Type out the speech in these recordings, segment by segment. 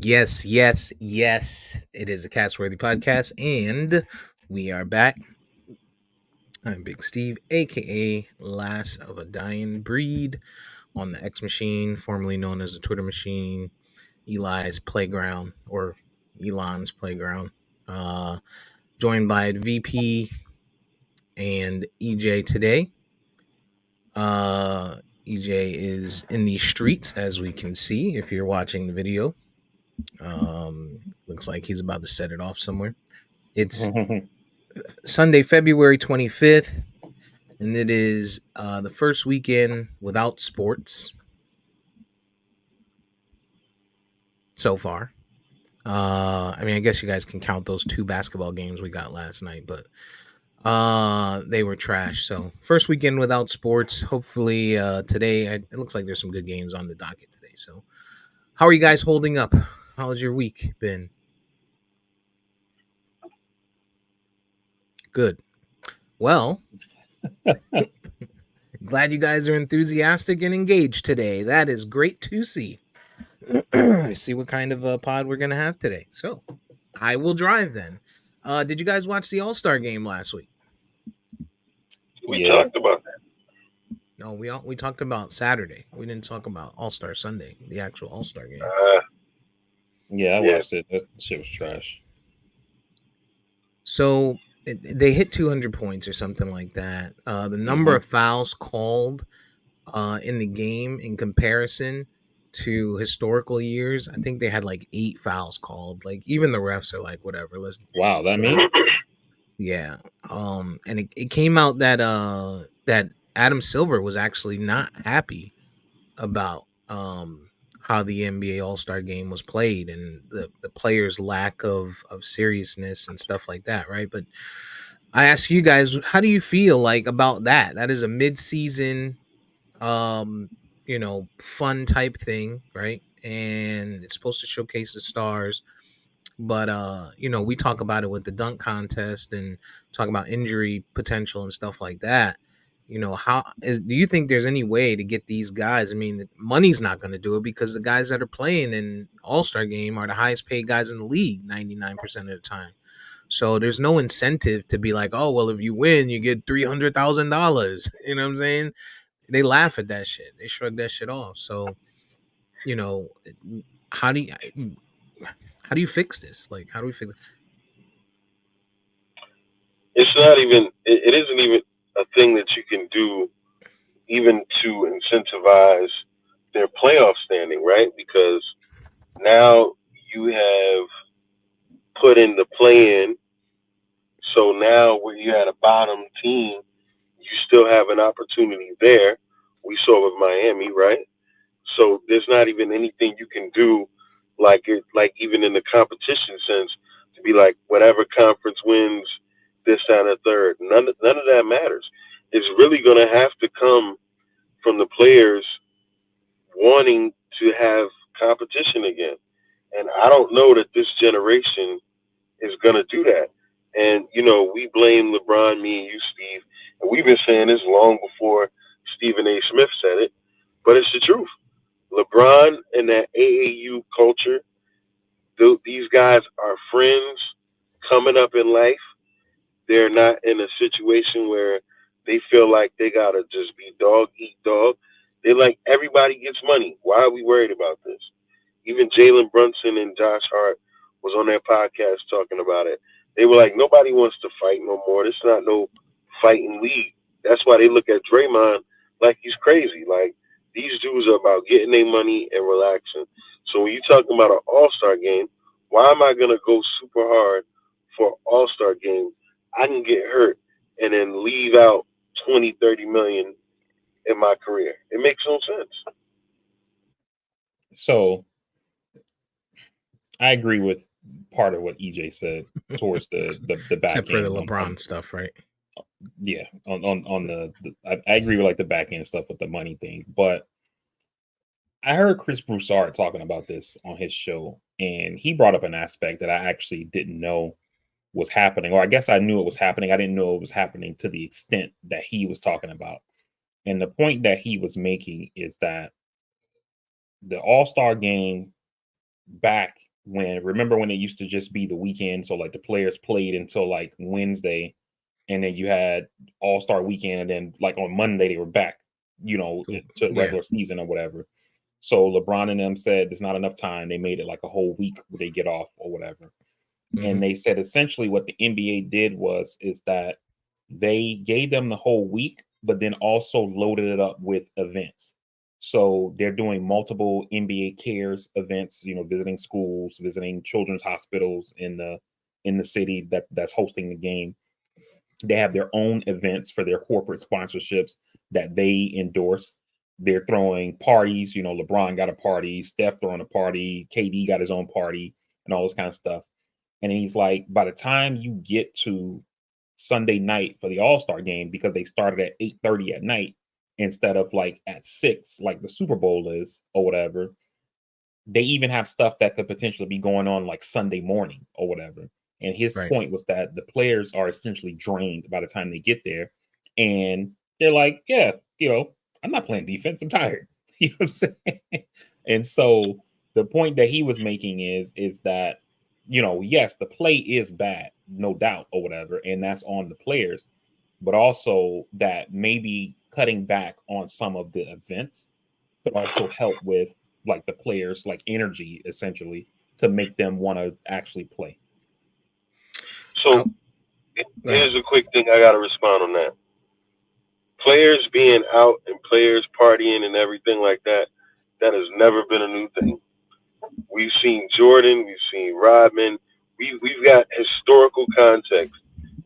Yes, yes, yes. It is a CastWorthy podcast, and we are back. I'm Big Steve, aka Last of a Dying Breed, on the X Machine, formerly known as the Twitter Machine, Eli's Playground or Elon's Playground. Uh, Joined by VP and EJ today. Uh, EJ is in the streets, as we can see if you're watching the video. Looks like he's about to set it off somewhere. It's Sunday, February 25th, and it is the first weekend without sports so far. I guess you guys can count those two basketball games we got last night, but they were trash. So, first weekend without sports. Hopefully, today, it looks like there's some good games on the docket today. So, how are you guys holding up? How's your week been? Good. Well, glad you guys are enthusiastic and engaged today. That is great to see. See what kind of a pod we're gonna have today. So I will drive then. Did you guys watch the All-Star game last week? We talked about that. No, we talked about Saturday. We didn't talk about All-Star Sunday, the actual All-Star game. I watched it. That shit was trash. So they hit 200 points or something like that. The number of fouls called in the game in comparison to historical years, I think they had like 8 fouls called. Like even the refs are like, whatever. Wow, that mean? Yeah. And it came out that that Adam Silver was actually not happy about how the NBA All-Star game was played and the players' lack of seriousness and stuff like that, right? But I ask you guys, how do you feel like about that? That is a mid-season fun type thing, right? And it's supposed to showcase the stars. But we talk about it with the dunk contest and talk about injury potential and stuff like that. Do you think there's any way to get these guys? I mean, money's not going to do it because the guys that are playing in All-Star game are the highest paid guys in the league 99% of the time. So there's no incentive to be like, oh, well, if you win, you get $300,000. You know what I'm saying? They laugh at that shit. They shrug that shit off. So, you know, how do you fix this? Like, how do we fix it? It's not even. It isn't even a thing that you can do, even to incentivize their playoff standing, right? Because now you have put in the play-in, so now where you had a bottom team, you still have an opportunity there. We saw with Miami, right? So there's not even anything you can do, like even in the competition sense, to be like whatever conference wins this and a third. None of that matters. It's really going to have to come from the players wanting to have competition again. And I don't know that this generation is going to do that. And we blame LeBron, me and you, Steve, and we've been saying this long before Stephen A. Smith said it, but it's the truth. LeBron and that AAU culture, these guys are friends coming up in life. They're not in a situation where they feel like they gotta just be dog eat dog. They like everybody gets money. Why are we worried about this? Even Jalen Brunson and Josh Hart was on their podcast talking about it. They were like, nobody wants to fight no more. This is not no fighting league. That's why they look at Draymond like he's crazy. Like these dudes are about getting their money and relaxing. So when you're talking about an All-Star game, why am I gonna go super hard for an All-Star game? I can get hurt and then leave out 20, 30 million in my career. It makes no sense. So I agree with part of what EJ said towards the back except for end the LeBron stuff, right? Yeah, on the I agree with like the back end stuff with the money thing, but I heard Chris Broussard talking about this on his show, and he brought up an aspect that I actually didn't know was happening, or I guess I knew it was happening. I didn't know it was happening to the extent that he was talking about. And the point that he was making is that the All-Star game back remember when it used to just be the weekend, so like the players played until like Wednesday, and then you had All-Star weekend, and then like on Monday they were back, to Yeah. regular season or whatever. So LeBron and them said there's not enough time. They made it like a whole week where they get off or whatever. And they said essentially what the NBA did is that they gave them the whole week, but then also loaded it up with events. So they're doing multiple NBA Cares events, visiting schools, visiting children's hospitals in the city that's hosting the game. They have their own events for their corporate sponsorships that they endorse. They're throwing parties. LeBron got a party, Steph throwing a party, KD got his own party, and all this kind of stuff. And he's like, by the time you get to Sunday night for the All-Star game, because they started at 8:30 at night instead of like at 6, like the Super Bowl is or whatever, they even have stuff that could potentially be going on like Sunday morning or whatever. And his Right. point was that the players are essentially drained by the time they get there. And they're like, yeah, I'm not playing defense. I'm tired. You know what I'm saying? And so the point that he was making is that, yes, the play is bad, no doubt, or whatever. And that's on the players. But also that maybe cutting back on some of the events could also help with like the players, like energy, essentially, to make them want to actually play. So I'll, go ahead. here's a quick thing I got to respond on that. Players being out and players partying and everything like that, that has never been a new thing. We've seen Jordan, we've seen Rodman. We've got historical context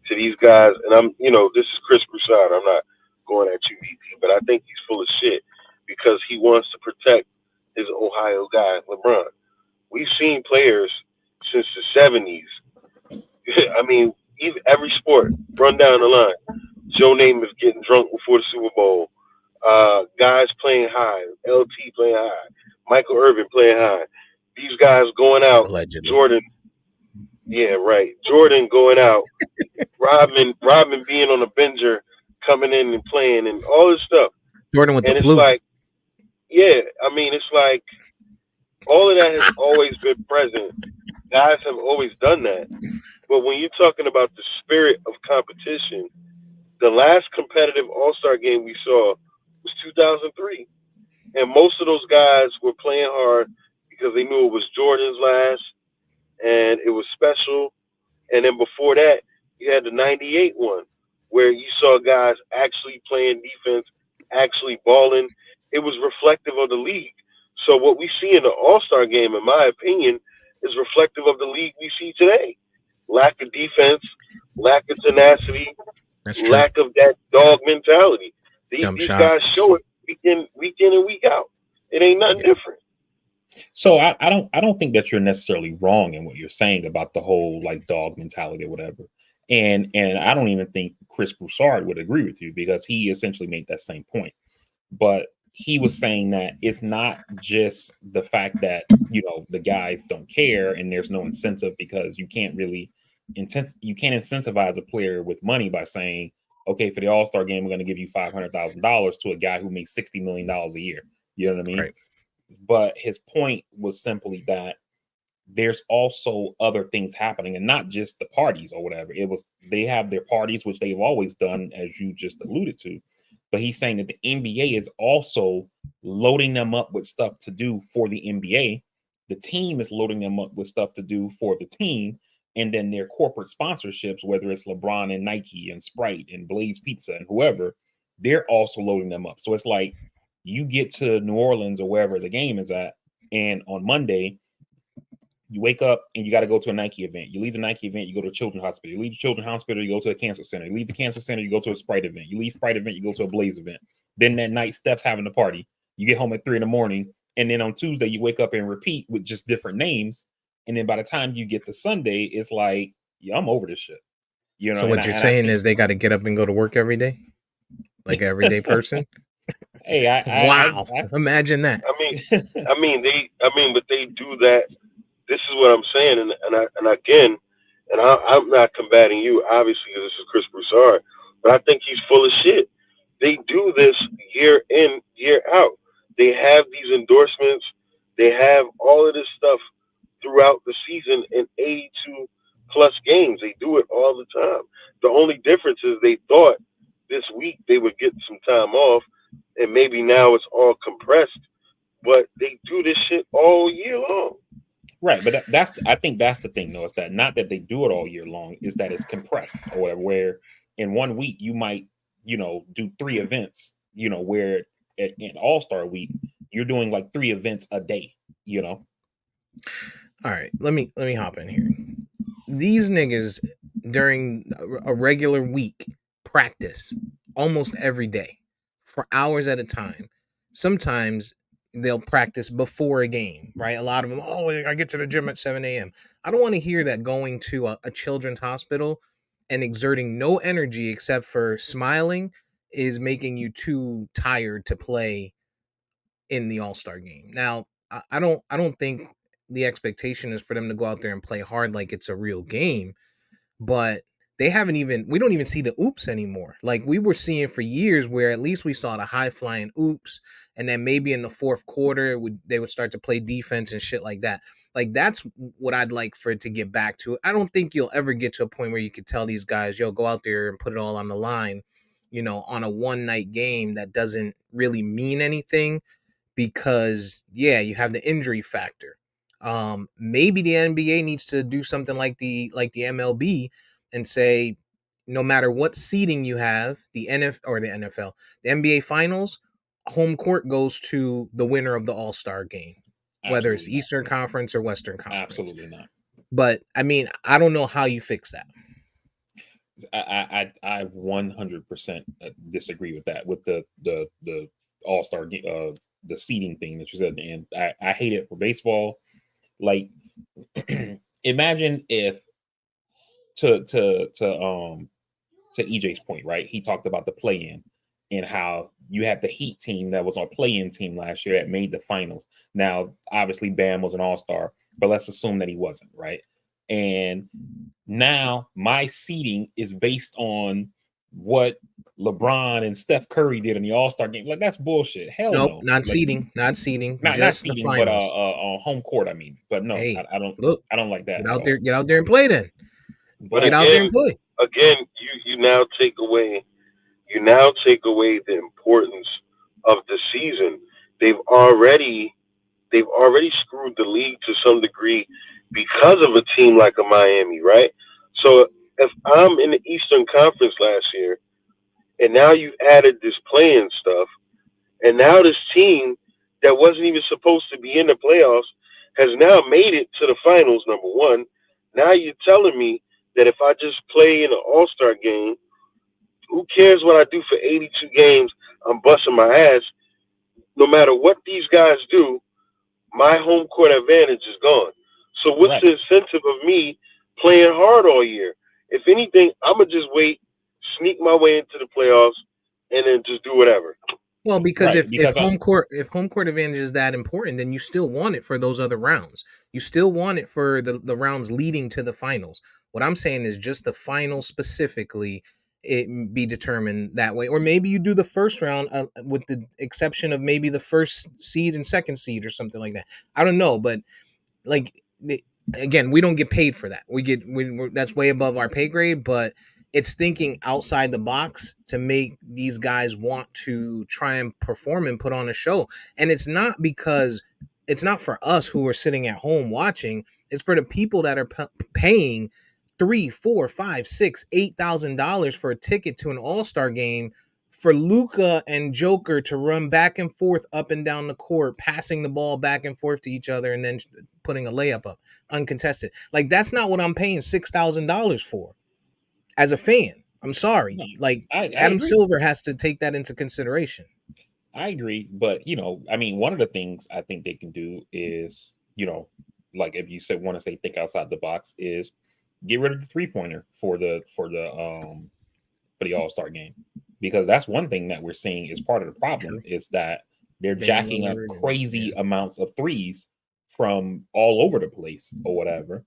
to these guys, and this is Chris Broussard. I'm not going at you, VP, but I think he's full of shit because he wants to protect his Ohio guy, LeBron. We've seen players since the '70s. I mean, even every sport, run down the line. Joe Namath getting drunk before the Super Bowl. Guys playing high. LT playing high. Michael Irvin playing high. These guys going out. Allegedly. Jordan, yeah, right. Jordan going out. Rodman being on a binger, coming in and playing, and all this stuff. Jordan with the And it's flu. like, yeah, I mean, it's like all of that has always been present. Guys have always done that. But when you're talking about the spirit of competition, the last competitive All Star game we saw was 2003, and most of those guys were playing hard because they knew it was Jordan's last, and it was special. And then before that, you had the '98 one, where you saw guys actually playing defense, actually balling. It was reflective of the league. So what we see in the All Star game, in my opinion, is reflective of the league we see today. Lack of defense, lack of tenacity, That's true. lack of that dog mentality. These Dumb these guys shots. show it week in and week out. It ain't nothing Yeah. different. So I don't think that you're necessarily wrong in what you're saying about the whole like dog mentality or whatever. And I don't even think Chris Broussard would agree with you because he essentially made that same point. But he was saying that it's not just the fact that the guys don't care and there's no incentive because you can't incentivize a player with money by saying, okay, for the All-Star game we're going to give you $500,000 to a guy who makes $60 million a year. You know what I mean? Right. But his point was simply that there's also other things happening and not just the parties or whatever. They have their parties, which they've always done, as you just alluded to. But he's saying that the NBA is also loading them up with stuff to do for the NBA. The team is loading them up with stuff to do for the team. And then their corporate sponsorships, whether it's LeBron and Nike and Sprite and Blaze Pizza and whoever, they're also loading them up. So it's like you get to New Orleans or wherever the game is at, and on Monday, you wake up and you got to go to a Nike event. You leave the Nike event, you go to a children's hospital. You leave the children's hospital, you go to a cancer center. You leave the cancer center, you go to a Sprite event. You leave Sprite event, you go to a Blaze event. Then that night, Steph's having a party. You get home at 3 a.m. And then on Tuesday, you wake up and repeat with just different names. And then by the time you get to Sunday, it's like, yeah, I'm over this shit. So And what you're I saying think, is they got to get up and go to work every day, like an everyday person. hey, Wow, imagine that. But they do that. This is what I'm saying, and again, I'm not combating you, obviously, because this is Chris Broussard, but I think he's full of shit. They do this year in, year out. They have these endorsements. They have all of this stuff throughout the because they thought this week they would get some time off, and maybe now it's all compressed. But they do this shit all year long. Right, but that's I think that's the thing though, is that not that they do it all year long, is that it's compressed or whatever. Where in one week you might, do 3 events, where in All Star Week you're doing like 3 events a day. All right, let me hop in here. These niggas during a regular week practice almost every day for hours at a time. Sometimes they'll practice before a game, right? A lot of them, oh, I get to the gym at 7 a.m. I don't want to hear that going to a children's hospital and exerting no energy except for smiling is making you too tired to play in the All-Star game. Now, I don't think the expectation is for them to go out there and play hard like it's a real game, but we don't even see the oops anymore. Like we were seeing for years where at least we saw the high flying oops, and then maybe in the fourth quarter they would start to play defense and shit like that. Like that's what I'd like for it to get back to. I don't think you'll ever get to a point where you could tell these guys, yo, go out there and put it all on the line, on a one night game that doesn't really mean anything because you have the injury factor. Maybe the NBA needs to do something like the MLB and say no matter what seeding you have, the NFL, the NBA finals, home court goes to the winner of the All-Star game, whether it's Absolutely not. Eastern Conference or Western Conference. Absolutely not. But I mean, I don't know how you fix that. I 100% disagree with that, with the All Star the seeding thing that you said, and I hate it for baseball. Like, imagine if to EJ's point, right? He talked about the play-in and how you had the Heat team that was on play-in team last year that made the finals. Now, obviously, Bam was an All-Star, but let's assume that he wasn't, right? And now my seeding is based on what LeBron and Steph Curry did in the All-Star game. Like, that's bullshit. Hell Nope, no. not Like, seeding, not seeding, not just the seeding, but finals. on home court. I mean, but no, Hey, I don't. look, I don't like that get at out there, all. get out there and play then. But But Get out there and play. again, you now take away the importance of the season. They've already they've already screwed the league to some degree because of a team like a Miami, right? So if I'm in the Eastern Conference last year, and now you've added this playing stuff, and now this team that wasn't even supposed to be in the playoffs has now made it to the finals. Number one, now you're telling me that if I just play in an All Star game, who cares what I do for 82 games? I'm busting my ass. No matter what these guys do, my home court advantage is gone. So what's right, the incentive of me playing hard all year? If anything, I'm gonna just wait, sneak my way into the playoffs, and then just do whatever. Well, because right, if because home court advantage is that important, then you still want it for those other rounds. You still want it for the rounds leading to the finals. What I'm saying is just the finals specifically, it be determined that way, or maybe you do the first round with the exception of maybe the first seed and second seed or something like that. I don't know, but like again, we don't get paid for that. That's way above our pay grade, but it's thinking outside the box to make these guys want to try and perform and put on a show. And it's not for us who are sitting at home watching. It's for the people that are paying 3, 4, 5, 6, $8,000 for a ticket to an All-Star game for Luca and Joker to run back and forth up and down the court, passing the ball back and forth to each other, and then putting a layup up uncontested. Like that's not what I'm paying $6,000 for as a fan. I'm sorry. no, Like I Adam agree. Silver has to take that into consideration. I agree, but I mean, one of the things I think they can do is, like if you want to say think outside the box, is get rid of the 3-pointer for the All Star game, because that's one thing that we're seeing is part of the It's problem true. is that they're Damian jacking up Lillard and crazy amounts of threes from all over the place or whatever.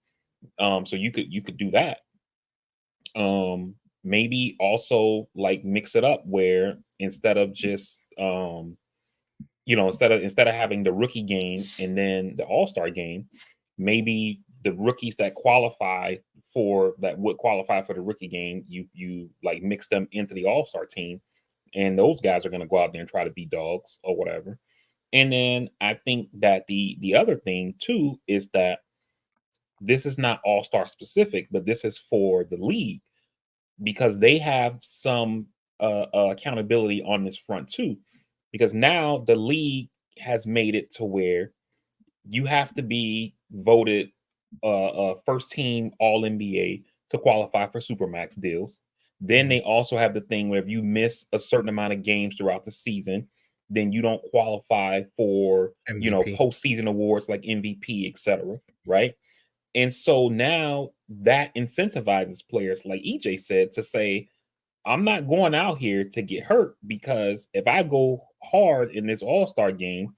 So you could do that. Maybe also like mix it up where instead of just instead of having the rookie game and then the All-Star game, maybe the rookies that qualify for that would qualify for the rookie game, you like mix them into the All-Star team, and those guys are going to go out there and try to be dogs or whatever. And then I think that the other thing too is that this is not All-Star specific, but this is for the league because they have some accountability on this front too. Because now the league has made it to where you have to be voted first team All NBA to qualify for Supermax deals. Then they also have the thing where if you miss a certain amount of games throughout the season, then you don't qualify for MVP. postseason awards like MVP, etc. Right? And so now that incentivizes players, like EJ said, to say, I'm not going out here to get hurt because if I go hard in this All-Star game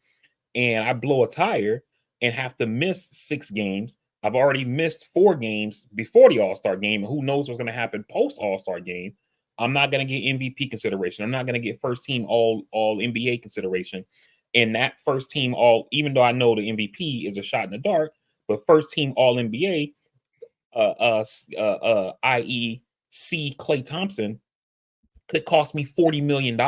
and I blow a tire and have to miss 6 games, I've already missed 4 games before the All-Star game, and who knows what's going to happen post All-Star game. I'm not going to get MVP consideration. I'm not going to get first team all NBA consideration. And that first team all, even though I know the MVP is a shot in the dark, but first team all NBA, i.e., C. Klay Thompson, could cost me $40 million.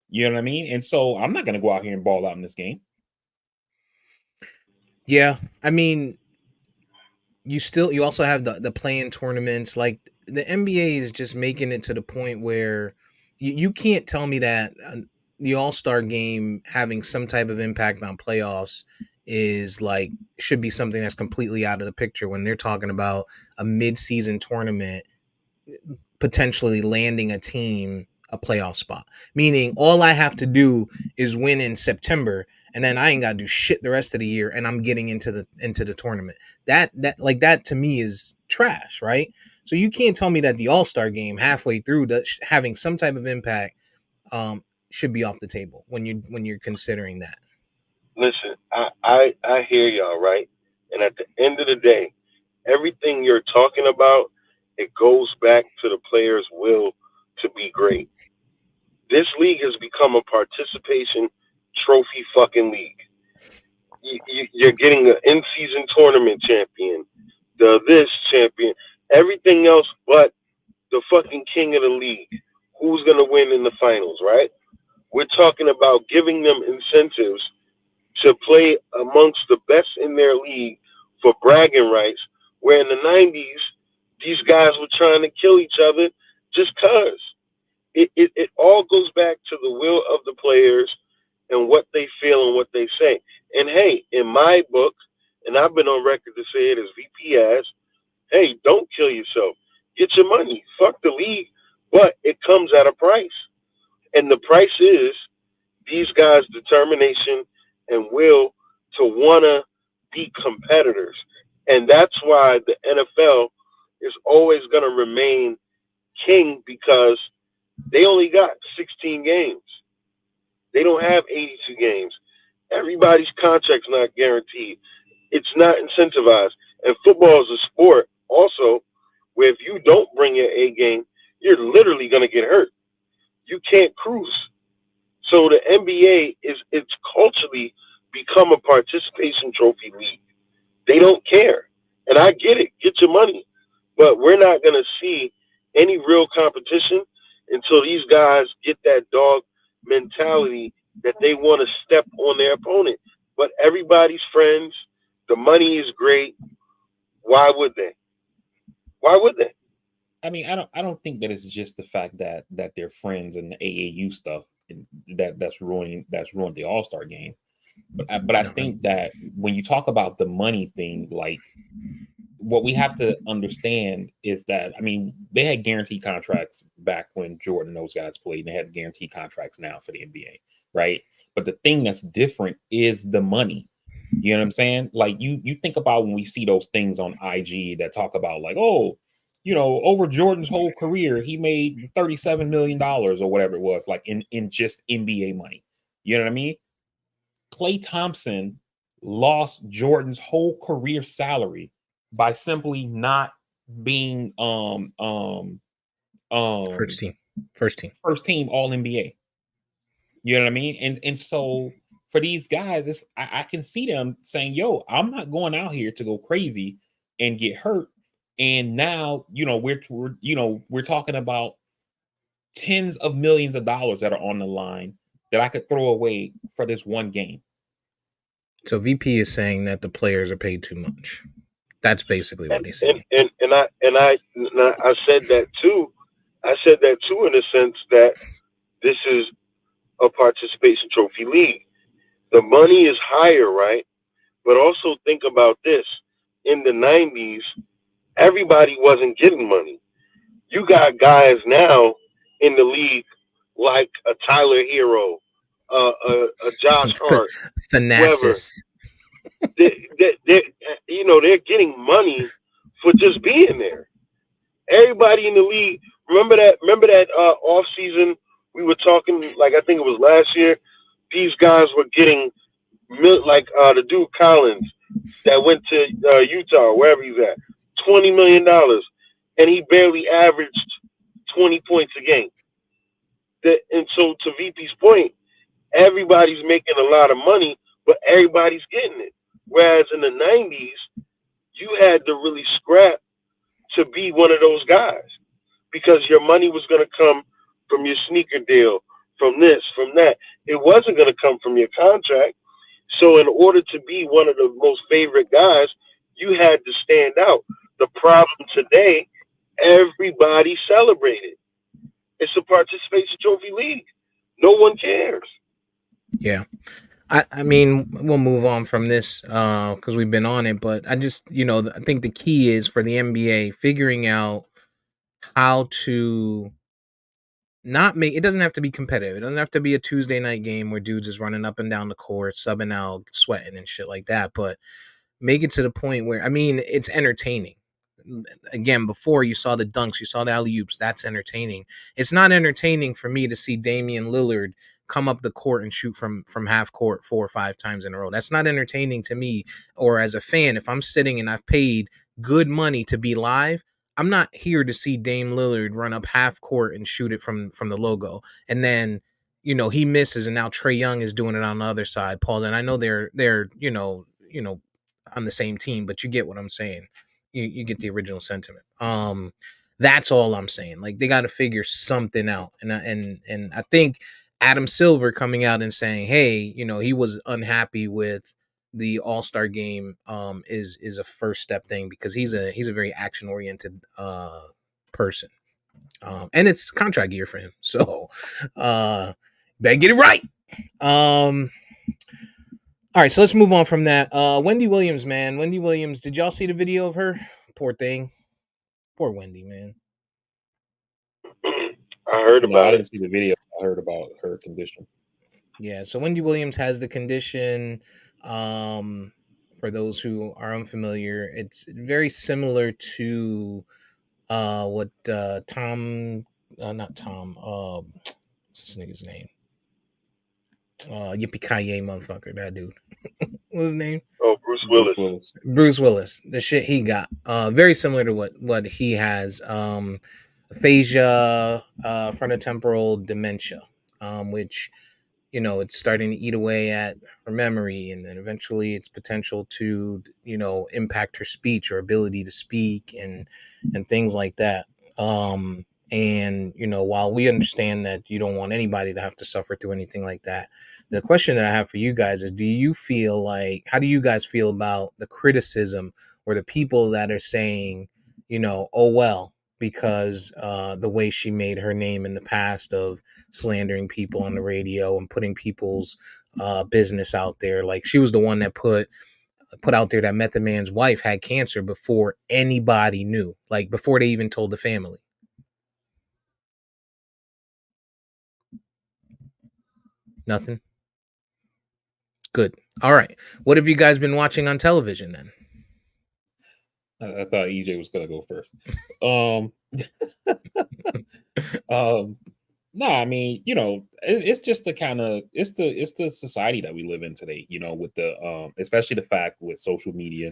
You know what I mean? And so I'm not going to go out here and ball out in this game. Yeah, I mean, you also have the play-in tournaments. Like the NBA is just making it to the point where you can't tell me that the All-Star game having some type of impact on playoffs is like should be something that's completely out of the picture when they're talking about a mid-season tournament potentially landing a team a playoff spot. Meaning all I have to do is win in September and then I ain't got to do shit the rest of the year and I'm getting into the tournament. That to me is trash, right? So you can't tell me that the All-Star game halfway through having some type of impact should be off the table when you're considering that. Listen, I hear y'all, right? And at the end of the day, everything you're talking about, it goes back to the player's will to be great. This league has become a participation trophy fucking league. You're getting an in-season tournament champion, the this champion, everything else but the fucking king of the league. Who's gonna win in the finals, right? We're talking about giving them incentives to play amongst the best in their league for bragging rights, where in the 90s, these guys were trying to kill each other just because. It all goes back to the will of the players and what they feel and what they say. And hey, in my book, and I've been on record to say it as VP as, hey, don't kill yourself. Get your money. Fuck the league. But it comes at a price. And the price is these guys' determination and will to want to be competitors. And that's why the NFL is always going to remain king because they only got 16 games. They don't have 82 games. Everybody's contract's not guaranteed. It's not incentivized. And football is a sport also where if you don't bring your A game, you're literally going to get hurt. You can't cruise. So the NBA it's culturally become a participation trophy league. They don't care. And I get it. Get your money. But we're not going to see any real competition until these guys get that dog mentality that they want to step on their opponent. But everybody's friends. The money is great. Why would they? Why would they? I mean, I don't think that it's just the fact that they're friends and the AAU stuff that's ruined the All-Star game. But I No. think that when you talk about the money thing, like what we have to understand is that I mean they had guaranteed contracts back when Jordan and those guys played, and they have guaranteed contracts now for the NBA, right? But the thing that's different is the money. You know what I'm saying? Like you think about when we see those things on IG that talk about like, oh, over Jordan's whole career, he made $37 million or whatever it was, like in just NBA money. You know what I mean? Klay Thompson lost Jordan's whole career salary by simply not being First um team. First team. first team all NBA. You know what I mean? And so for these guys, I can see them saying, yo, I'm not going out here to go crazy and get hurt And now, we're talking about tens of millions of dollars that are on the line that I could throw away for this one game. So VP is saying that the players are paid too much. That's basically what he's and saying. and and I said that too. I said that too in the sense that this is a participation trophy league. The money is higher, right? But also think about this: in the '90s, everybody wasn't getting money. You got guys now in the league like a Tyler Hero, a Josh Hart, whoever. Thanasis. They're getting money for just being there. Everybody in the league. Remember that off season we were talking, like I think it was last year. These guys were getting like the dude Collins that went to Utah, wherever he's at, $20 million, and he barely averaged 20 points a game. And so to VP's point, everybody's making a lot of money, but everybody's getting it. Whereas in the '90s, you had to really scrap to be one of those guys because your money was going to come from your sneaker deal, from this, from that. It wasn't going to come from your contract. So in order to be one of the most favorite guys, you had to stand out. The problem today, everybody celebrated. It's a participation trophy league. No one cares. Yeah. I mean, we'll move on from this because we've been on it, but I just, I think the key is for the NBA figuring out how to not make it doesn't have to be competitive. It doesn't have to be a Tuesday night game where dudes is running up and down the court, subbing out, sweating and shit like that, but make it to the point where, I mean, it's entertaining. Again, before you saw the dunks, you saw the alley oops. That's entertaining. It's not entertaining for me to see Damian Lillard come up the court and shoot from half court 4 or 5 times in a row. That's not entertaining to me. Or as a fan, if I'm sitting and I've paid good money to be live, I'm not here to see Dame Lillard run up half court and shoot it from the logo, and then he misses, and now Trae Young is doing it on the other side. Paul, and I know they're on the same team, but you get what I'm saying. You get the original sentiment. That's all I'm saying. Like, they got to figure something out, and I think Adam Silver coming out and saying, hey, he was unhappy with the All-Star game is a first step thing, because he's a very action oriented person, and it's contract year for him, so better get it right. All right, so let's move on from that. Wendy Williams, man. Wendy Williams, did y'all see the video of her? Poor thing. Poor Wendy, man. I heard No, I about it. didn't see the video. I heard about her condition. Yeah, so Wendy Williams has the condition. For those who are unfamiliar, it's very similar to what Tom, not Tom, what's this nigga's name? Yippee Kaye motherfucker, that dude. What's his name? Oh, Bruce Willis. Bruce Willis. The shit he got. Very similar to what he has. Aphasia, frontotemporal dementia, which it's starting to eat away at her memory, and then eventually its potential to impact her speech or ability to speak and things like that. And while we understand that you don't want anybody to have to suffer through anything like that, the question that I have for you guys is, how do you guys feel about the criticism or the people that are saying, oh well, because the way she made her name in the past of slandering people on the radio and putting people's business out there? Like, she was the one that put out there that Method Man's wife had cancer before anybody knew, like before they even told the family. Nothing. Good. All right. What have you guys been watching on television then? I thought EJ was gonna go first. No, I mean, it's just the kind of it's the society that we live in today. With the especially the fact with social media.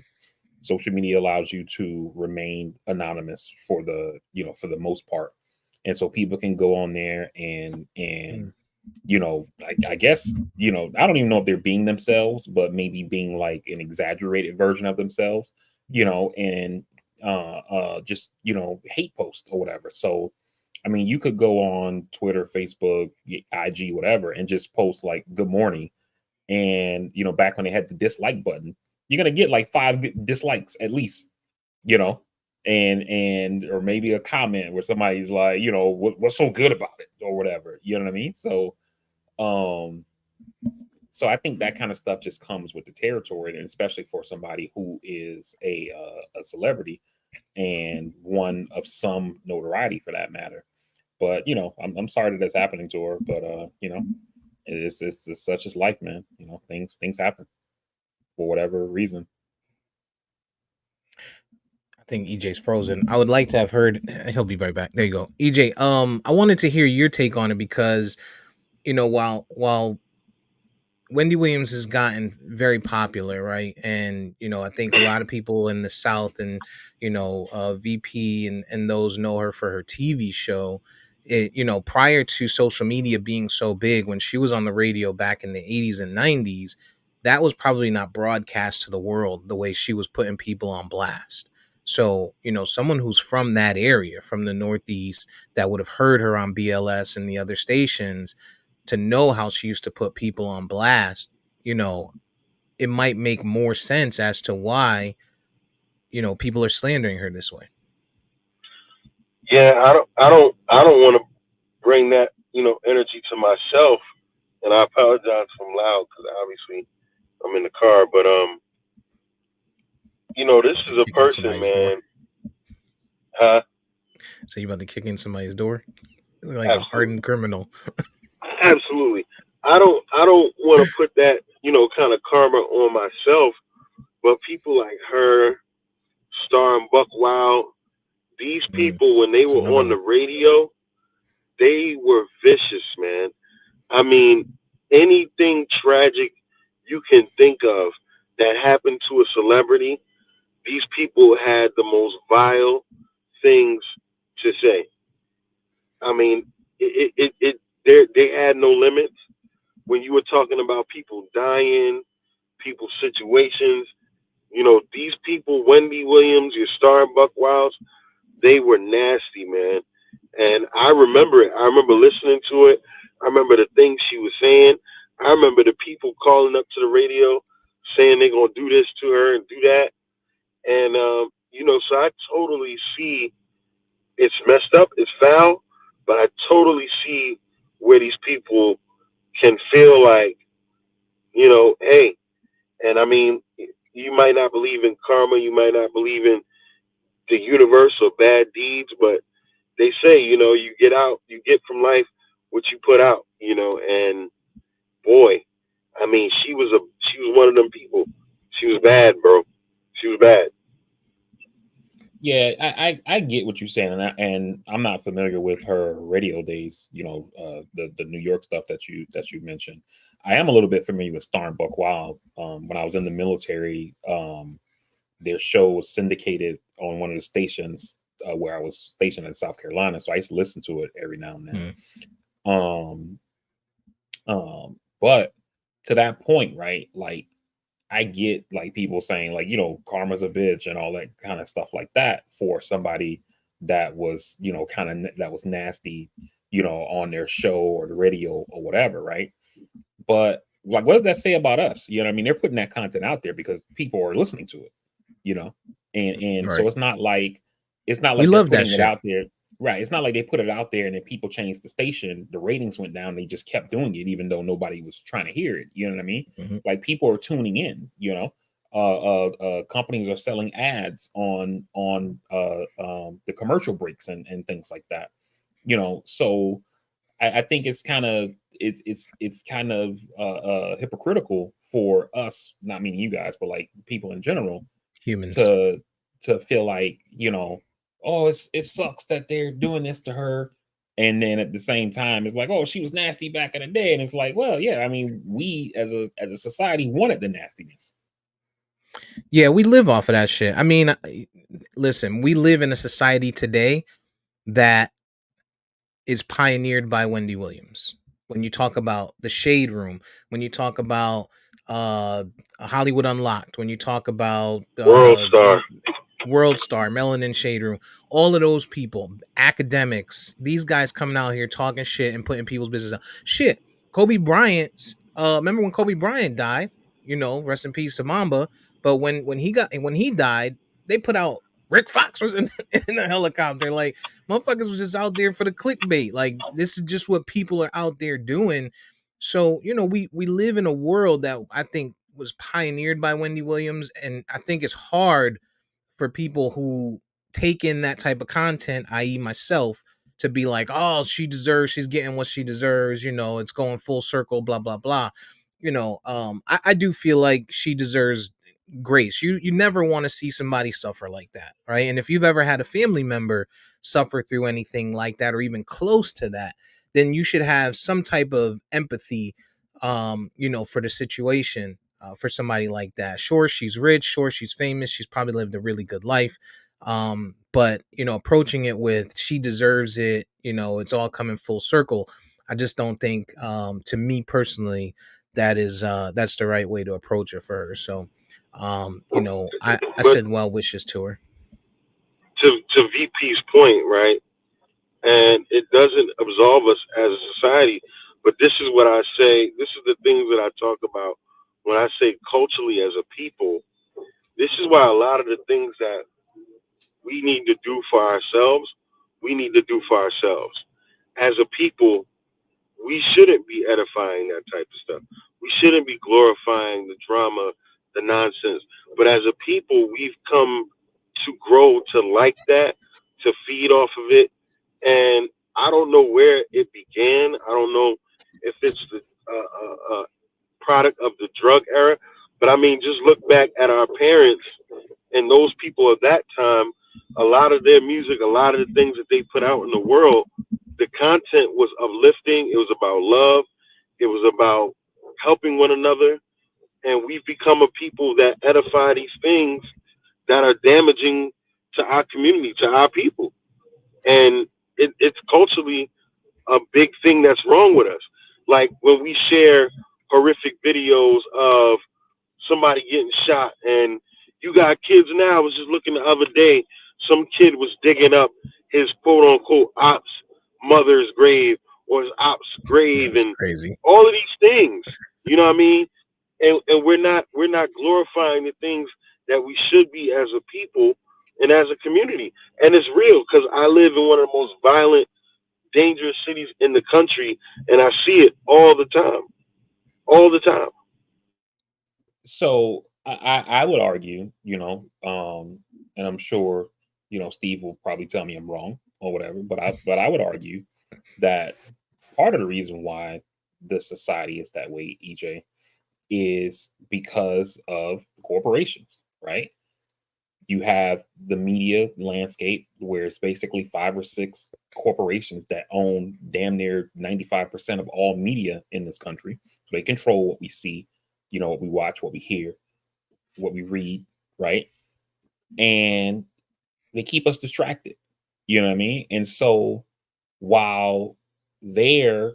Social media allows you to remain anonymous for the most part, and so people can go on there and I guess I don't even know if they're being themselves, but maybe being like an exaggerated version of themselves, and just hate posts or whatever. So I mean, you could go on Twitter, Facebook, IG, whatever, and just post like "Good morning," and back when they had the dislike button, you're gonna get like 5 dislikes at least, you know, and or maybe a comment where somebody's like, what's so good about it or whatever, you know what I mean? Um, so I think that kind of stuff just comes with the territory, and especially for somebody who is a celebrity and one of some notoriety for that matter. But I'm sorry that that's happening to her. But it's just such as life, man. Things happen for whatever reason. I think EJ's frozen. I would like to have heard. He'll be right back. There you go, EJ. I wanted to hear your take on it because while Wendy Williams has gotten very popular, right? And I think a lot of people in the South and VP and those know her for her TV show. Prior to social media being so big, when she was on the radio back in the 80s and 90s, that was probably not broadcast to the world the way she was putting people on blast. So, someone who's from that area, from the Northeast, that would have heard her on BLS and the other stations, to know how she used to put people on blast, it might make more sense as to why, people are slandering her this way. Yeah, I don't want to bring that energy to myself, and I apologize if I'm loud because obviously I'm in the car. But this About to is a kick in person, somebody's door. man. Huh? So you about to kick in somebody's door? Like a Absolutely, hardened criminal. absolutely. I don't want to put that kind of karma on myself, but people like her, Star and Buck Wild, these Mm, people when they it's were another on the one. radio, they were vicious, man. I mean, anything tragic you can think of that happened to a celebrity, these people had the most vile things to say. I mean, they had no limits. When you were talking about people dying, people's situations, these people, Wendy Williams, your Star and Buck Wilds, they were nasty, man. And I remember it. I remember listening to it. I remember the things she was saying. I remember the people calling up to the radio saying they're gonna do this to her and do that. And so I totally see it's messed up, it's foul, but I totally see where these people can feel like, hey, and I mean, you might not believe in karma, you might not believe in the universe or bad deeds, but they say, you get from life what you put out, and boy, I mean, she was one of them people. She was bad, bro. She was bad. Yeah, I get what you're saying, and I'm not familiar with her radio days. The New York stuff that you mentioned. I am a little bit familiar with Star and Buck Wild. When I was in the military, their show was syndicated on one of the stations where I was stationed in South Carolina. So I used to listen to it every now and then. Mm. Um, but to that point, right? Like I get like people saying like, karma's a bitch and all that kind of stuff like that for somebody that was, kind of that was nasty, on their show or the radio or whatever, right? But like, what does that say about us? You know what I mean? They're putting that content out there because people are listening to it, you know, and so Right. it's not like We they're love that putting it shit. out there. Right. It's not like they put it out there and then people changed the station, the ratings went down, they just kept doing it even though nobody was trying to hear it. You know what I mean? Hmm. Like people are tuning in, companies are selling ads on the commercial breaks and things like that. So I think it's kind of hypocritical for us, not meaning you guys, but like people in general, Humans. to feel like oh, it sucks that they're doing this to her, and then at the same time it's like, oh, she was nasty back in the day, and it's like, well, yeah, I mean, we as a society wanted the nastiness. Yeah, we live off of that shit. I mean, listen, we live in a society today that is pioneered by Wendy Williams. When you talk about the Shade Room, when you talk about uh Hollywood Unlocked, when you talk about World star. World Star, Melanin Shade Room, all of those people, academics, these guys coming out here talking shit and putting people's business out. Shit, Kobe Bryant's. Remember when Kobe Bryant died? You know, rest in peace to Mamba. But when he died, they put out Rick Fox was in a helicopter. Like motherfuckers was just out there for the clickbait. Like this is just what people are out there doing. So you know, we live in a world that I think was pioneered by Wendy Williams, and I think it's hard for people who take in that type of content, i.e., myself, to be like, oh, she's getting what she deserves, you know, it's going full circle, blah, blah, blah. You know, I do feel like she deserves grace. You never want to see somebody suffer like that, right? And if you've ever had a family member suffer through anything like that or even close to that, then you should have some type of empathy, you know, for the situation, for somebody like that. Sure, she's rich. Sure, she's famous. She's probably lived a really good life. But you know, approaching it with she deserves it. You know, it's all coming full circle. I just don't think, to me personally, that's the right way to approach it for her. So, you know, I But said well wishes to her. to VP's point, right? And it doesn't absolve us as a society. But this is what I say. This is the things that I talk about when I say culturally as a people. This is why a lot of the things that we need to do for ourselves, we need to do for ourselves. As a people, we shouldn't be edifying that type of stuff. We shouldn't be glorifying the drama, the nonsense. But as a people, we've come to grow to like that, to feed off of it. And I don't know where it began. I don't know if it's the product of the drug era. But I mean, just look back at our parents and those people of that time. A lot of their music, a lot of the things that they put out in the world, the content was uplifting. It was about love. It was about helping one another. And we've become a people that edify these things that are damaging to our community, to our people. And it's culturally a big thing that's wrong with us. Like when we share horrific videos of somebody getting shot, and you got kids now. I was just looking the other day, some kid was digging up his quote unquote ops mother's grave or his ops grave That's and crazy. all of these things. You know what I mean? And we're not glorifying the things that we should be as a people and as a community. And it's real because I live in one of the most violent, dangerous cities in the country, and I see it all the time. All the time. So I would argue, and I'm sure, Steve will probably tell me I'm wrong or whatever, but I would argue that part of the reason why the society is that way, EJ, is because of corporations, right? You have the media landscape where it's basically five or six corporations that own damn near 95% of all media in this country. So they control what we see, what we watch, what we hear, what we read, right? And they keep us distracted. You know what I mean? And so while they're,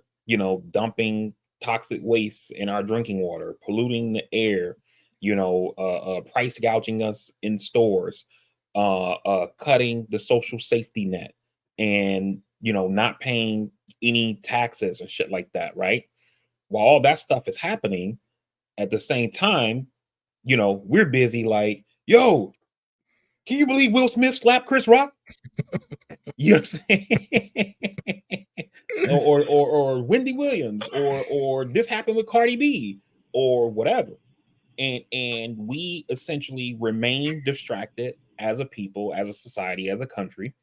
dumping toxic waste in our drinking water, polluting the air, price gouging us in stores, cutting the social safety net, and not paying any taxes and shit like that, right? While all that stuff is happening, at the same time, we're busy like, yo, can you believe Will Smith slapped Chris Rock? You know what I'm saying? or Wendy Williams, or this happened with Cardi B, or whatever. And we essentially remain distracted as a people, as a society, as a country,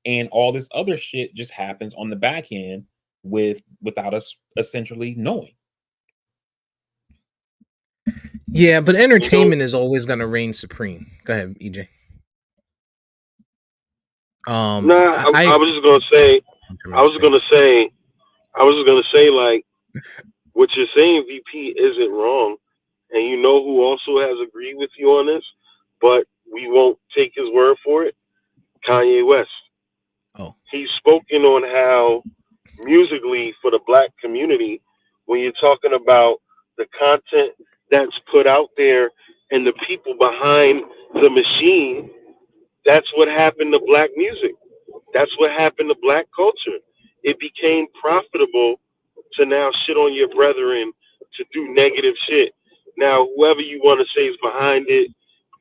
and all this other shit just happens on the back end without us essentially knowing. Yeah, but You know, entertainment is always going to reign supreme. Go ahead, EJ. nah, I was just gonna say, I was gonna say, I was just gonna say, like, what you're saying, VP, isn't wrong, and you know who also has agreed with you on this, but we won't take his word for it. Kanye West. Oh, He's spoken on how musically for the black community, when you're talking about the content that's put out there and the people behind the machine, That's what happened to black music. That's what happened to black culture. It became profitable to now shit on your brethren, to do negative shit. Now, whoever you want to say is behind it,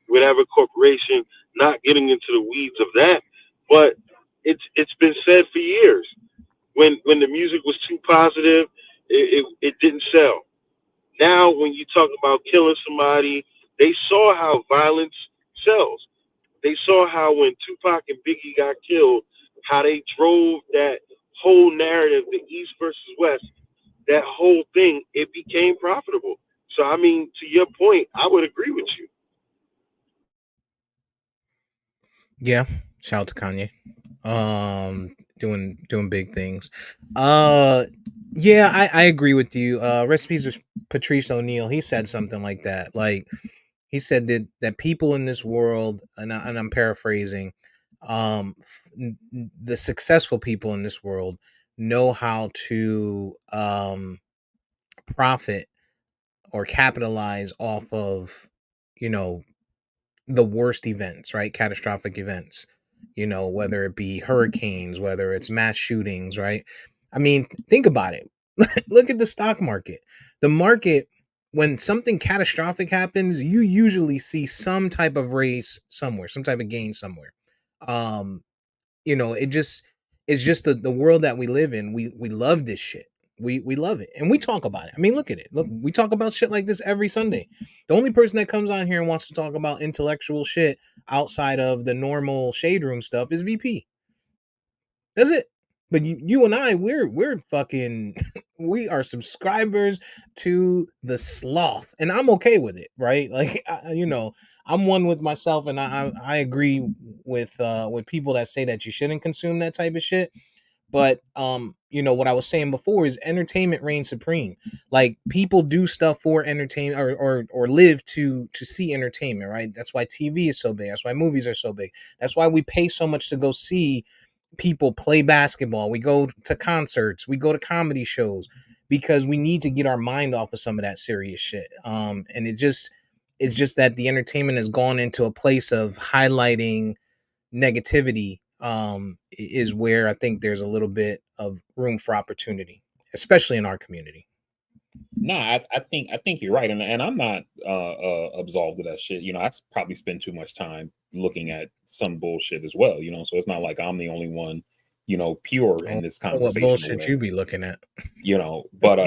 whatever corporation, not getting into the weeds of that, but it's been said for years. When the music was too positive, it didn't sell. Now, when you talk about killing somebody, they saw how violence sells. They saw how when Tupac and Biggie got killed, how they drove that whole narrative, the East versus West, that whole thing, it became profitable. So, I mean, to your point, I would agree with you. Yeah, shout out to Kanye. Doing big things. Uh, yeah, I agree with you. Recipes of Patrice O'Neill. He said something like that. Like he said that people in this world, and I'm paraphrasing, the successful people in this world know how to profit or capitalize off of, you know, the worst events, right? Catastrophic events, whether it be hurricanes, whether it's mass shootings, right? I mean, think about it. Look at the stock market. The market, when something catastrophic happens, you usually see some type of raise somewhere, some type of gain somewhere. Um, it just it's just the world that we live in. We love this shit. We love it, and we talk about it. I mean, look at it. Look, we talk about shit like this every Sunday. The only person that comes on here and wants to talk about intellectual shit outside of the normal shade room stuff is VP. That's it. But you and I, we're fucking we are subscribers to the sloth, and I'm okay with it, right? Like, I'm one with myself, and I agree with people that say that you shouldn't consume that type of shit. But what I was saying before is entertainment reigns supreme. Like, people do stuff for entertainment, or live to see entertainment, right? That's why TV is so big. That's why movies are so big. That's why we pay so much to go see people play basketball. We go to concerts, we go to comedy shows, because we need to get our mind off of some of that serious shit. And it's just that the entertainment has gone into a place of highlighting negativity, is where I think there's a little bit of room for opportunity, especially in our community. Nah, I think you're right, and I'm not absolved of that shit. Probably spend too much time looking at some bullshit as well. So it's not like I'm the only one, pure Oh, in this what conversation or bullshit you whatever. be looking at? But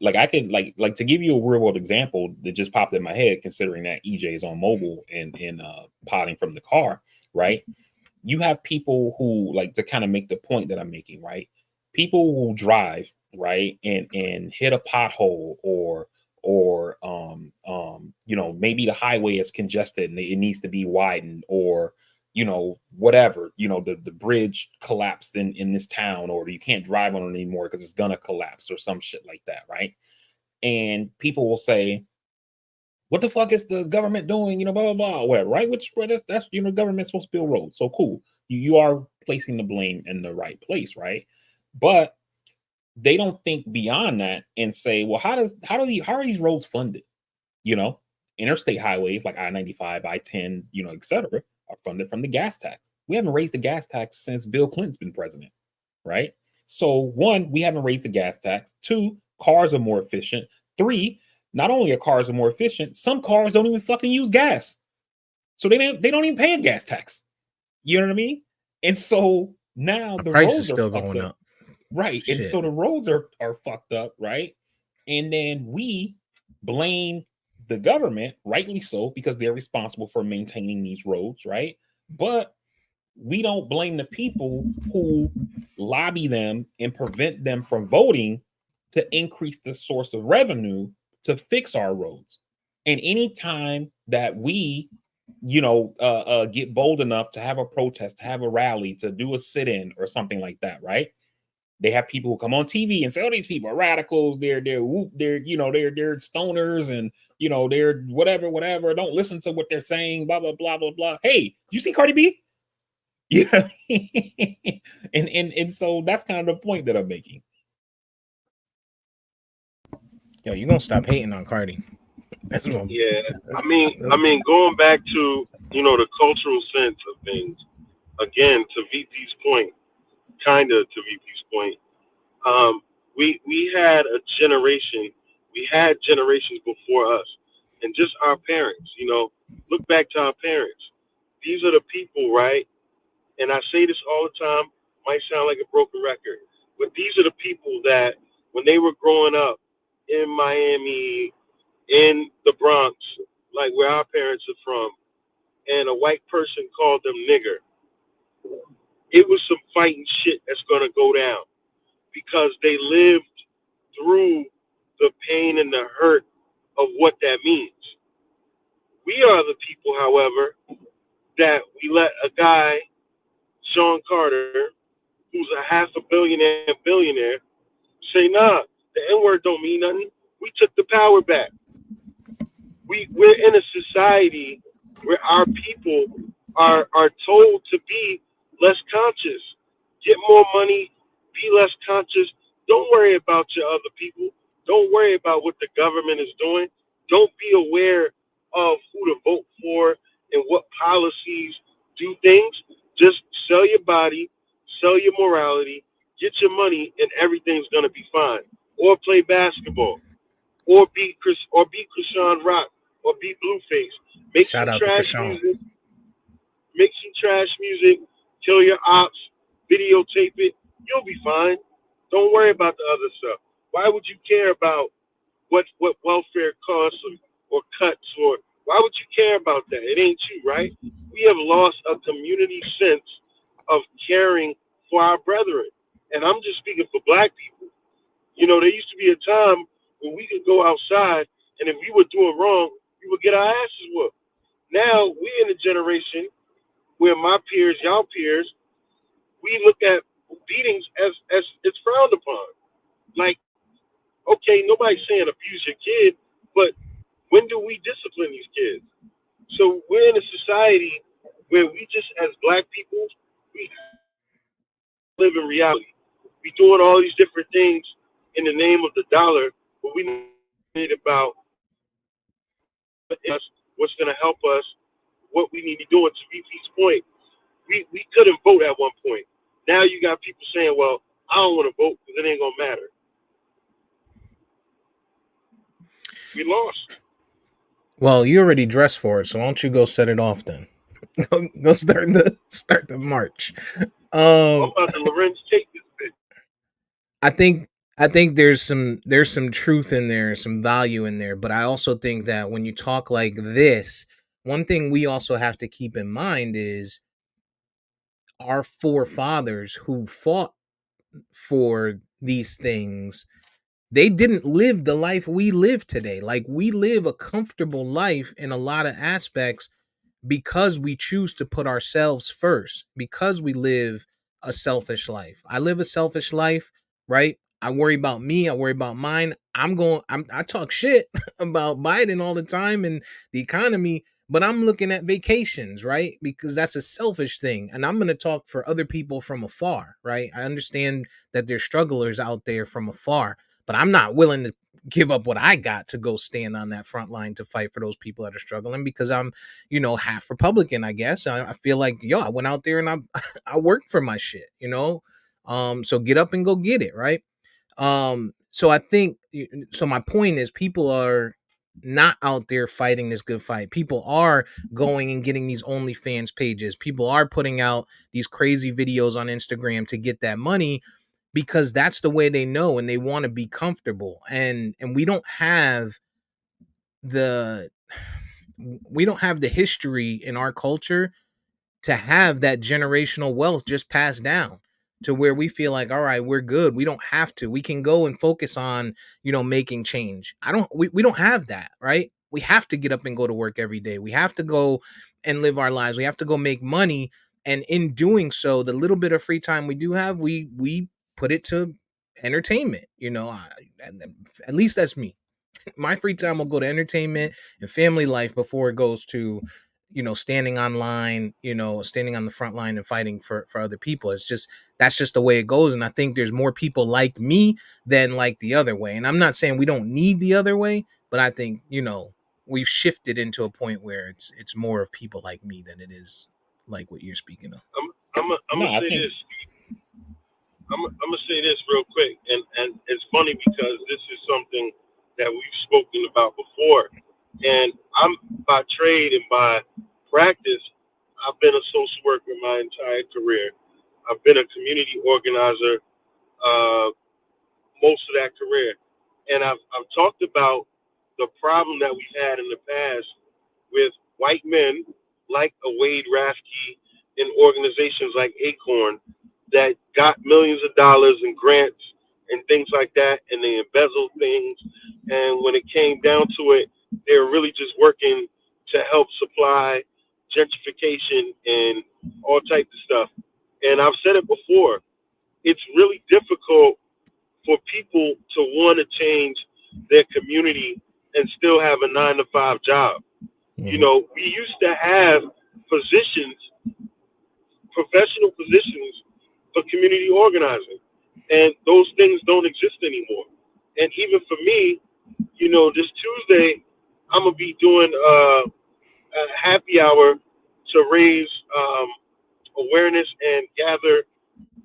like I can like to give you a real world example that just popped in my head, considering that EJ is on mobile and potting from the car, right? You have people who, like, to kind of make the point that I'm making, right? People who drive, right, and hit a pothole, or maybe the highway is congested and it needs to be widened, or whatever, the bridge collapsed in this town, or you can't drive on it anymore because it's gonna collapse or some shit like that, right? And people will say, what the fuck is the government doing? Blah blah blah, whatever, right? Which, well, that's government's supposed to build roads, so cool. You are placing the blame in the right place, right? But they don't think beyond that and say, well, how are these roads funded? You know, Interstate highways like I-95, I-10, etc., are funded from the gas tax. We haven't raised the gas tax since Bill Clinton's been president, right? So, one, we haven't raised the gas tax. Two, cars are more efficient. Three, not only are cars are more efficient, some cars don't even fucking use gas, so they don't even pay a gas tax. You know what I mean? And so now The the price is roads are still fucked going up, up. right? And Shit. so the roads are fucked up, right? And then we blame the government, rightly so, because they're responsible for maintaining these roads, right? But we don't blame the people who lobby them and prevent them from voting to increase the source of revenue to fix our roads. And anytime that we, get bold enough to have a protest, to have a rally, to do a sit-in or something like that, right? They have people who come on TV and say, "Oh, these people are radicals. They're whoop. They're stoners, and they're whatever, whatever. Don't listen to what they're saying. Blah blah blah blah blah." Hey, you see Cardi B? Yeah, and so that's kind of the point that I'm making. Yo, you gonna stop hating on Cardi? That's my Yeah, I mean, going back to the cultural sense of things again. To VP's point, kind of to VP's point, um, we had a generation, we had generations before us, and just our parents. Look back to our parents. These are the people, right? And I say this all the time. Might sound like a broken record, but these are the people that when they were growing up in Miami, in the Bronx, like where our parents are from, and a white person called them nigger, it was some fighting shit that's gonna go down because they lived through the pain and the hurt of what that means. We are the people, however, that we let a guy, Sean Carter, who's a half a billionaire, say, nah, the N word don't mean nothing. We took the power back. We're in a society where our people are told to be less conscious, get more money, be less conscious. Don't worry about your other people. Don't worry about what the government is doing. Don't be aware of who to vote for and what policies do things. Just sell your body, sell your morality, get your money, and everything's gonna be fine. Or play basketball or be Krishan Rock or be Blueface. Make shout some out to trash Krishan. music. Make some trash music. Kill your ops. Videotape it. You'll be fine. Don't worry about the other stuff. Why would you care about what welfare costs or cuts or why would you care about that? It ain't you, right? We have lost a community sense of caring for our brethren. And I'm just speaking for black people. There used to be a time when we could go outside, and if we were doing wrong, we would get our asses whooped. Now we're in a generation where my peers, y'all peers, we look at beatings as it's frowned upon. Like, okay, nobody's saying abuse your kid, but when do we discipline these kids? So we're in a society where we just, as black people, we live in reality. We doing all these different things in the name of the dollar, but we need about us, what's going to help us, what we need to do. And to VP's point, we couldn't vote at one point. Now you got people saying, well, I don't want to vote because it ain't going to matter. We lost. Well, you already dressed for it, so why don't you go set it off then? Go start the march. I'm Um, about to Lorenz take this bitch. I think there's some truth in there, some value in there, but I also think that when you talk like this, one thing we also have to keep in mind is our forefathers who fought for these things, they didn't live the life we live today. Like we live a comfortable life in a lot of aspects because we choose to put ourselves first, because we live a selfish life. I live a selfish life, right? I worry about me, I worry about mine. I talk shit about Biden all the time and the economy, but I'm looking at vacations, right? Because that's a selfish thing. And I'm going to talk for other people from afar, right? I understand that there's strugglers out there from afar, but I'm not willing to give up what I got to go stand on that front line to fight for those people that are struggling because I'm half Republican, I guess. I feel like, yo, I went out there and I I worked for my shit. So get up and go get it, right? So I think so my point is people are not out there fighting this good fight. People are going and getting these OnlyFans pages. People are putting out these crazy videos on Instagram to get that money because that's the way they know and they want to be comfortable. And the we don't have the history in our culture to have that generational wealth just passed down to where we feel like, all right, we're good, we don't have to, we can go and focus on making change. We don't have that, right? We have to get up and go to work every day. We have to go and live our lives. We have to go make money, and in doing so, the little bit of free time we do have, we put it to entertainment. At least that's me. My free time will go to entertainment and family life before it goes to standing online, standing on the front line and fighting for other people. That's just the way it goes. And I think there's more people like me than like the other way. And I'm not saying we don't need the other way, but I think we've shifted into a point where it's more of people like me than it is like what you're speaking of. I'm No, gonna I say think this. I'm gonna say this real quick, and it's funny because this is something that we've spoken about before. And I'm by trade and by practice, I've been a social worker my entire career. I've been a community organizer uh, most of that career, and I've talked about the problem that we had in the past with white men like a Wade Raskey and organizations like Acorn that got millions of dollars in grants and things like that, and they embezzled things. And when it came down to it, they were really just working to help supply gentrification and all types of stuff. And I've said it before, it's really difficult for people to want to change their community and still have a 9 to 5 job. You Mhm. know, we used to have positions, professional positions for community organizing, and those things don't exist anymore. And even for me, you know, this Tuesday, I'm gonna be doing a happy hour to raise awareness and gather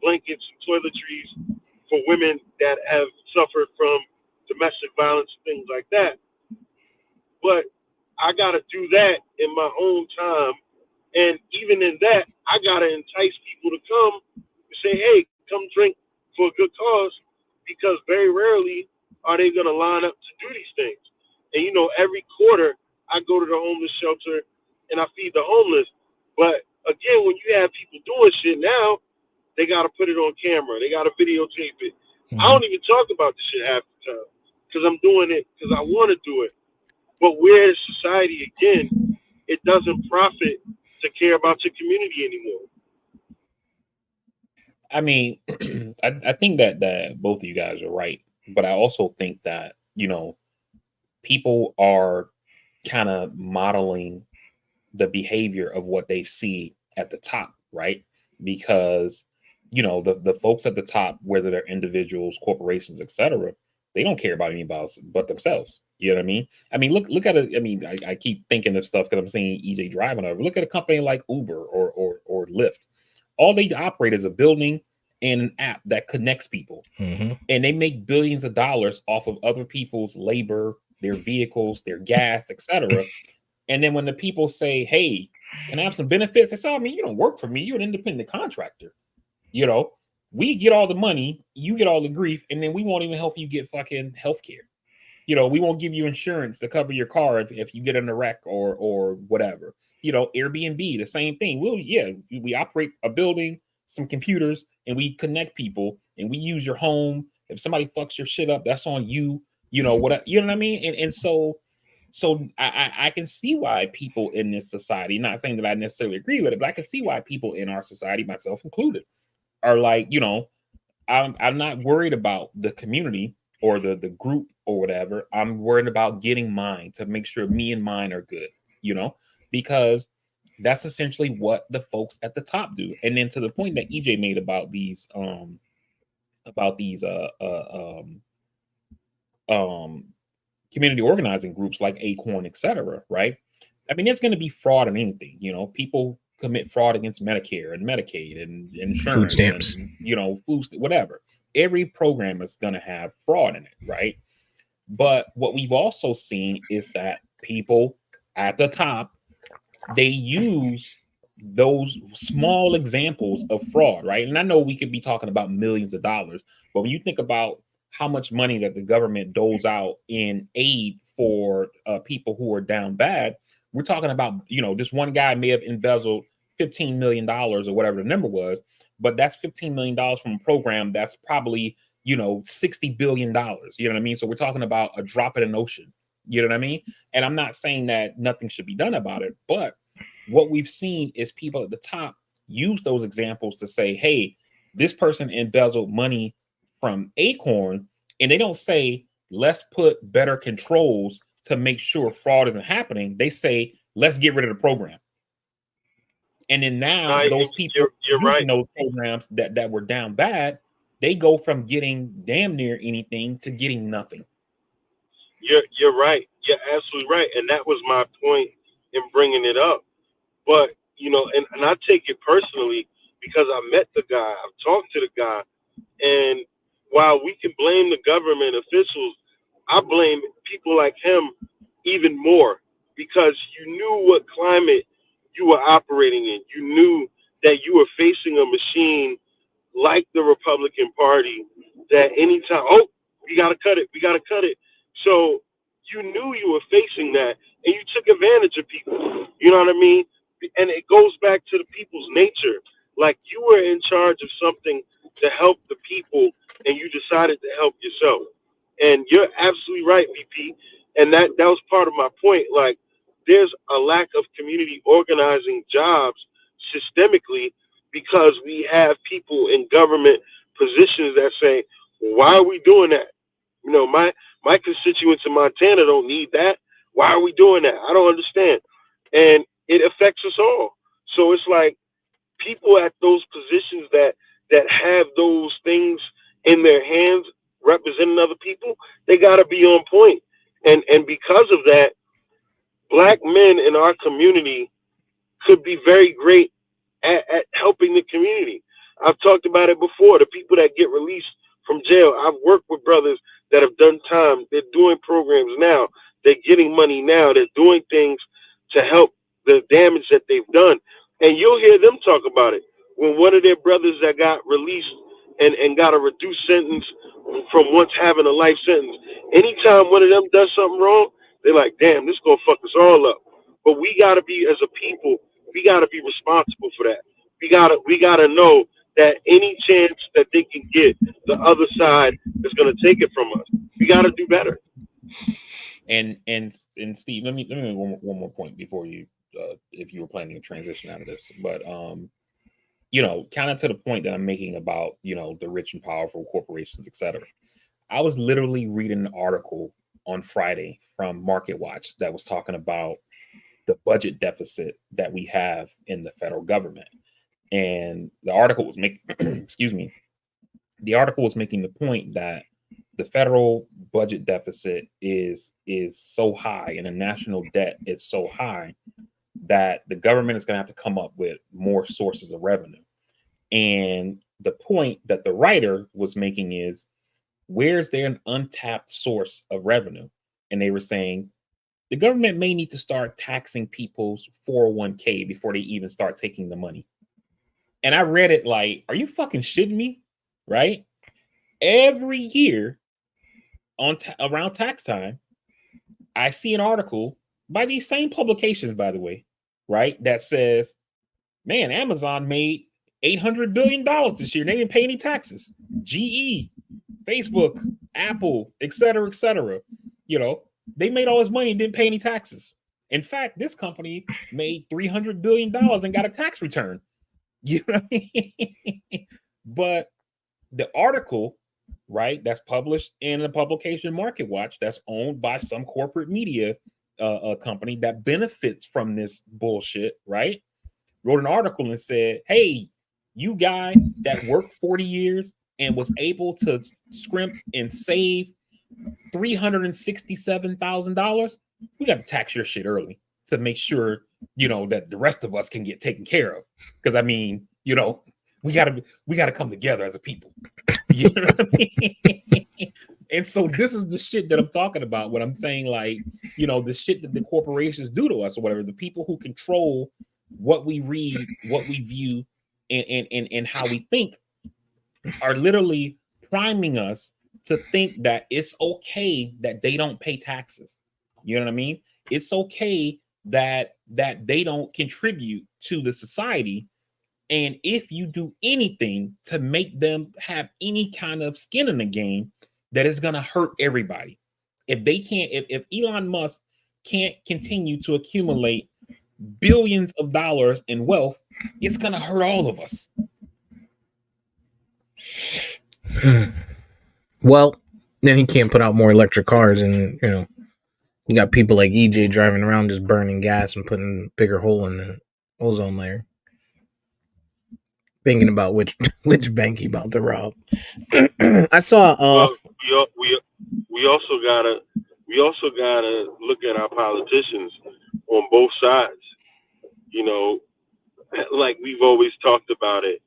blankets and toiletries for women that have suffered from domestic violence, things like that. But I got to do that in my own time. And even in that, I got to entice people to come and say, hey, come drink for a good cause, because very rarely are they going to line up to do these things. And, you know, every quarter I go to the homeless shelter and I feed the homeless. But again, when you have people doing shit now, they got to put it on camera. They got to videotape it. I Mhm. don't even talk about the shit half the time because I'm doing it because I want to do it. But we're in society again, it doesn't profit to care about your community anymore. I mean, I think that both of you guys are right, but I also think that people are kind of modeling the behavior of what they see at the top, right? Because the folks at the top, whether they're individuals, corporations, etc., they don't care about anybody else but themselves. You know what I mean? I mean, look at it. I mean, I keep thinking of stuff because I'm seeing EJ driving over. Look at a company like Uber or Lyft. All they operate is a building and an app that connects people, Mhm. and they make billions of dollars off of other people's labor, their vehicles, their gas, etc. And then when the people say, "Hey, can I have some benefits?" I say, "I mean, you don't work for me. You're an independent contractor. You know, we get all the money, you get all the grief, and then we won't even help you get fucking health care. We won't give you insurance to cover your car if you get in a wreck or whatever. Airbnb, the same thing. We operate a building, some computers, and we connect people, and we use your home. If somebody fucks your shit up, that's on you. You know what I mean? And so I can see why people in this society, not saying that I necessarily agree with it, but I can see why people in our society, myself included, are like, I'm not worried about the community or the group or whatever. I'm worried about getting mine to make sure me and mine are good, because that's essentially what the folks at the top do. And then to the point that EJ made about these um community organizing groups like Acorn, etc., right? I mean, there's going to be fraud in anything. People commit fraud against Medicare and Medicaid and Food insurance stamps. and food, whatever. Every program is going to have fraud in it, right? But what we've also seen is that people at the top, they use those small examples of fraud, right? And I know we could be talking about millions of dollars, but when you think about how much money that the government doles out in aid for people who are down bad, we're talking about, this one guy may have embezzled $15 million or whatever the number was, but that's $15 million from a program that's probably, $60 billion. You know what I mean? So we're talking about a drop in an ocean. You know what I mean? And I'm not saying that nothing should be done about it, but what we've seen is people at the top use those examples to say, hey, this person embezzled money from Acorn, and they don't say, let's put better controls to make sure fraud isn't happening. They say, let's get rid of the program. And then now No, those people you're using right. those programs that were down bad, they go from getting damn near anything to getting nothing. You're right. You're absolutely right, and that was my point in bringing it up. But and I take it personally because I met the guy, I've talked to the guy, and while we can blame the government officials, I blame people like him even more because you knew what climate you were operating in. You knew that you were facing a machine like the Republican Party that anytime, oh, we gotta cut it. So you knew you were facing that, and you took advantage of people. You know what I mean? And it goes back to the people's nature. Like you were in charge of something to help the people, and you decided to help yourself. And you're absolutely right, VP. And that was part of my point. Like there's a lack of community organizing jobs systemically because we have people in government positions that say, "Why are we doing that? My constituents in Montana don't need that. Why are we doing that? I don't understand." And it affects us all. So it's like people at those positions that have those things in their hands representing other people, they got to be on point. And because of that, black men in our community could be very great at helping the community. I've talked about it before. The people that get released from jail, I've worked with brothers that have done time. They're doing programs now. They're getting money now. They're doing things to help the damage that they've done. And you'll hear them talk about it. When one of their brothers that got released and got a reduced sentence from once having a life sentence, anytime one of them does something wrong, they're like, damn, this gonna fuck us all up. But we gotta be as a people, we gotta be responsible for that. We gotta know that any chance that they can get, the other side is gonna take it from us. We gotta do better. And Steve, let me make one more point before you, if you were planning to transition out of this, but kind of to the point that I'm making about the rich and powerful corporations, etc. I was literally reading an article on Friday from Market Watch that was talking about the budget deficit that we have in the federal government, and the article was making excuse me, the article was making the point that the federal budget deficit is so high and the national debt is so high that the government is going to have to come up with more sources of revenue. And the point that the writer was making is, where's there an untapped source of revenue? And they were saying the government may need to start taxing people's 401k before they even start taking the money. And I read it like, are you fucking shitting me? Right? Every year around tax time, I see an article by these same publications, by the way, right, that says, man, Amazon made $800 billion this year. They didn't pay any taxes. GE, Facebook, Apple, et cetera, they made all this money and didn't pay any taxes. In fact, this company made $300 billion and got a tax return. You know what I mean? But the article, right, that's published in a publication, Market Watch, that's owned by some corporate media company that benefits from this bullshit, right, wrote an article and said, hey, you guy that worked 40 years and was able to scrimp and save $367,000, we got to tax your shit early to make sure, that the rest of us can get taken care of. Because I mean, we gotta come together as a people. You know what I mean? And so this is the shit that I'm talking about when I'm saying, like, the shit that the corporations do to us or whatever, the people who control what we read, what we view, and how we think are literally priming us to think that it's okay that they don't pay taxes. You know what I mean? It's okay that they don't contribute to the society. And if you do anything to make them have any kind of skin in the game, that is going to hurt everybody. If they can't, if Elon Musk can't continue to accumulate billions of dollars in wealth, it's going to hurt all of us. Well, then he can't put out more electric cars, and you got people like EJ driving around just burning gas and putting a bigger hole in the ozone layer. Thinking about which bank he about to rob. I saw. Well, we also we also gotta look at our politicians on both sides. You know, like we've always talked about it.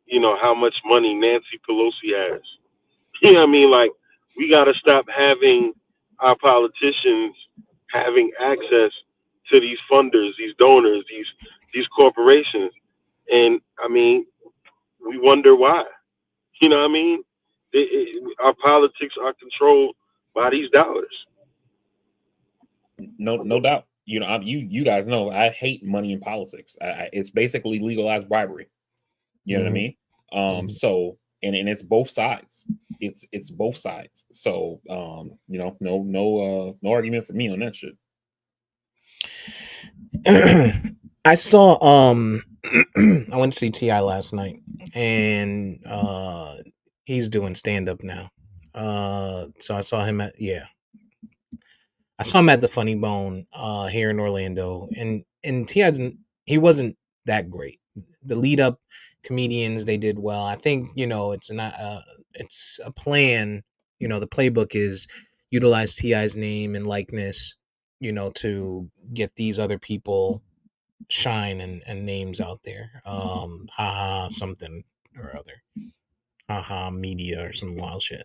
You know how much money Nancy Pelosi has. You know what I mean? Like we gotta stop having our politicians having access to these funders, these donors, these corporations, and I mean, we wonder why. You know what I mean? Our politics are controlled by these dollars. No doubt. You know, you guys know I hate money in politics. It's basically legalized bribery. You know what I Hmm. mean? Hmm. So and it's both sides. It's both sides. So you know, no argument for me on that shit. I saw I went to see Ti last night, and he's doing stand up now. So I saw him at I saw him at the Funny Bone here in Orlando, and Ti he wasn't that great. The lead up comedians, they did well. I think, it's not it's a plan. The playbook is utilize Ti's name and likeness, to get these other people shine and names out there. Haha something or other. Haha media or some wild shit.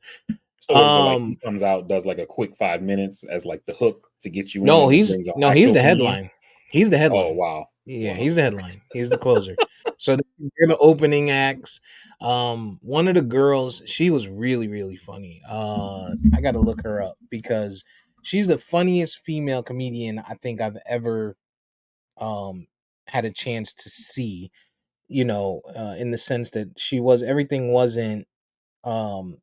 So what is it like? He comes out, does like a quick 5 minutes as like the hook to get you No, in, and he's brings an no, he's actual the comedian. headline. He's the Oh headline. wow, Yeah, wow. he's the headline. He's the closer. So they're the opening acts. One of the girls, she was really, really funny. I got to look her up because she's the funniest female comedian I think I've ever um had a chance to see. In the sense that everything wasn't um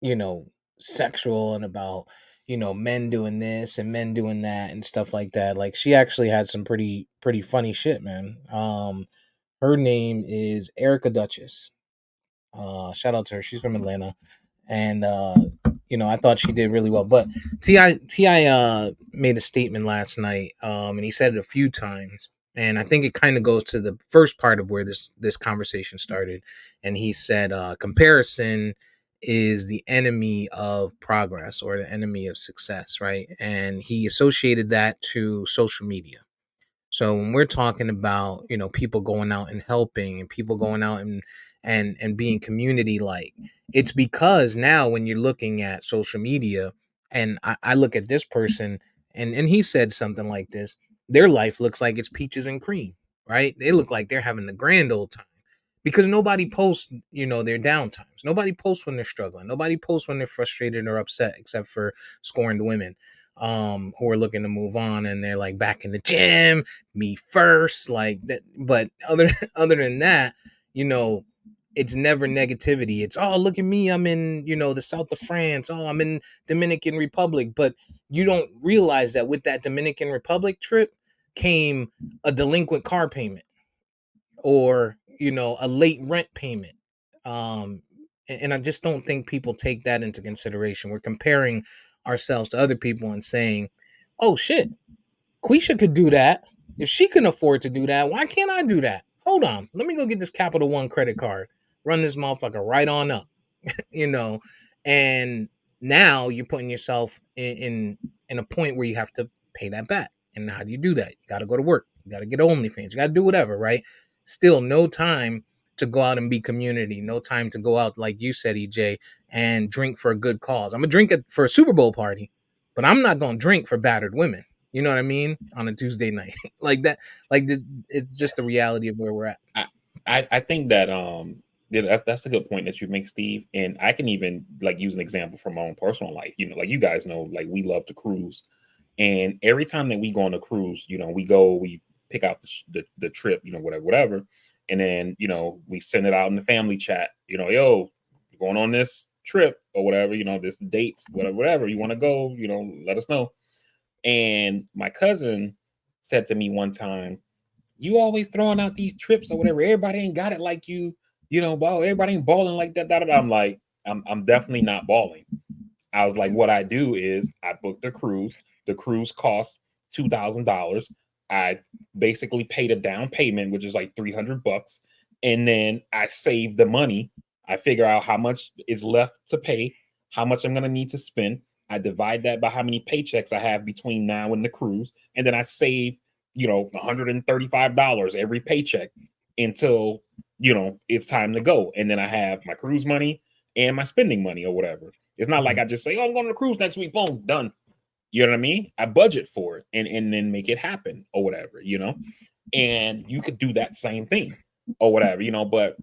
you know, sexual and about, men doing this and men doing that and stuff like that. Like she actually had some pretty funny shit, man. Her name is Erica Duchess. Shout out to her. She's from Atlanta. And I thought she did really well. But Ti made a statement last night, and he said it a few times. And I think it kind of goes to the first part of where this conversation started. And he said comparison is the enemy of progress or the enemy of success, right? And he associated that to social media. So when we're talking about, people going out and helping and people going out and being community like, it's because now when you're looking at social media and I look at this person and he said something like this, their life looks like it's peaches and cream, right? They look like they're having the grand old time because nobody posts, their downtimes. Nobody posts when they're struggling. Nobody posts when they're frustrated or upset, except for scorned women who are looking to move on and they're like back in the gym, me first, like that. But other than that, you know, it's never negativity. It's, oh, look at me, I'm in, the south of France. Oh, I'm in Dominican Republic. But you don't realize that with that Dominican Republic trip came a delinquent car payment or, a late rent payment. And I just don't think people take that into consideration. We're comparing ourselves to other people and saying, oh shit, Quisha could do that. If she can afford to do that, why can't I do that? Hold on. Let me go get this Capital One credit card. Run this motherfucker right on up. you know, and now you're putting yourself in a point where you have to pay that back. And how do you do that? You got to go to work. You got to get OnlyFans. You got to do whatever, right? Still, no time to go out and be community. No time to go out, like you said, EJ, and drink for a good cause. I'm gonna drink it for a Super Bowl party, but I'm not gonna drink for battered women. You know what I mean? On a Tuesday night, like that. It's just the reality of where we're at. I, I think that yeah, that's a good point that you make, Steve. And I can even like use an example from my own personal life. You know, like you guys know, like we love to cruise, and every time that we go on a cruise, you know, we pick out the trip, you know, whatever, and then we send it out in the family chat. You know, yo, we're going on this trip or whatever. You know, this dates, whatever you want to go. You know, let us know. And my cousin said to me one time, you always throwing out these trips or whatever. Everybody ain't got it like you, ball. Everybody ain't balling like that. I'm like, I'm definitely not balling. I was like, what I do is I book the cruise. The cruise costs $2,000. I basically paid a down payment, which is like $300, and then I save the money. I figure out how much is left to pay, how much I'm gonna need to spend. I divide that by how many paychecks I have between now and the cruise, and then I save, $135 every paycheck until, it's time to go. And then I have my cruise money and my spending money or whatever. It's not like I just say, oh, I'm going to the cruise next week, boom, done. You know what I mean? I budget for it and then make it happen or whatever, and you could do that same thing or whatever, but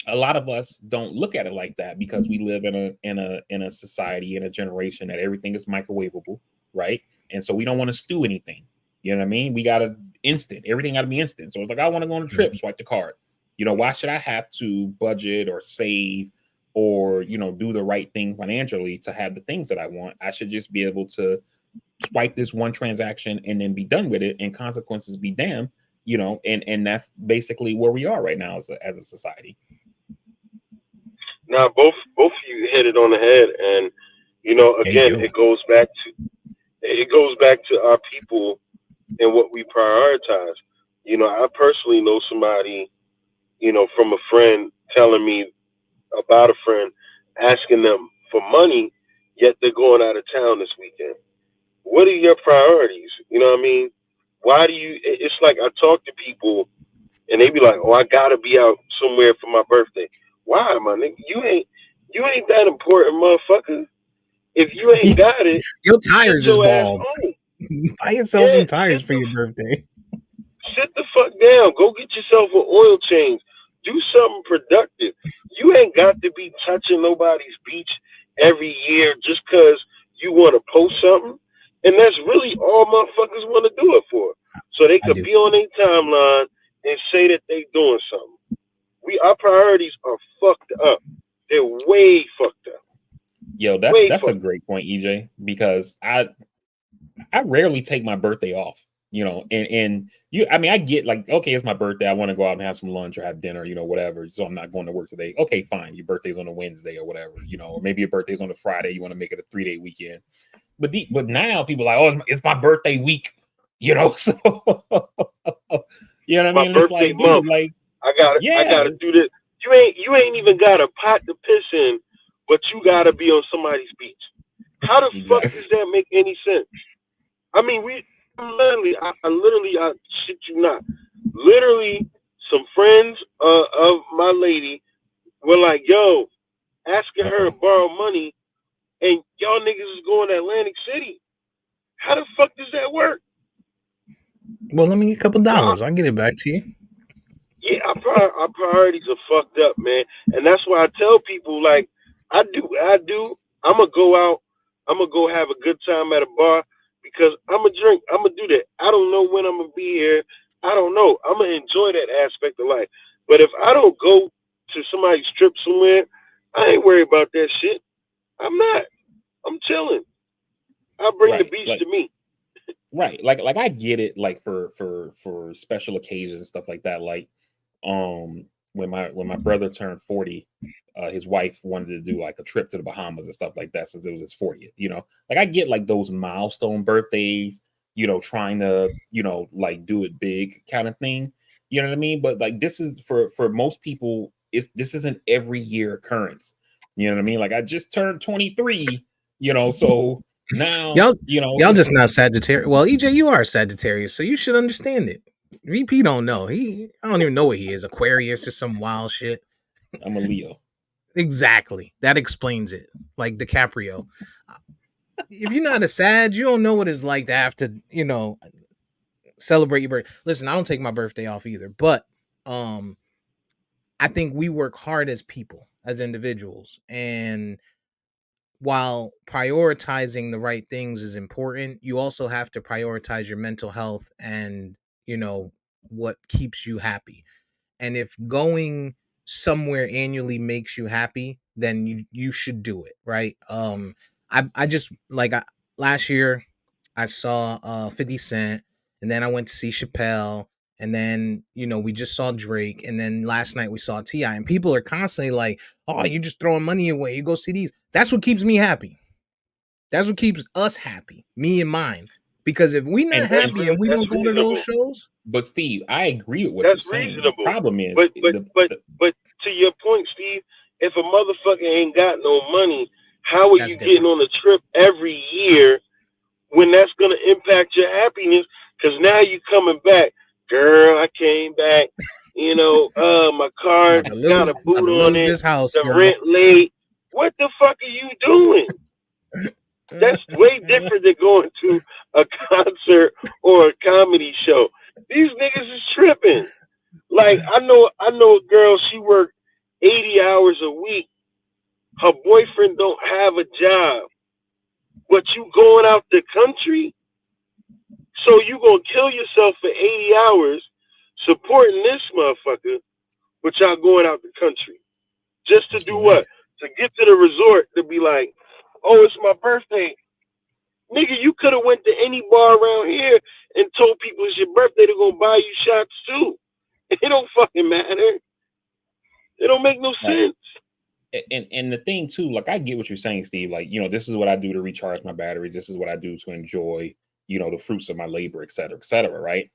a lot of us don't look at it like that because we live in a society, in a generation that everything is microwavable, right? And so we don't want to stew anything. You know what I mean? We got to instant. Everything got to be instant. So it's like, I want to go on a trip, swipe the card. Why should I have to budget or save or, do the right thing financially to have the things that I want? I should just be able to swipe this one transaction and then be done with it, and consequences be damned, and that's basically where we are right now as a society. Now, both of you hit it on the head, and again, it goes back to our people and what we prioritize. I personally know somebody, from a friend telling me about a friend asking them for money, yet they're going out of town this weekend. What are your priorities? You know what I mean? Why do you? It's like I talk to people, and they be like, "Oh, I gotta be out somewhere for my birthday." Why, my nigga? You ain't that important, motherfucker. If you ain't got it, your sit tires is your ass bald. home. Buy yourself some tires for your birthday. Sit the fuck down. Go get yourself an oil change. Do something productive. You ain't got to be touching nobody's beach every year just because you want to post something. And that's really all motherfuckers want to do it for. So they could be on their timeline and say that they doing something. Our priorities are fucked up. They're way fucked up. Yo, that's a great point, EJ, because I rarely take my birthday off. And I mean, I get like, okay, it's my birthday. I want to go out and have some lunch or have dinner, whatever. So I'm not going to work today. Okay, fine. Your birthday's on a Wednesday or whatever, or maybe your birthday's on a Friday. You want to make it a 3-day weekend. But now people are like, oh, it's my birthday week, so, you know what I mean? My birthday it's like, month. Dude, like, I gotta do this. You ain't even got a pot to piss in, but you gotta be on somebody's beach. How the fuck does that make any sense? I mean, I shit you not. Literally, some friends of my lady were like, yo, asking her to borrow money, and y'all niggas is going to Atlantic City. How the fuck does that work? Well, let me get a couple dollars. I'll get it back to you. Yeah, our priorities are fucked up, man. And that's why I tell people, like, I do. I'm going to go out. I'm going to go have a good time at a bar because I'm going to drink. I'm going to do that. I don't know when I'm going to be here. I don't know. I'm going to enjoy that aspect of life. But if I don't go to somebody's trip somewhere, I ain't worried about that shit. I'm not. I'm chilling. I'll bring the beach to me. Right. Like I get it, like for special occasions and stuff like that. Like when my brother turned 40, his wife wanted to do like a trip to the Bahamas and stuff like that since it was his 40th, like I get like those milestone birthdays, trying to, like do it big kind of thing, you know what I mean? But like this is for most people, this is an every year occurrence, you know what I mean? Like I just turned 23, so now y'all just not Sagittarius. Well, EJ, you are a Sagittarius, so you should understand it. VP don't know. I don't even know what he is. Aquarius or some wild shit. I'm a Leo. Exactly. That explains it. Like DiCaprio. If you're not a Sag, you don't know what it's like to have to, celebrate your birthday. Listen, I don't take my birthday off either, but I think we work hard as people, as individuals, and while prioritizing the right things is important, you also have to prioritize your mental health and, what keeps you happy. And if going somewhere annually makes you happy, then you should do it, right? I just like last year I saw 50 Cent, and then I went to see Chappelle, and then we just saw Drake, and then last night we saw T.I. And people are constantly like, "Oh, you're just throwing money away. You go see these." That's what keeps me happy. That's what keeps us happy, me and mine. Because if we not happy and we don't go to those shows, but Steve, I agree with what that's you're saying. reasonable. The problem is, but to your point, Steve, if a motherfucker ain't got no money, How are That's you getting different. on a trip every year when that's going to impact your happiness? Because now you coming back, girl. I came back. My car got a About boot to on lose it. this house, The girl. rent late. What the fuck are you doing? That's way different than going to a concert or a comedy show. These niggas is tripping. Like I know a girl. She worked 80 hours a week. Her boyfriend don't have a job, but you going out the country, so you gonna kill yourself for 80 hours supporting this motherfucker, but y'all going out the country just to Must do be what? nice. To get to the resort to be like, oh, it's my birthday. Nigga, you could have went to any bar around here and told people it's your birthday to go buy you shots too. It don't fucking matter. It don't make no Right. sense. And the thing too, like I get what you're saying, Steve. Like, this is what I do to recharge my batteries. This is what I do to enjoy, the fruits of my labor, et cetera, right?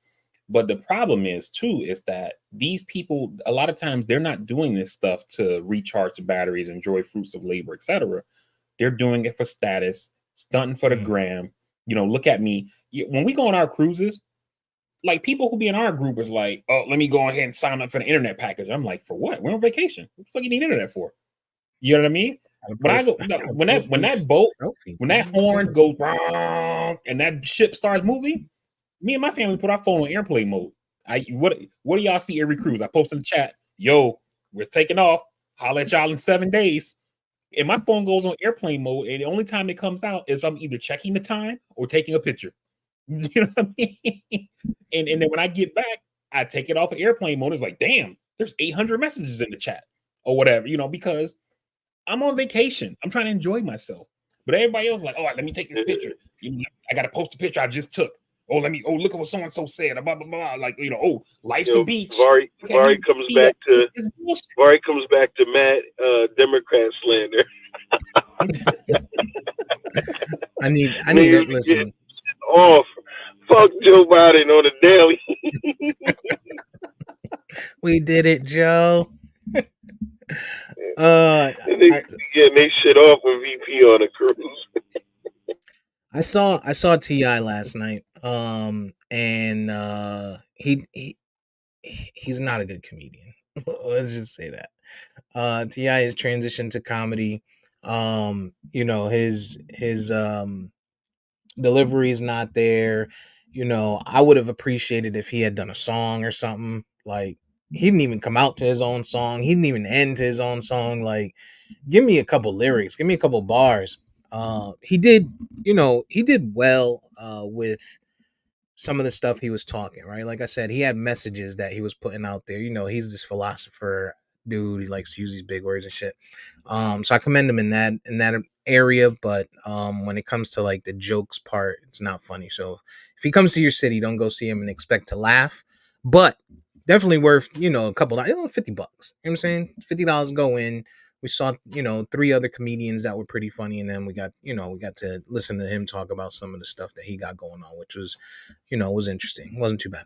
But the problem is too, is that these people, a lot of times they're not doing this stuff to recharge the batteries, enjoy fruits of labor, et cetera. They're doing it for status, stunting for the Mm. gram. Look at me. When we go on our cruises, like people who be in our group is like, oh, let me go ahead and sign up for the internet package. I'm like, for what? We're on vacation. What the fuck you need internet for? You know what I mean? Gotta When I post, go, no, gotta when that post when these that boat, selfies, when that man. horn goes and that ship starts moving, me and my family put our phone on airplane mode. What do y'all see every cruise? I post in the chat, yo, we're taking off. Holla at y'all in 7 days. And my phone goes on airplane mode, and the only time it comes out is I'm either checking the time or taking a picture. You know what I mean? And then when I get back, I take it off of airplane mode. It's like, damn, there's 800 messages in the chat or whatever, because I'm on vacation. I'm trying to enjoy myself. But everybody else is like, oh, let me take this picture. I got to post a picture I just took. Oh, look at what so and so said. Blah blah blah. Like, oh, life's a beach. Vari Look at Vari me. comes Feet back up. to It's bullshit. Vari comes back to Matt Democrat slander. I need Niggas it. be getting Listen, off. Fuck Joe Biden on the daily. we did it, Joe. And niggas I be getting they shit off with VP on a cruise. I saw Ti last night. And he's not a good comedian. Let's just say that. Ti has transitioned to comedy. His delivery is not there. I would have appreciated if he had done a song or something. Like, he didn't even come out to his own song. He didn't even end to his own song. Like, give me a couple lyrics, give me a couple bars. He did well with some of the stuff he was talking, right? Like I said, he had messages that he was putting out there. He's this philosopher dude. He likes to use these big words and shit. So I commend him in that area, but when it comes to like the jokes part, it's not funny. So if he comes to your city, don't go see him and expect to laugh. But definitely worth, a couple, $50. You know what I'm saying? $50 go in. We saw, three other comedians that were pretty funny, and then we got to listen to him talk about some of the stuff that he got going on, which was interesting. It wasn't too bad.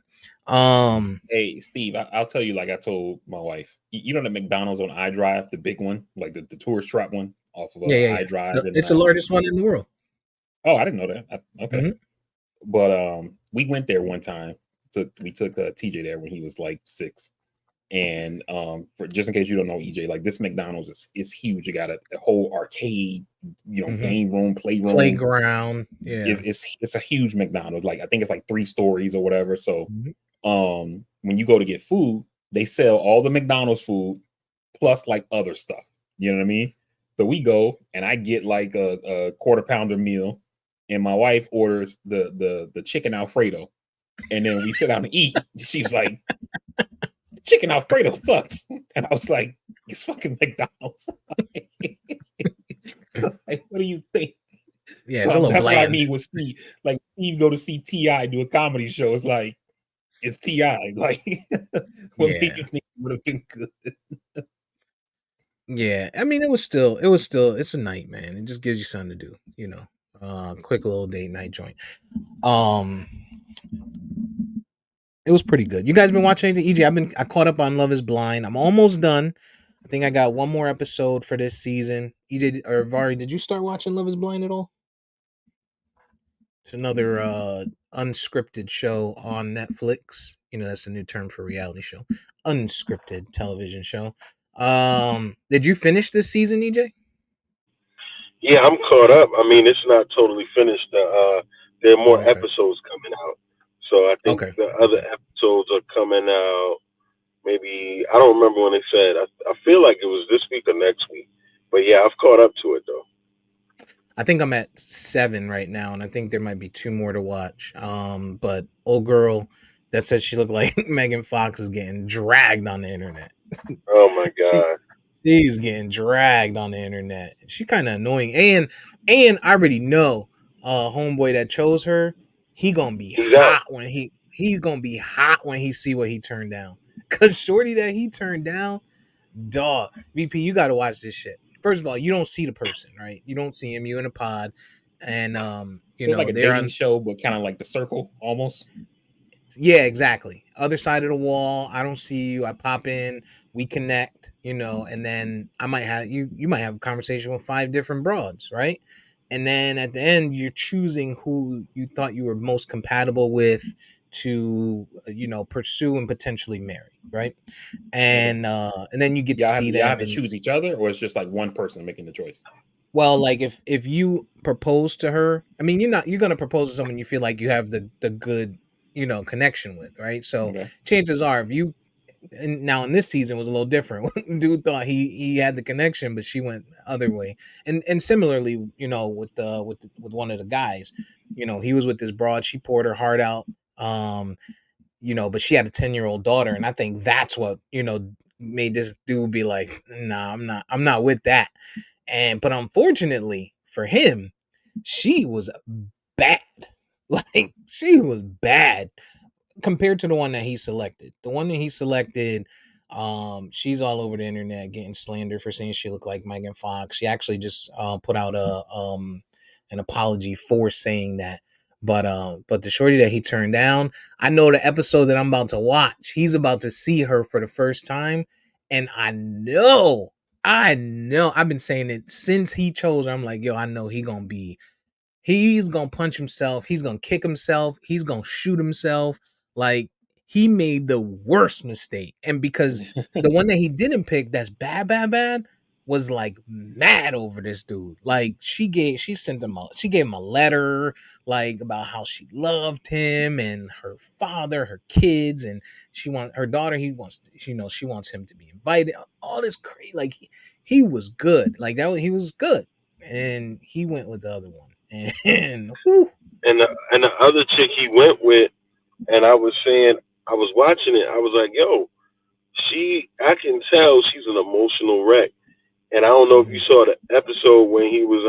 Hey, Steve, I'll tell you, like I told my wife, you know the McDonald's on iDrive, the big one, like the tourist trap one off of Yeah, yeah, yeah. iDrive. And It's the largest one in the world. oh, I didn't know that. Okay. Hmm. But we went there one time. We took TJ there when he was like 6. And for just in case you don't know, EJ, like this McDonald's is huge. You got a whole arcade, Hmm. game room, playroom. Playground. Yeah. It's a huge McDonald's. Like I think it's like 3 stories or whatever. So Mhm. when you go to get food, they sell all the McDonald's food plus like other stuff. You know what I mean? So we go and I get like a quarter pounder meal, and my wife orders the chicken Alfredo, and then we sit down to eat. She's like, chicken Alfredo sucks, and I was like, it's fucking McDonald's. Like, what do you think? Yeah, it's a So little that's what I bland. mean with Steve. Like Steve go to see Ti do a comedy show. It's like it's Ti. Like what made Yeah. you think it would have been good? Yeah. I mean, it's a night, man. It just gives you something to do. Quick little date night joint. Um, it was pretty good. You guys been watching anything? EJ, I caught up on Love Is Blind. I'm almost done. I think I got one more episode for this season. You did, or Vari, did you start watching Love Is Blind at all? It's another unscripted show on Netflix. You know, that's a new term for reality show. Unscripted television show. Did you finish this season, EJ? Yeah, I'm caught up. I mean, it's not totally finished. There are Oh, more okay. episodes coming out, so I think Okay. the other Okay. episodes are coming out. Maybe I don't remember when they said. I feel like it was this week or next week. But yeah, I've caught up to it though. I think I'm at 7 right now, and I think there might be 2 more to watch. But old girl that said she looked like Megan Fox is getting dragged on the internet. Oh my She god, she's getting dragged on the internet. She kind of annoying, and I already know, homeboy that chose her, he gonna be he's out. hot when he's gonna be hot when he see what he turned down. Cause shorty that he turned down, dog. VP, you got to watch this shit. First of all, you don't see the person, right? You don't see him. You in a pod, and So it's like a they're dating on. show, but kind of like The Circle almost. Yeah, exactly. Other side of the wall. I don't see you. I pop in. We connect. And then I might have you. You might have a conversation with 5 different broads, right? And then at the end, you're choosing who you thought you were most compatible with to pursue and potentially marry, right? Okay. And then you get to see Y'all them have to and choose each other, or it's just like one person making the choice. well, like if you propose to her, I mean, you're gonna propose to someone you feel like you have the good connection with, right? So Okay. chances are, if you and now in this season was a little different. Dude thought he had the connection, but she went the other way. And similarly, with one of the guys, he was with this broad. She poured her heart out, but she had a 10-year-old daughter, and I think that's what made this dude be like, nah, I'm not with that. But unfortunately for him, she was bad. Like she was bad compared to the one that he selected. The one that he selected, she's all over the internet getting slandered for saying she looked like Megan Fox. She actually just put out an apology for saying that. But the shorty that he turned down, I know the episode that I'm about to watch, he's about to see her for the first time. And I know, I've been saying it since he chose her. I'm like, yo, I know he's gonna punch himself, he's gonna kick himself, he's gonna shoot himself. Like he made the worst mistake. And because the one that he didn't pick that's bad was like mad over this dude. Like she gave him a letter like about how she loved him and her father, her kids, and her daughter, she wants him to be invited. All this crazy, like he was good. Like he was good. And he went with the other one. And whew, And the other chick he went with, and I was saying, I was watching it. I was like, yo, I can tell she's an emotional wreck. And I don't know if you mhm, saw the episode when he was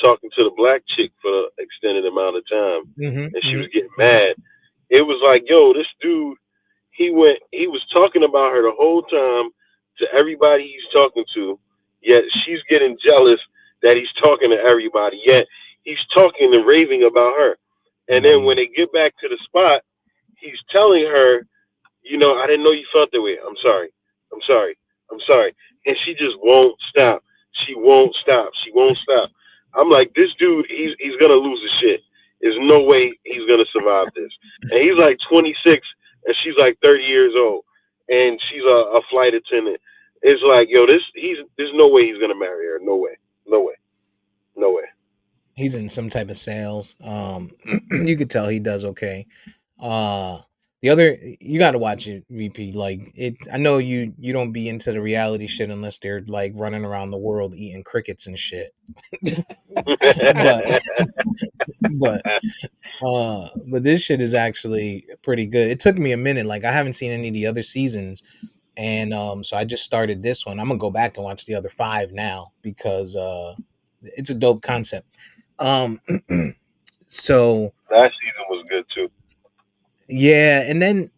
talking to the black chick for an extended amount of time, mhm, and she was mhm, getting mhm. mad. It was like, yo, this dude, he was talking about her the whole time to everybody he's talking to, yet she's getting jealous that he's talking to everybody, yet he's talking and raving about her. And About then when you. they get back to the spot, he's telling her, I didn't know you felt that way. I'm sorry. I'm sorry. I'm sorry. And she just won't stop. She won't stop. She won't stop. I'm like, this dude, he's gonna lose his shit. There's no way he's gonna survive this. And he's like 26, and she's like 30 years old, and she's a flight attendant. It's like, yo, there's no way he's gonna marry her. No way. No way. No way. He's in some type of sales. You could tell he does okay. Uh the other you gotta watch it, VP. Like it I know you don't be into the reality shit unless they're like running around the world eating crickets and shit. but but but this shit is actually pretty good. It took me a minute. Like I haven't seen any of the other seasons. And so I just started this one. I'm gonna go back and watch the other 5 now because it's a dope concept. Um, so Last season was good too. yeah, and then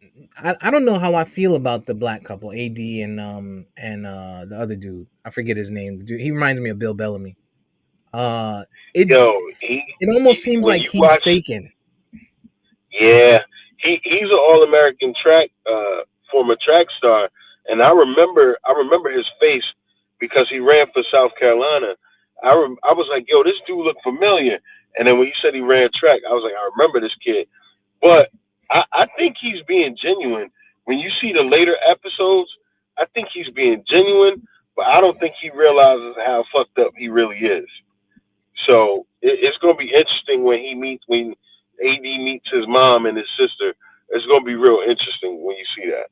I don't know how I feel about the black couple, AD and the other dude. I forget his name. The dude, he reminds me of Bill Bellamy. Uh, it Yo, it almost he seems when like you he's watch, faking. yeah, he's an All American track former track star. And I remember his face because he ran for South Carolina. I was like, yo, this dude looked familiar. And then when he said he ran track, I was like, I remember this kid. But I think he's being genuine. When you see the later episodes, I think he's being genuine, but I don't think he realizes how fucked up he really is. So it's going to be interesting when AD meets his mom and his sister. It's going to be real interesting when you see that.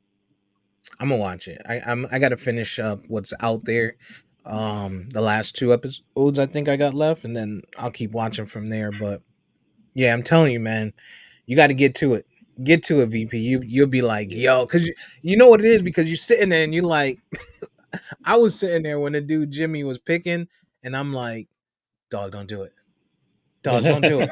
I'm gonna watch it. I gotta finish up what's out there. The last two episodes I think I got left, and then I'll keep watching from there. But yeah, I'm telling you, man, you got to get to it. Get to it, VP. You'll be like, Yeah. yo, because you know what it is, because you're sitting there and you're like, I was sitting there when the dude Jimmy was picking, and I'm like, dog, don't do it. Dog, don't do it.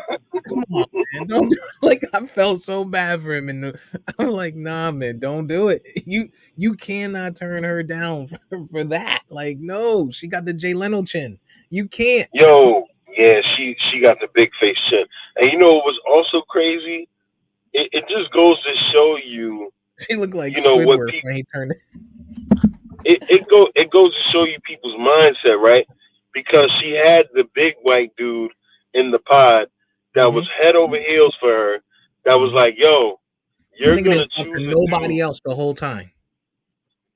Come on, man. Don't do it. Like I felt so bad for him, and I'm like, nah, man, don't do it. You cannot turn her down for that. Like, no, she got the Jay Leno chin. You can't. Yo, yeah, she got the big face chin, and you know what was also crazy? It just goes to show you, She looked like what Squidward people. when he turned. It goes to show you people's mindset, right? Because she had the big white dude in the pod that was Mm-hmm. head over heels for her. That was Mm-hmm. like, yo, you're Nigga gonna didn't talk to choose a dude. nobody else the whole time.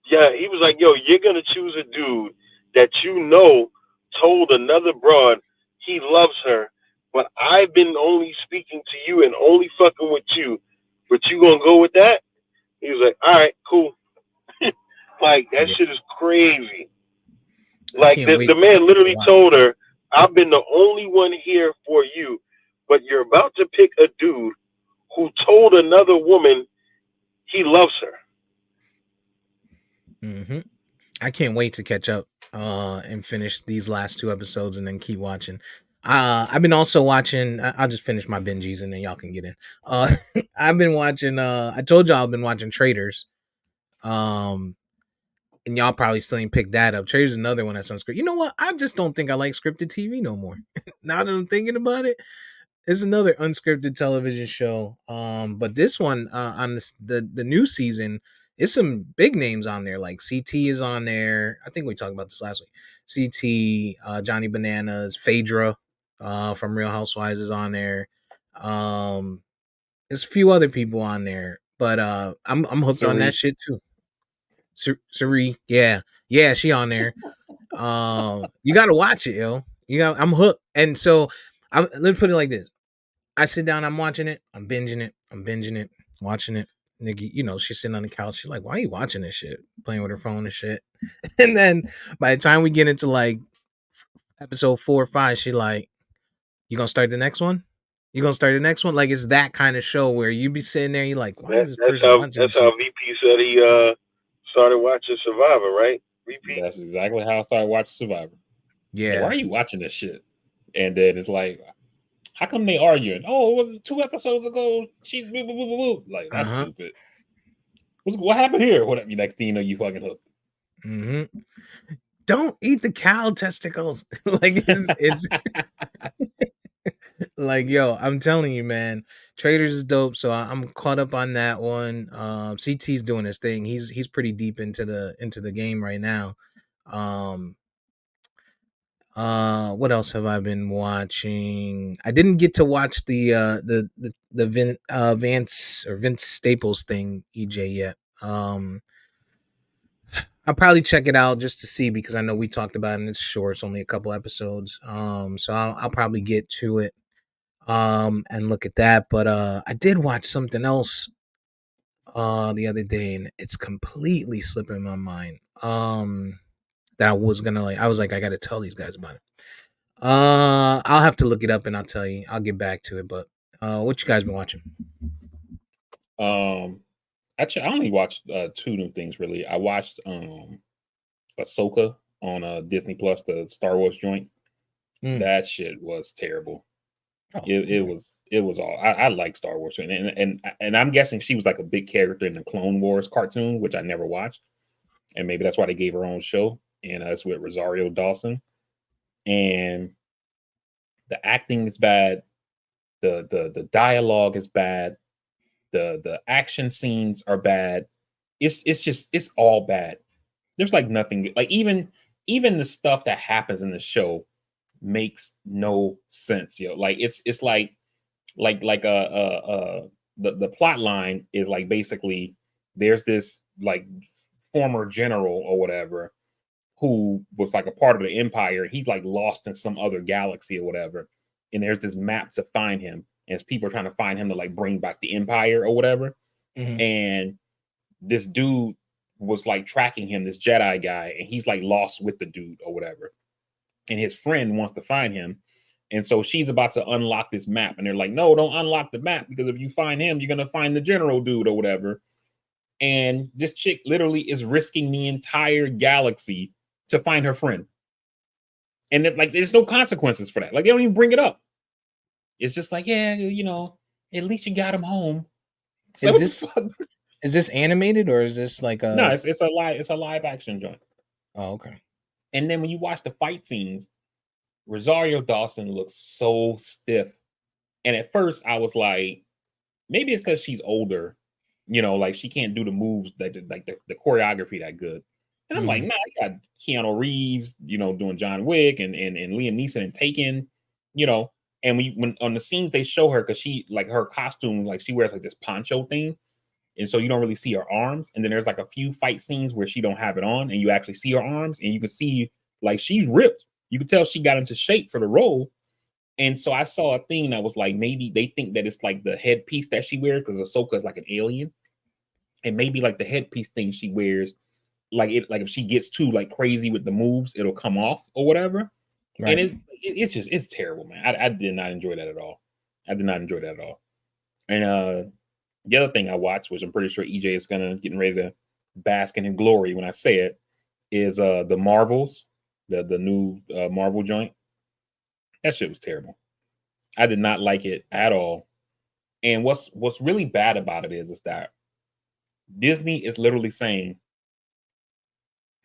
Yeah, he was like, yo, you're gonna choose a dude that told another broad he loves her, but I've been only speaking to you and only fucking with you. But you gonna go with that? He was like, all right, cool. Like that Yeah, shit is crazy. I Like can't wait the man to literally watch. told her, I've been the only one here for you, but you're about to pick a dude who told another woman he loves her. Mm-hmm. I can't wait to catch up and finish these last two episodes and then keep watching. I've been also watching. I'll just finish my binges and then y'all can get in. I've been watching. I told y'all I've been watching Traders. Um, and y'all probably still ain't picked that up. Traders is another one that's unscripted. You know what? I just don't think I like scripted TV no more. Now that I'm thinking about it, it's another unscripted television show. But this one on the new season, it's some big names on there. Like CT is on there. I think we talked about this last week. CT, Johnny Bananas, Phaedra, from Real Housewives is on there. Um, there's a few other people on there, but I'm hooked on that Suri. shit too. Suri, yeah, yeah, she on there. You got to watch it, yo. I'm hooked, and so let's put it like this. I sit down, I'm watching it, I'm binging it, watching it. Nigga, she's sitting on the couch. She's like, why are you watching this shit? Playing with her phone and shit. And then by the time we get into like episode 4 or 5, she like, you gonna start the next one? You gonna start the next one? Like it's that kind of show where you be sitting there, you like, why That, is this that's person how watching that's this how shit? VP said he started watching Survivor, right? VP. That's exactly how I started watching Survivor. Like, why Yeah. are you watching this shit? And then it's like, how come they arguing? Oh, it was 2 episodes ago. She's boo, boo, boo, boo, boo. Like, that's Uh-huh. stupid. What happened here? What next thing you know, you fucking hooked. Mm-hmm. Don't eat the cow testicles. Like it's like, yo, I'm telling you, man, Traders is dope. So I'm caught up on that one. CT's doing his thing. He's pretty deep into the game right now. Um, what else have I been watching? I didn't get to watch the Vince Staples thing, EJ, yet. I'll probably check it out just to see because I know we talked about it and it's short. It's only a couple episodes. So I'll probably get to it and look at that. But I did watch something else the other day and it's completely slipping my mind. That I was gonna like. I was like, I gotta tell these guys about it. I'll have to look it up and I'll tell you. I'll get back to it. But what you guys been watching? Actually, I only watched 2 new things really. I watched Ahsoka on Disney Plus, the Star Wars joint. Mm. That shit was terrible. Oh, It was all. I like Star Wars, and I'm guessing she was like a big character in the Clone Wars cartoon, which I never watched, and maybe that's why they gave her own show. And it's with Rosario Dawson, and the acting is bad, the dialogue is bad, the action scenes are bad, it's all bad. There's like nothing like even the stuff that happens in the show makes no sense, yo. Like it's like the plot line is like basically there's this like former general or whatever who was like a part of the empire. He's like lost in some other galaxy or whatever, and there's this map to find him, and people are trying to find him to like bring back the empire or whatever. Mm-hmm. And this dude was like tracking him, this Jedi guy, and he's like lost with the dude or whatever. And his friend wants to find him. And so she's about to unlock this map. And they're like, no, don't unlock the map because if you find him, you're going to find the general dude or whatever. And this chick literally is risking the entire galaxy to find her friend. And like, there's no consequences for that. Like, they don't even bring it up. It's just like, yeah, at least you got him home. So Is this animated or is this like a? No, it's a live action joint. Oh, okay. And then when you watch the fight scenes, Rosario Dawson looks so stiff. And at first I was like, maybe it's because she's older, like she can't do the moves that like the choreography that good. And I'm like, nah, I got Keanu Reeves, doing John Wick and Liam Neeson and Taken, and when on the scenes they show her, because she like her costume, like she wears like this poncho thing. And so you don't really see her arms. And then there's like a few fight scenes where she don't have it on and you actually see her arms and you can see like she's ripped. You can tell she got into shape for the role. And so I saw a thing that was like, maybe they think that it's like the headpiece that she wears because Ahsoka is like an alien. And maybe like the headpiece thing she wears, like if she gets too like crazy with the moves, it'll come off or whatever. Right. And it's terrible, man. I did not enjoy that at all. I did not enjoy that at all. And the other thing I watched, which I'm pretty sure EJ is getting ready to bask in glory when I say it, is the Marvels, the new Marvel joint. That shit was terrible. I did not like it at all. And what's really bad about it is that Disney is literally saying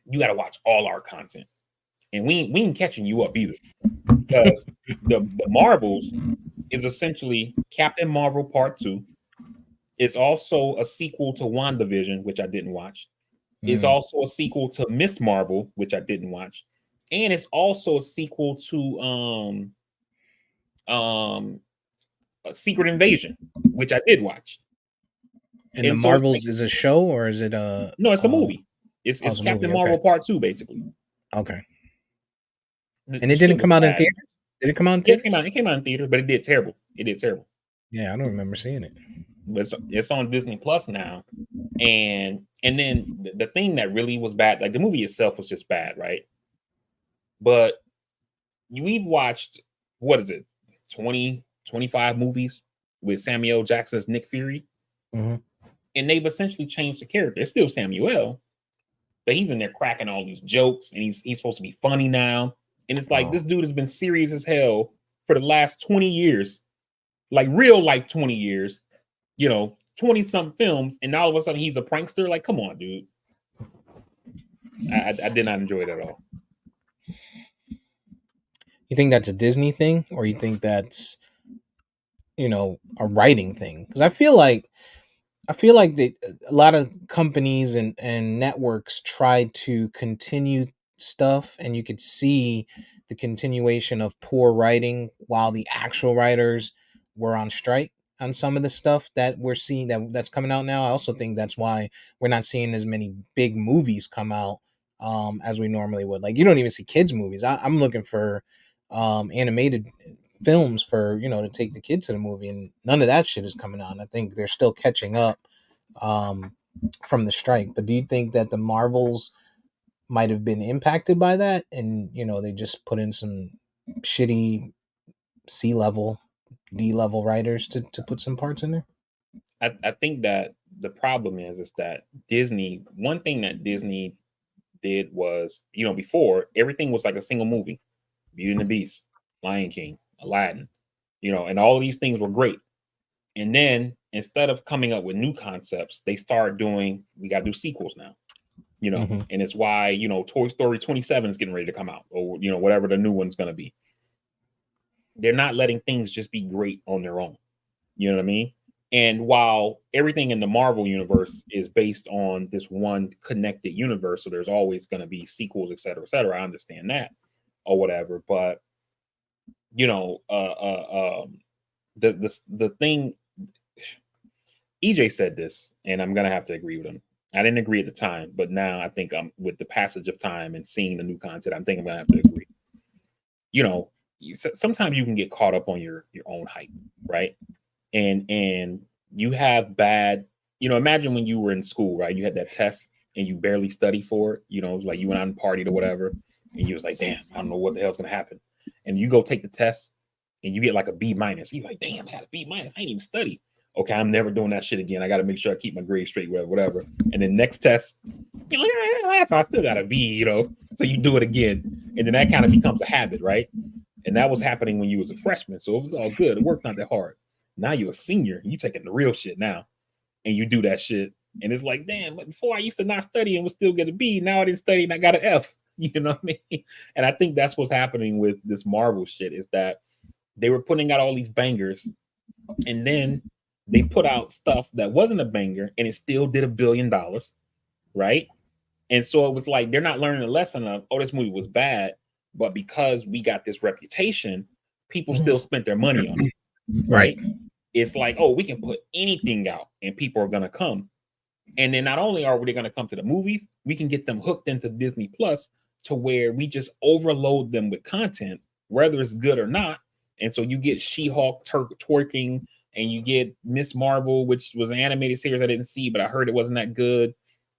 you got to watch all our content, and we ain't catching you up either, because the Marvels is essentially Captain Marvel Part 2. It's also a sequel to WandaVision, which I didn't watch. It's also a sequel to Miss Marvel, which I didn't watch. And it's also a sequel to Secret Invasion, which I did watch. And the Marvels is a show or is it a? No, it's a movie. It's Captain Marvel Part 2, basically. Okay. And it didn't come out in theaters? Did it come out in theaters? It came out in theaters, but it did terrible. Yeah, I don't remember seeing it. But it's on Disney Plus now. And then the thing that really was bad, like the movie itself was just bad, right? But we've watched, what is it, 20, 25 movies with Samuel Jackson's Nick Fury. Mm-hmm. And they've essentially changed the character. It's still Samuel, but he's in there cracking all these jokes, and he's supposed to be funny now. And it's like, this dude has been serious as hell for the last 20 years, like real life 20 years, 20-something films, and all of a sudden he's a prankster. Like, come on, dude. I did not enjoy it at all. You think that's a Disney thing, or you think that's, a writing thing? Because I feel like that a lot of companies and networks try to continue stuff, and you could see the continuation of poor writing while the actual writers were on strike on some of the stuff that we're seeing that's coming out now. I also think that's why we're not seeing as many big movies come out as we normally would. Like, you don't even see kids movies. I'm looking for animated films for to take the kids to the movie, and none of that shit is coming out. I think they're still catching up from the strike. But do you think that the Marvels might have been impacted by that, and they just put in some shitty C-level, D-level writers to put some parts in there? I think that the problem is that Disney, one thing that Disney did was, before, everything was like a single movie. Beauty and the Beast, Lion King, Aladdin, and all of these things were great. And then instead of coming up with new concepts, they start doing, we got to do sequels now, and it's why, Toy Story 27 is getting ready to come out, or, whatever the new one's going to be. They're not letting things just be great on their own. You know what I mean? And while everything in the Marvel universe is based on this one connected universe, so there's always going to be sequels, et cetera, et cetera. I understand that or whatever, but you know, the thing EJ said this, and I'm gonna have to agree with him. I didn't agree at the time, but now I think I'm with the passage of time and seeing the new content. I'm thinking I'm gonna have to agree. You know, sometimes you can get caught up on your own hype, right? And you have bad. You know, imagine when you were in school, right? You had that test and you barely study for it. You know, it was like you went out and partied or whatever, and you was like, "Damn, I don't know what the hell's gonna happen." And you go take the test, and you get like a B minus. You're like, "Damn, I had a B minus. I ain't even study." Okay, I'm never doing that shit again. I got to make sure I keep my grades straight, whatever, whatever. And then next test, you're like, I still got a B, you know. So you do it again, and then that kind of becomes a habit, right? And that was happening when you was a freshman, so it was all good. It worked not that hard. Now you're a senior, you taking the real shit now, and you do that shit, and it's like, damn. But before I used to not study and would still get a B. Now I didn't study and I got an F. You know what I mean? And I think that's what's happening with this Marvel shit is that they were putting out all these bangers, and then they put out stuff that wasn't a banger, and it still did $1 billion, right? And so it was like they're not learning a lesson of, oh, this movie was bad, but because we got this reputation, people still spent their money on it, Right. right? It's like, oh, we can put anything out and people are gonna come. And then not only are they gonna come to the movies, we can get them hooked into Disney Plus to where we just overload them with content, whether it's good or not. And so you get She-Hulk twerking, and you get Miss Marvel, which was an animated series I didn't see, but I heard it wasn't that good.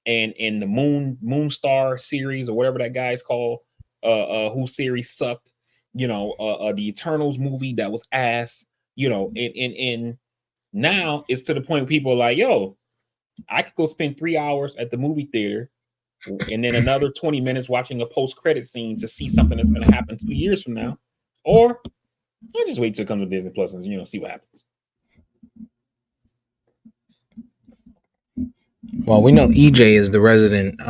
And in the Moonstar series or whatever that guy's called, whose series sucked. You know, the Eternals movie that was ass. You know, and now it's to the point where people are like, yo, I could go spend 3 hours at the movie theater and then another 20 minutes watching a post-credit scene to see something that's going to happen 2 years from now. Or I just wait till it comes to Disney Plus and, you know, see what happens. Well, we know EJ is the resident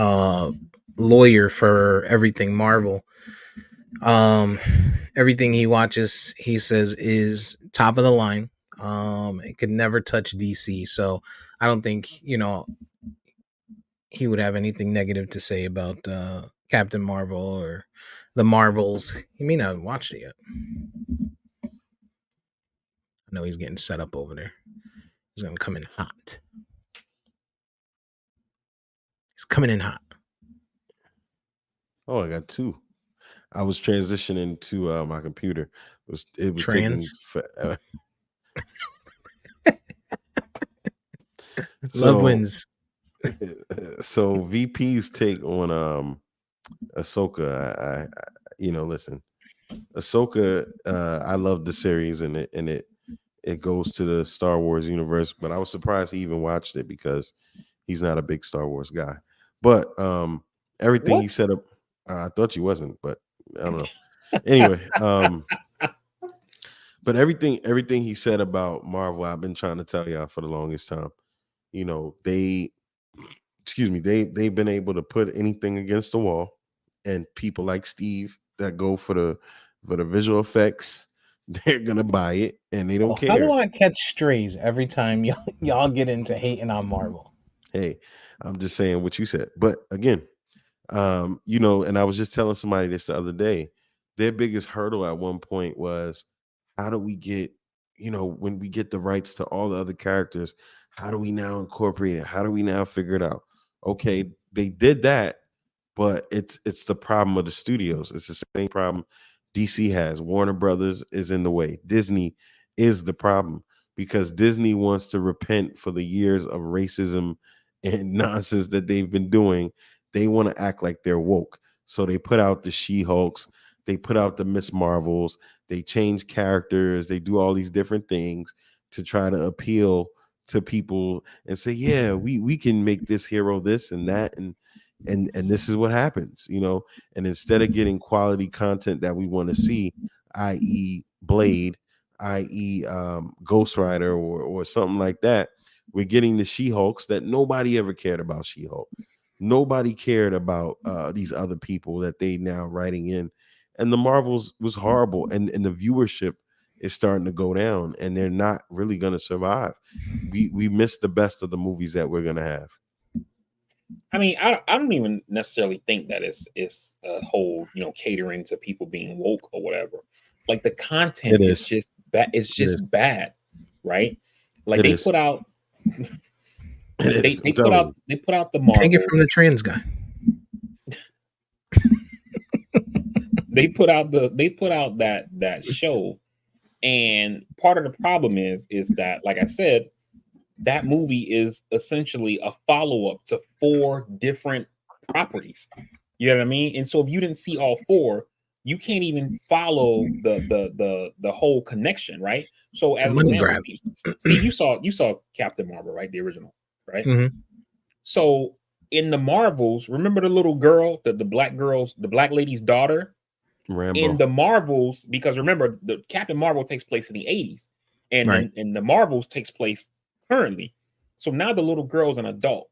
lawyer for everything Marvel. Everything he watches, he says, is top of the line. It could never touch DC. So I don't think, he would have anything negative to say about Captain Marvel or the Marvels. He may not have watched it yet. I know he's getting set up over there. He's gonna come in hot. He's coming in hot. Oh, I got two. I was transitioning to my computer. It was taking Trans. Love so wins. so VP's take on Ahsoka. Listen, Ahsoka. I love the series, and it goes to the Star Wars universe. But I was surprised he even watched it because he's not a big Star Wars guy. But everything What? he said up, I thought you wasn't, but I don't know. Anyway, but everything he said about Marvel, I've been trying to tell y'all for the longest time. You know, they've been able to put anything against the wall, and people like Steve that go for the visual effects, they're gonna buy it and they don't Oh, how do care. I catch strays every time y'all get into hating on Marvel? Hey, I'm just saying what you said. But again, and I was just telling somebody this the other day. Their biggest hurdle at one point was, how do we get, when we get the rights to all the other characters, how do we now incorporate it? How do we now figure it out? Okay, they did that, but it's the problem of the studios. It's the same problem DC has. Warner Brothers is in the way. Disney is the problem because Disney wants to repent for the years of racism and nonsense that they've been doing. They want to act like they're woke. So they put out the She-Hulks, they put out the Miss Marvels, they change characters, they do all these different things to try to appeal to people and say, yeah, we can make this hero this and that, and this is what happens, and instead of getting quality content that we want to see, i.e. Blade, i.e. Ghost Rider or something like that, we're getting the She-Hulks that nobody ever cared about. She-Hulk, nobody cared about these other people that they now writing in, and the Marvels was horrible, and the viewership is starting to go down, and they're not really going to survive. We missed the best of the movies that we're going to have. I mean, I don't even necessarily think that it's a whole, catering to people being woke or whatever. Like the content It is is. just bad. It's It is. just bad, right? Like It they is. put out, It they is. I'm they put telling out you. they put out the Take it Marvel. from the trans guy. They put out that show, and part of the problem is that, like I said, that movie is essentially a follow-up to 4 different properties. You know what I mean? And so if you didn't see all 4, you can't even follow the whole connection, right? So It's a as an money example, grab. Steve, you saw Captain Marvel, right? The original, right? Hmm. So in the Marvels, remember the little girl, the black lady's daughter in Rambo. the Marvels, because remember the Captain Marvel takes place in the 80s, and Right. then the Marvels takes place currently. So now the little girl's an adult.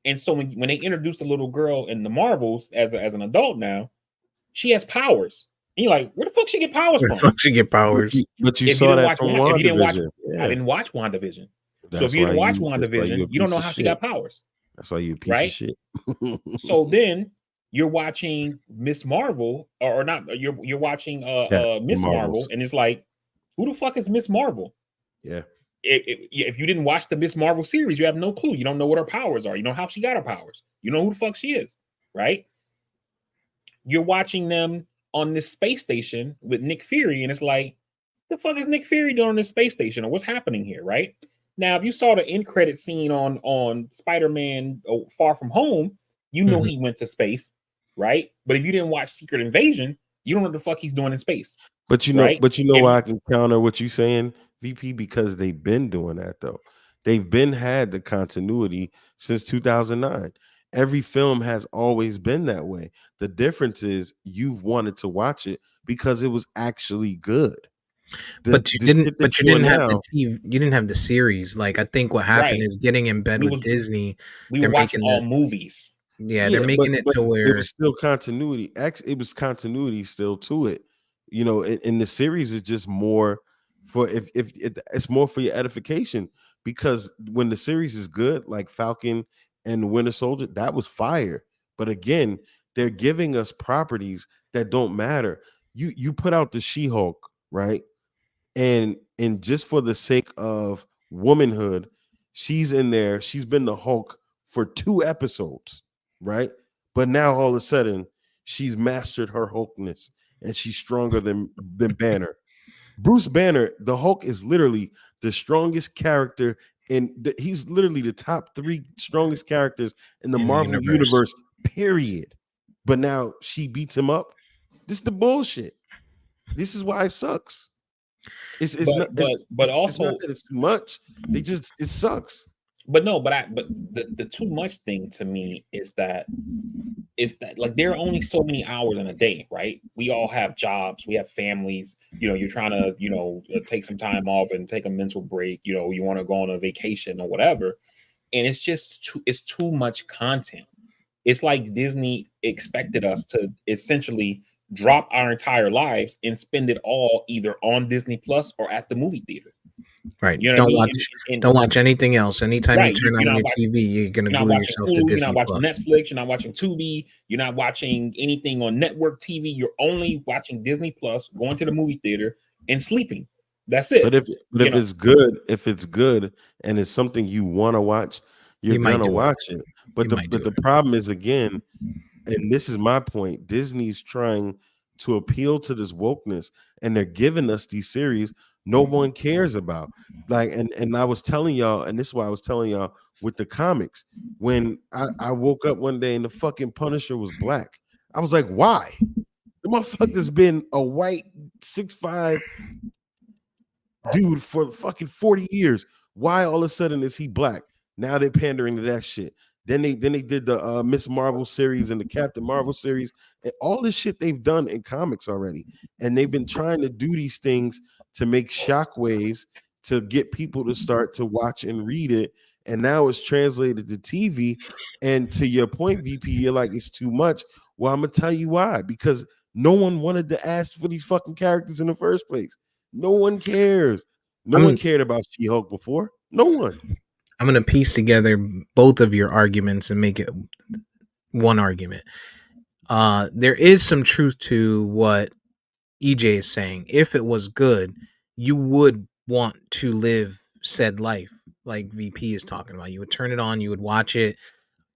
And so when they introduce the little girl in the Marvels as an adult now, she has powers. And you're like, where the fuck she get powers Where the from? fuck she get powers? But you If you saw didn't that watch from if you didn't watch WandaVision. I Yeah. didn't watch WandaVision. So if That's you why didn't watch you're WandaVision, a you don't piece know of how she got shit. powers, That's why you're a piece of right? shit. So then you're watching Miss Marvel, or not, you're watching Captain Miss Marvel, Marvels. and it's like, who the fuck is Miss Marvel? Yeah. If you didn't watch the Miss Marvel series, you have no clue. You don't know what her powers are. You know how she got her powers. You know who the fuck she is, right? You're watching them on this space station with Nick Fury, and it's like, the fuck is Nick Fury doing on this space station, or what's happening here, right? Now, if you saw the end credit scene on Spider-Man Far From Home, you know Mhm. he went to space, right? But if you didn't watch Secret Invasion, you don't know what the fuck he's doing in space, But right? you know If why you, I can counter what you saying, VP, because they've been doing that though. They've been had the continuity since 2009. Every film has always been that way. The difference is you've wanted to watch it because it was actually good. But you The didn't. shit that But you you're didn't doing have the now, TV. You didn't have the series. Like I think what happened right, is getting in bed we with was Disney. we were They're watching making all the movies. yeah. They're yeah, making it but to it was where still continuity. It was continuity still to it. You know, in the series is just more for if it's more for your edification, because when the series is good, like Falcon and the Winter Soldier, that was fire. But again, they're giving us properties that don't matter. You put out the She-Hulk, right? And just for the sake of womanhood, she's in there. She's been the Hulk for 2 episodes, right? But now all of a sudden she's mastered her Hulkness and she's stronger than Banner. Bruce Banner, the Hulk, is literally the strongest character he's literally the top 3 strongest characters in the in the Marvel universe. universe, period. But now she beats him up. This is the bullshit. This is why it sucks. It's not But it's not also, that it's too much. It sucks. but no, but the too much thing to me is that like there are only so many hours in a day, right? We all have jobs, we have families. You're trying to take some time off and take a mental break. You want to go on a vacation or whatever, and it's too much content. It's like Disney expected us to essentially drop our entire lives and spend it all either on Disney Plus or at the movie theater. Right. You know what I Don't mean? watch. And Don't watch anything else. Anytime you right, turn on your TV, you're gonna you're not glue watching yourself to Hulu, you're not Disney watching Plus. Netflix, you're not watching Tubi, you're not watching anything on network TV. You're only watching Disney Plus, going to the movie theater, and sleeping. That's it. But You know, if it's good and it's something you want to watch, you're You might gonna do it. watch it. You might do But the it. problem is, again, and this is my point, Disney's trying to appeal to this wokeness, and they're giving us these series no one cares about. Like, and I was telling y'all, and this is why I was telling y'all with the comics, when I woke up one day and the fucking Punisher was black, I was like, why? The motherfucker's been a white 6'5" dude for fucking 40 years. Why all of a sudden is he black? Now they're pandering to that shit. Then they did the Miss Marvel series and the Captain Marvel series, and all this shit they've done in comics already. And they've been trying to do these things to make shockwaves to get people to start to watch and read it. And now it's translated to TV. And to your point, VP, you're like, it's too much. Well, I'm gonna tell you why. Because no one wanted to ask for these fucking characters in the first place. No one cares. No one I'm cared about She-Hulk before. No one. I'm gonna piece together both of your arguments and make it one argument. There is some truth to what EJ is saying. If it was good, you would want to live said life, like VP is talking about. You would turn it on, you would watch it,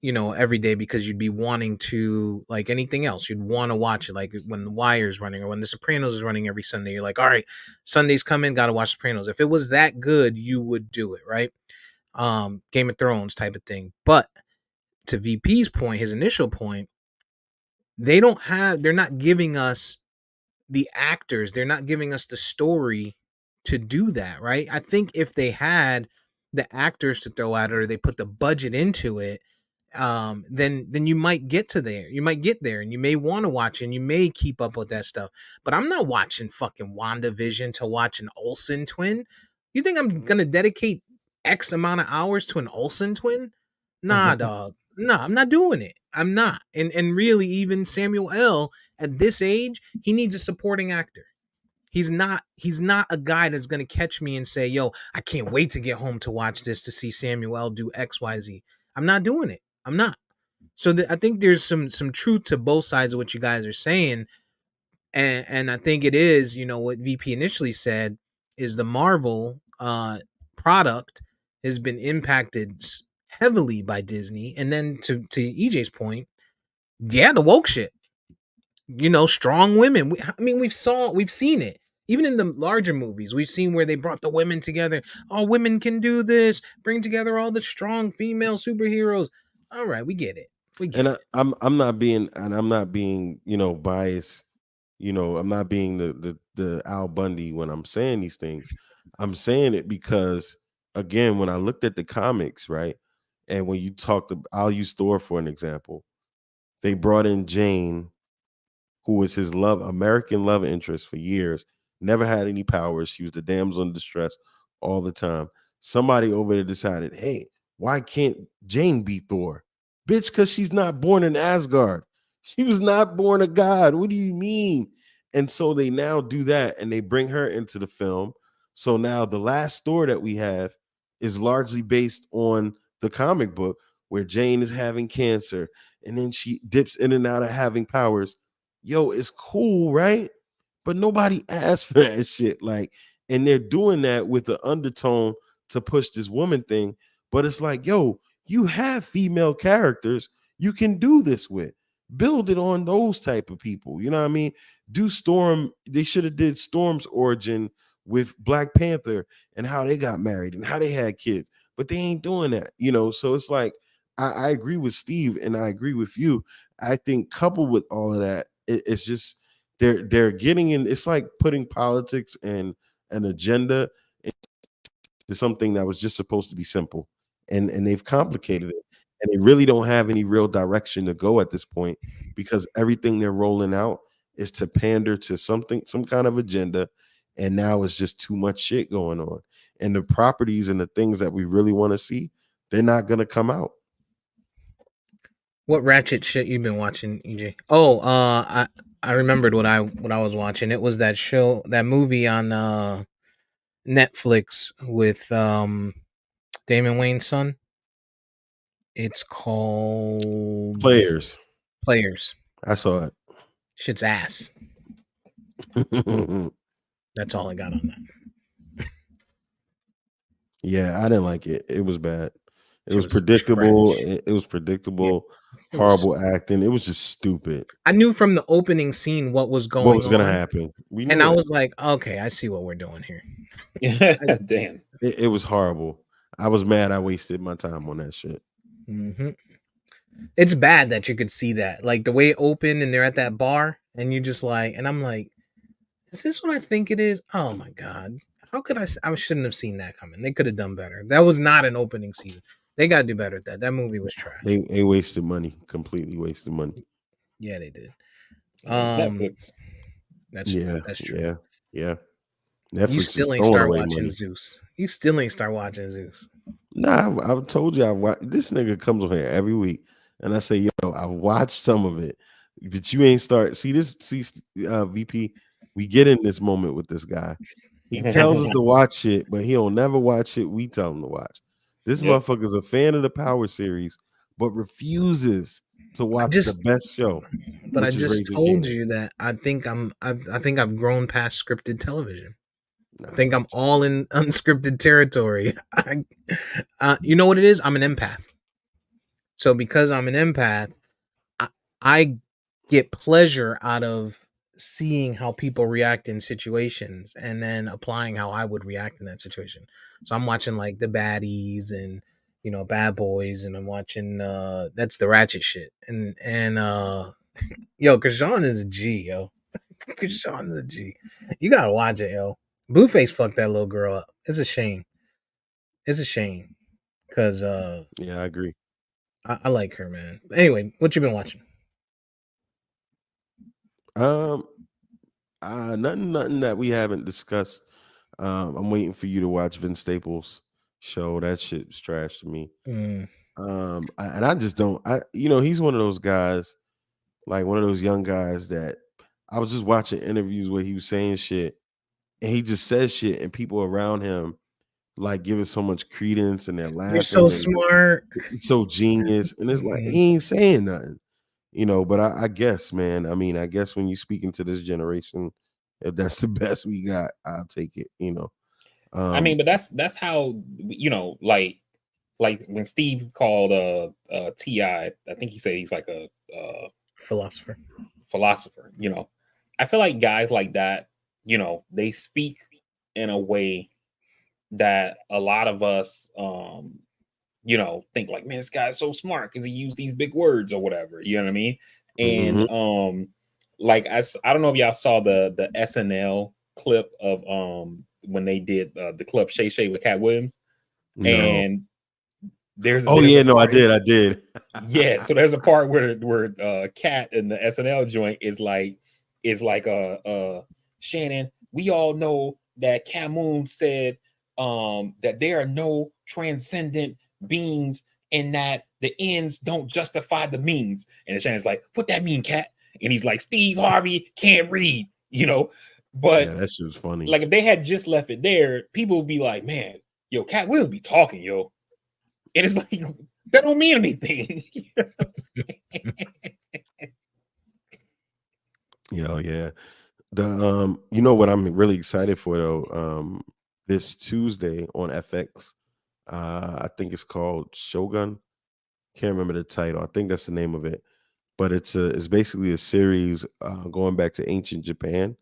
every day, because you'd be wanting to, like anything else, you'd want to watch it. Like when The Wire's running or when The Sopranos is running every Sunday, you're like, all right, Sunday's coming, gotta watch Sopranos. If it was that good, you would do it, right? Game of Thrones type of thing. But to VP's point, his initial point, they're not giving us the actors, they're not giving us the story to do that, right? I think if they had the actors to throw at it, or they put the budget into it, then you might get to there. You might get there and you may want to watch and you may keep up with that stuff. But I'm not watching fucking WandaVision to watch an Olsen twin. You think I'm gonna dedicate X amount of hours to an Olsen twin? Nah, dog. Nah, I'm not doing it. I'm not. And really, even Samuel L. at this age, he needs a supporting actor. He's not a guy that's gonna catch me and say, yo, I can't wait to get home to watch this, to see Samuel L. do XYZ. I'm not doing it. I'm not. So I think there's some truth to both sides of what you guys are saying, and I think it is, what VP initially said is the Marvel product has been impacted heavily by Disney, and then to EJ's point, yeah, the woke shit. Strong women. I mean, we've seen it. Even in the larger movies, we've seen where they brought the women together. Oh, women can do this. Bring together all the strong female superheroes. All right, we get it. We get And it. I'm not being, biased. I'm not being the Al Bundy when I'm saying these things. I'm saying it because, again, when I looked at the comics, right, and when you talked, I'll use Thor for an example. They brought in Jane, who was his American love interest for years, never had any powers. She was the damsel in distress all the time. Somebody over there decided, hey, why can't Jane be Thor? Bitch, because she's not born in Asgard. She was not born a god. What do you mean? And so they now do that and they bring her into the film. So now the last Thor that we have is largely based on the comic book where Jane is having cancer and then she dips in and out of having powers. Yo, it's cool, right? But nobody asked for that shit. Like, and they're doing that with the undertone to push this woman thing. But it's like, yo, you have female characters you can do this with. Build it on those type of people. You know what I mean? Do Storm. They should have did Storm's origin with Black Panther and how they got married and how they had kids. But they ain't doing that, So it's like I agree with Steve and I agree with you. I think coupled with all of that, it's just they're getting in. It's like putting politics and an agenda into something that was just supposed to be simple, and they've complicated it, and they really don't have any real direction to go at this point because everything they're rolling out is to pander to something, some kind of agenda, and now it's just too much shit going on, and the properties and the things that we really want to see, they're not gonna come out. What ratchet shit you been watching, EJ? Oh, I remembered what I was watching. It was that show, that movie on Netflix with Damon Wayne's son. It's called Players, Players. I saw Shit's ass. it. That's all I got on that. Yeah, I didn't like it. It was bad. It Shit was was predictable. trash. It was Yeah, predictable. it was. Horrible acting. It was just stupid. I knew from the opening scene what was What going was gonna on, happen? We and knew I it. was like, okay, I see what we're doing here. Damn. It was horrible. I was mad. I wasted my time on that shit. Mm-hmm. It's bad that you could see that, like the way it opened, and they're at that bar, and you just like, and I'm like, is this what I think it is? Oh my god, how could I shouldn't have seen that coming. They could have done better. That was not an opening season. They got to do better at that. That movie was trash. They wasted money. Completely wasted money. Yeah, they did. It's Um, Netflix. that's Yeah, that's true. yeah, yeah. You Netflix is still ain't throwing start away watching money. Zeus. You still ain't start watching Zeus. Nah, I've told you this nigga comes on here every week, and I say, yo, I watched some of it, but you ain't start. See this, VP. We get in this moment with this guy. He tells us to watch shit, but he don't never watch shit we tell him to watch. This Yep. motherfucker's a fan of the Power series, but refuses to I watch the just, best show, but I which is just Raising told Kanan. you that I think I've grown past scripted television. I Nah, think I'm all in unscripted territory. You know what it is? I'm an empath. So because I'm an empath, I get pleasure out of seeing how people react in situations and then applying how I would react in that situation. So I'm watching like the baddies and bad boys, and I'm watching that's the ratchet shit. And yo, Krishan is a G, yo. Krishan is a G. You gotta watch it, yo. Blueface fucked that little girl up. It's a shame. It's a shame. Cause yeah, I agree. I like her, man. Anyway, what you been watching? Um, nothing that we haven't discussed. I'm waiting for you to watch Vince Staples' show. That shit's trash to me. Mm. And I just don't. He's one of those guys, like one of those young guys that I was just watching interviews where he was saying shit, and he just says shit, and people around him like give it so much credence, and they're You're so laughing, and smart. he's so genius, and it's like Mhm. he ain't saying nothing. But I guess, man, I mean, I guess when you speak into this generation, if that's the best we got, I'll take it, I mean, Um, but that's how like when Steve called Ti, I think he said he's like a Philosopher. philosopher. I feel like guys like that, they speak in a way that a lot of us think like, man, this guy's so smart because he used these big words or whatever. You know what I mean? And mhm. like I don't know if y'all saw the SNL clip of when they did the club Shay Shay with Cat Williams, No. and there's Oh there's a yeah, no, I part. did. I did. Yeah, so there's a part where Cat in the SNL joint is like Shannon. We all know that Camoon said that there are no transcendent beings, and that the ends don't justify the means. And Shannon's like, "What that mean, Cat?" And he's like, "Steve Harvey can't read." Yeah, But that shit was funny. like if they had just left it there, people would be like, "Man, yo, Cat will be talking, yo." And it's like that don't mean anything. Yeah, yeah. You know what I'm really excited for though? This Tuesday on FX, I think it's called Shogun. Can't remember the title. I think that's the name of it. But it's basically a series going back to ancient Japan,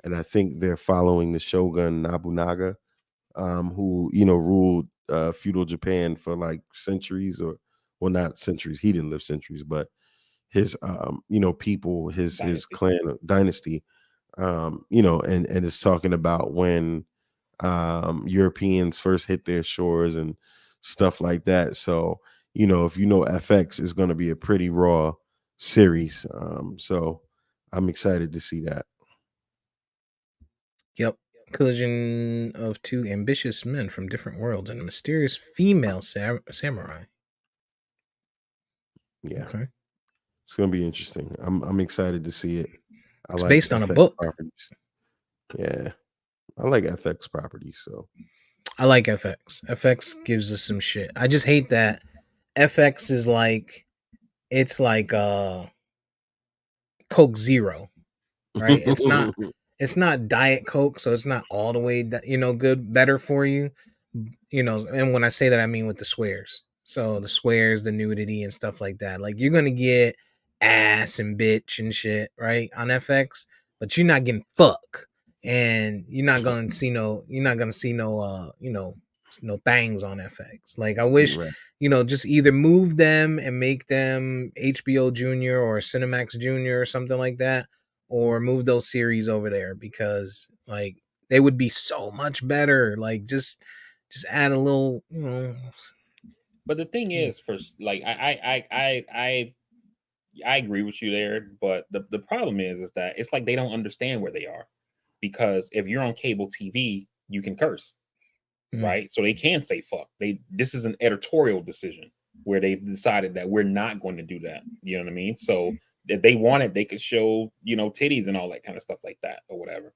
and I think they're following the Shogun Nobunaga, who ruled feudal Japan for like centuries, or well, not centuries. He didn't live centuries, but his people, his Dynasty. clan dynasty, and it's talking about when Europeans first hit their shores and stuff like that. So if FX is going to be a pretty raw series, so I'm excited to see that. Yep. Collision of two ambitious men from different worlds and a mysterious female samurai. Yeah, Okay. it's going to be interesting. I'm excited to see it. I It's like based on a FX book. properties. Yeah, I like FX properties. So I like FX. FX gives us some shit. I just hate that FX is like it's like Coke Zero, right? It's not Diet Coke, so it's not all the way that good better for you. And when I say that, I mean with the swears. So the swears, the nudity and stuff like that. Like you're gonna get ass and bitch and shit, right, on FX, but you're not getting fuck. And you're not gonna see no no things on FX. Like I wish, right. just either move them and make them HBO Junior or Cinemax Junior or something like that, or move those series over there because like they would be so much better. Like just add a little, But the thing is, for like, I agree with you there. But the problem is that it's like they don't understand where they are, because if you're on cable TV, you can curse, mm, right? So they can say fuck. This is an editorial decision where they've decided that we're not going to do that. You know what I mean? So if they wanted, they could show titties and all that kind of stuff like that or whatever.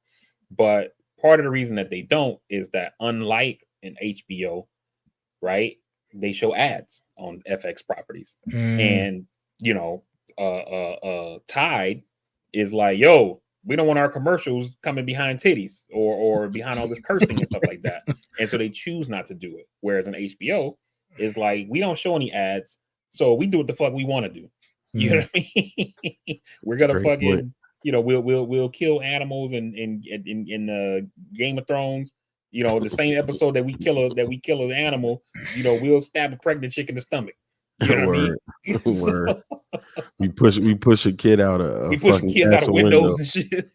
But part of the reason that they don't is that unlike in HBO, right, they show ads on FX properties, and Tide is like, yo, we don't want our commercials coming behind titties or behind all this cursing and stuff like that, and so they choose not to do it. Whereas in HBO is like, we don't show any ads, so we do what the fuck we want to do. You know what I mean? We're gonna Great point. fucking, we'll kill animals in Game of Thrones. The same episode that we kill an animal, we'll stab a pregnant chick in the stomach. You know what I mean? Word. We push a kid out We a push fucking kids out of castle windows window and shit.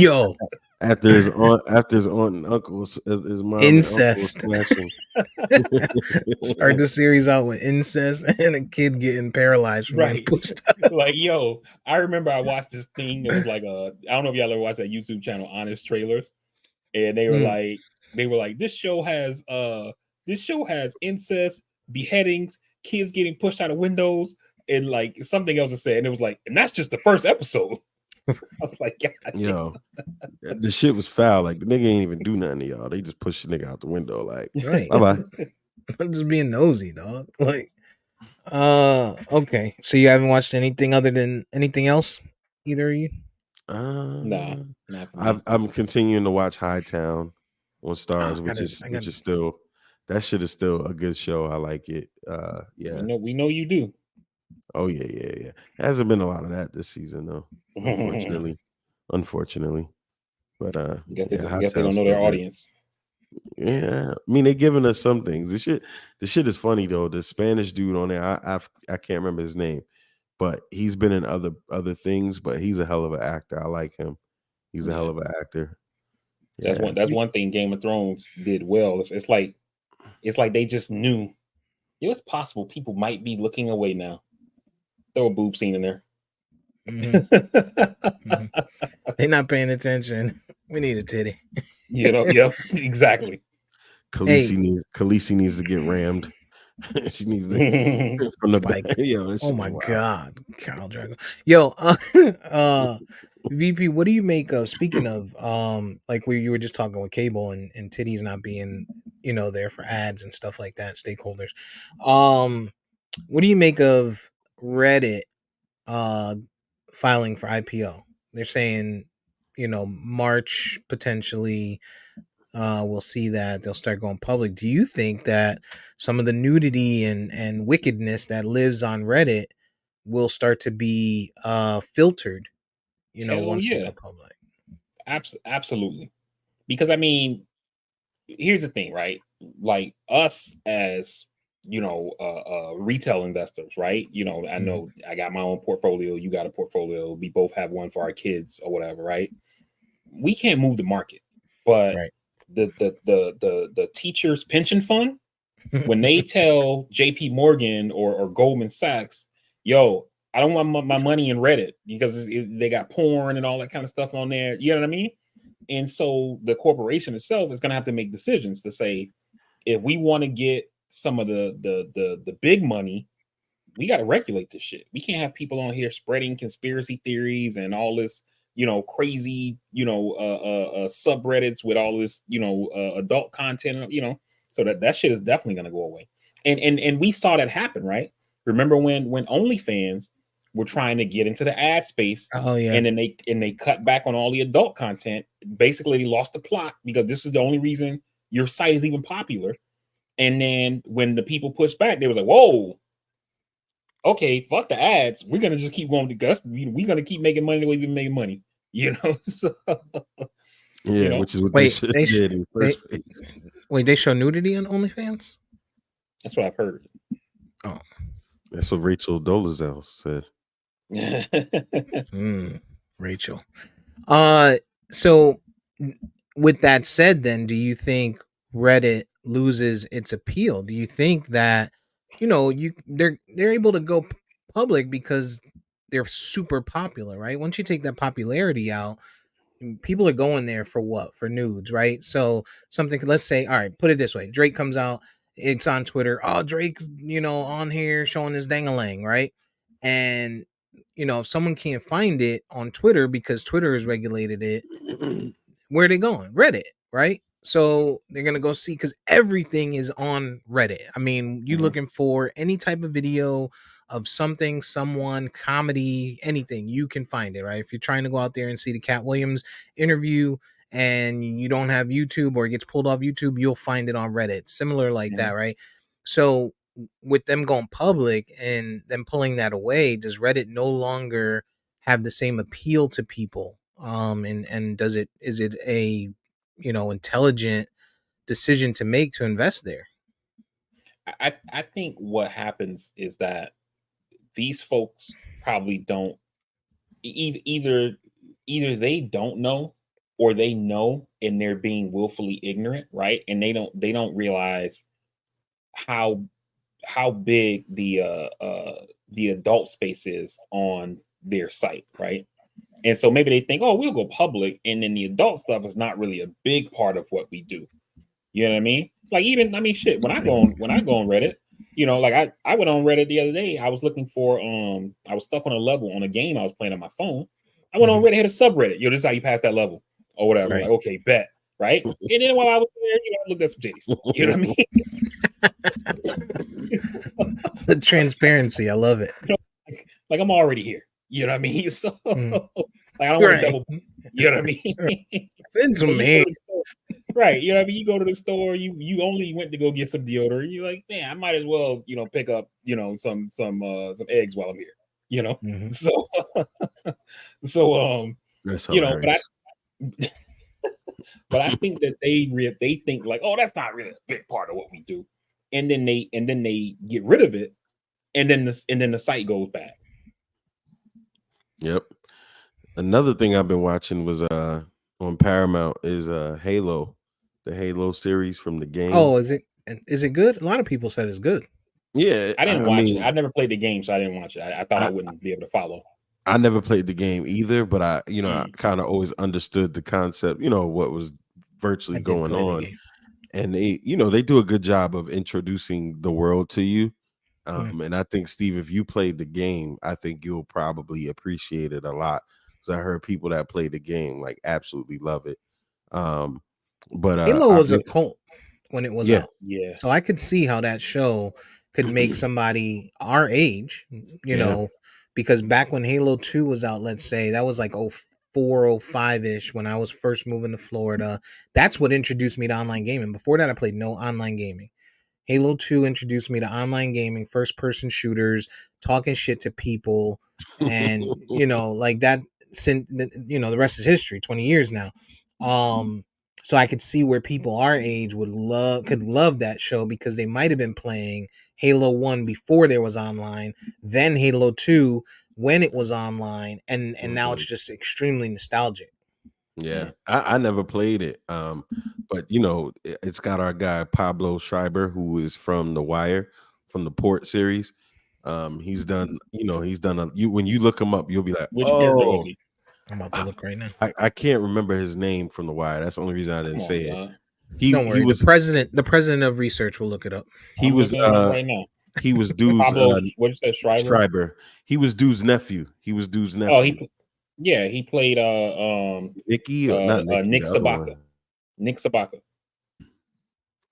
Yo, after his aunt and uncle, his mom incest. and uncle was smashing. Start the series out with incest and a kid getting paralyzed from being Right. pushed out. Like, yo, I remember I watched this thing. It was like I don't know if y'all ever watched that YouTube channel, Honest Trailers, and they were like, this show has incest, beheadings, kids getting pushed out of windows, and like something else to say. And it was like, and that's just the first episode. I was like, God, Yo, the shit was foul. Like, the nigga ain't even do nothing to y'all. They just push the nigga out the window. Like, Right. bye-bye. I'm just being nosy, dog. Like, okay. So you haven't watched anything else? Either of you? nah, not for me. I'm continuing to watch Hightown on Stars, I which gotta- is still, that shit is still a good show. I like it. Yeah. We know you do. Oh yeah. Hasn't been a lot of that this season though, unfortunately. But I guess they Hightown's don't know still their good. audience. Yeah, I mean, they're giving us some things. The shit is funny though. The Spanish dude on there, I can't remember his name, but he's been in other things. But he's a hell of an actor. I like him. He's a hell of an actor. That's Yeah. That's one thing Game of Thrones did well. It's like they just knew it was possible people might be looking away now. Throw a boob scene in there. Mhm. They're not paying attention. We need a titty. Yeah, exactly. Khaleesi needs to get rammed. She needs to from the Bike. back. Yo, Oh my God, Carl Drago. Yo, VP, what do you make of, speaking of like where you were just talking with cable and titties not being, there for ads and stuff like that, stakeholders. What do you make of Reddit filing for IPO? They're saying, March potentially we'll see that they'll start going public. Do you think that some of the nudity and wickedness that lives on Reddit will start to be filtered, Hell once they yeah. go public? Absolutely. Because I mean, here's the thing, right? Like us as retail investors, right? I know I got my own portfolio, you got a portfolio, we both have one for our kids or whatever, right? We can't move the market, but Right. the teachers pension fund, when they tell JP Morgan or Goldman Sachs, yo, I don't want my money in Reddit because they got porn and all that kind of stuff on there, you know what I mean? And so the corporation itself is going to have to make decisions to say, if we want to get some of the big money, we got to regulate this shit. We can't have people on here spreading conspiracy theories and all this, crazy, subreddits with all this, adult content, so that shit is definitely going to go away. And we saw that happen, right? Remember when OnlyFans were trying to get into the ad space? Oh yeah. And then they cut back on all the adult content. Basically, they lost the plot because this is the only reason your site is even popular. And then when the people pushed back, they were like, "Whoa, okay, fuck the ads. We're gonna just keep going to Gus. We're gonna keep making money the way we've been making money." So, yeah, which is what Wait, they did in the first place. Wait, they show nudity on OnlyFans? That's what I've heard. Oh, that's what Rachel Dolezal said. Rachel. So with that said, then do you think Reddit loses its appeal? Do you think that they're able to go public because they're super popular, right? Once you take that popularity out, people are going there for what? For nudes, right? So something, let's say, all right, put it this way: Drake comes out, it's on Twitter. Oh, Drake's on here showing his dangalang, right? And if someone can't find it on Twitter because Twitter has regulated it, where are they going? Reddit, right? So they're gonna go see because everything is on Reddit. I mean, you Mhm. looking for any type of video of something, someone, comedy, anything, you can find it, right? If you're trying to go out there and see the Cat Williams interview and you don't have YouTube or it gets pulled off YouTube, you'll find it on Reddit. Similar like that, Mhm. right? So with them going public and them pulling that away, does Reddit no longer have the same appeal to people? And is it a intelligent decision to make to invest there? I think what happens is that these folks probably don't either they don't know, or they know and they're being willfully ignorant, right? And they don't realize how big the adult space is on their site, right? And so maybe they think, oh, we'll go public, and then the adult stuff is not really a big part of what we do. You know what I mean? Like, even, I mean, shit. When I go on Reddit, like I went on Reddit the other day. I was looking for I was stuck on a level on a game I was playing on my phone. I went on Mhm. Reddit, hit a subreddit. This is how you pass that level or whatever. Right. Like, okay, bet, right? And then while I was there, I looked at some titties. You know what I mean? The transparency, I love it. like I'm already here. You know what I mean? So Mm. like I don't want to Right. double. You know what I mean? Send So some you go hate. to the store, right? You know what I mean? You go to the store. You only went to go get some deodorant. You're like, man, I might as well pick up some eggs while I'm here. You know. Mhm. So so That's but hilarious. I think that they think like, oh, that's not really a big part of what we do, and then they get rid of it, and then the site goes back. Yep. Another thing I've been watching was on Paramount is Halo, the Halo series from the game. Oh, is it good? A lot of people said it's good. Yeah, I didn't I watch it. mean, I never played the game, so I didn't watch it. I thought I I wouldn't be able to follow. I never played the game either, but I Mm. kind of always understood the concept, what was virtually I did going play the on. game. And they do a good job of introducing the world to you. Mm. And I think, Steve, if you played the game, I think you'll probably appreciate it a lot. Because I heard people that play the game like absolutely love it. Um, but Halo I've was a been, cult when it was yeah, out. Yeah. So I could see how that show could make somebody our age, yeah, because back when Halo 2 was out, let's say, that was like 04, 05 ish when I was first moving to Florida. That's what introduced me to online gaming. Before that, I played no online gaming. Halo 2 introduced me to online gaming, first person shooters, talking shit to people, and like that. The rest is history. 20 years now. So I could see where people our age could love that show because they might have been playing Halo 1 before there was online, then Halo 2 when it was online, and now Mhm. it's just extremely nostalgic. Yeah. Mm. I never played it. But it's got our guy Pablo Schreiber, who is from The Wire, from the Port series. He's done when you look him up, you'll be like, Which character was oh, he? I'm about to I, look right now. I can't remember his name from The Wire. That's the only reason I didn't Come say on, it. God. Don't He worry. was The president of research will look it up. he I'm was looking it up right now. he was dude's Pablo, what you said, Schreiber? Schreiber. He was dude's nephew. He was dude's Oh, nephew. he played Nicky or not Nicky, Nick the other Sabaka. one. Nick Sabaka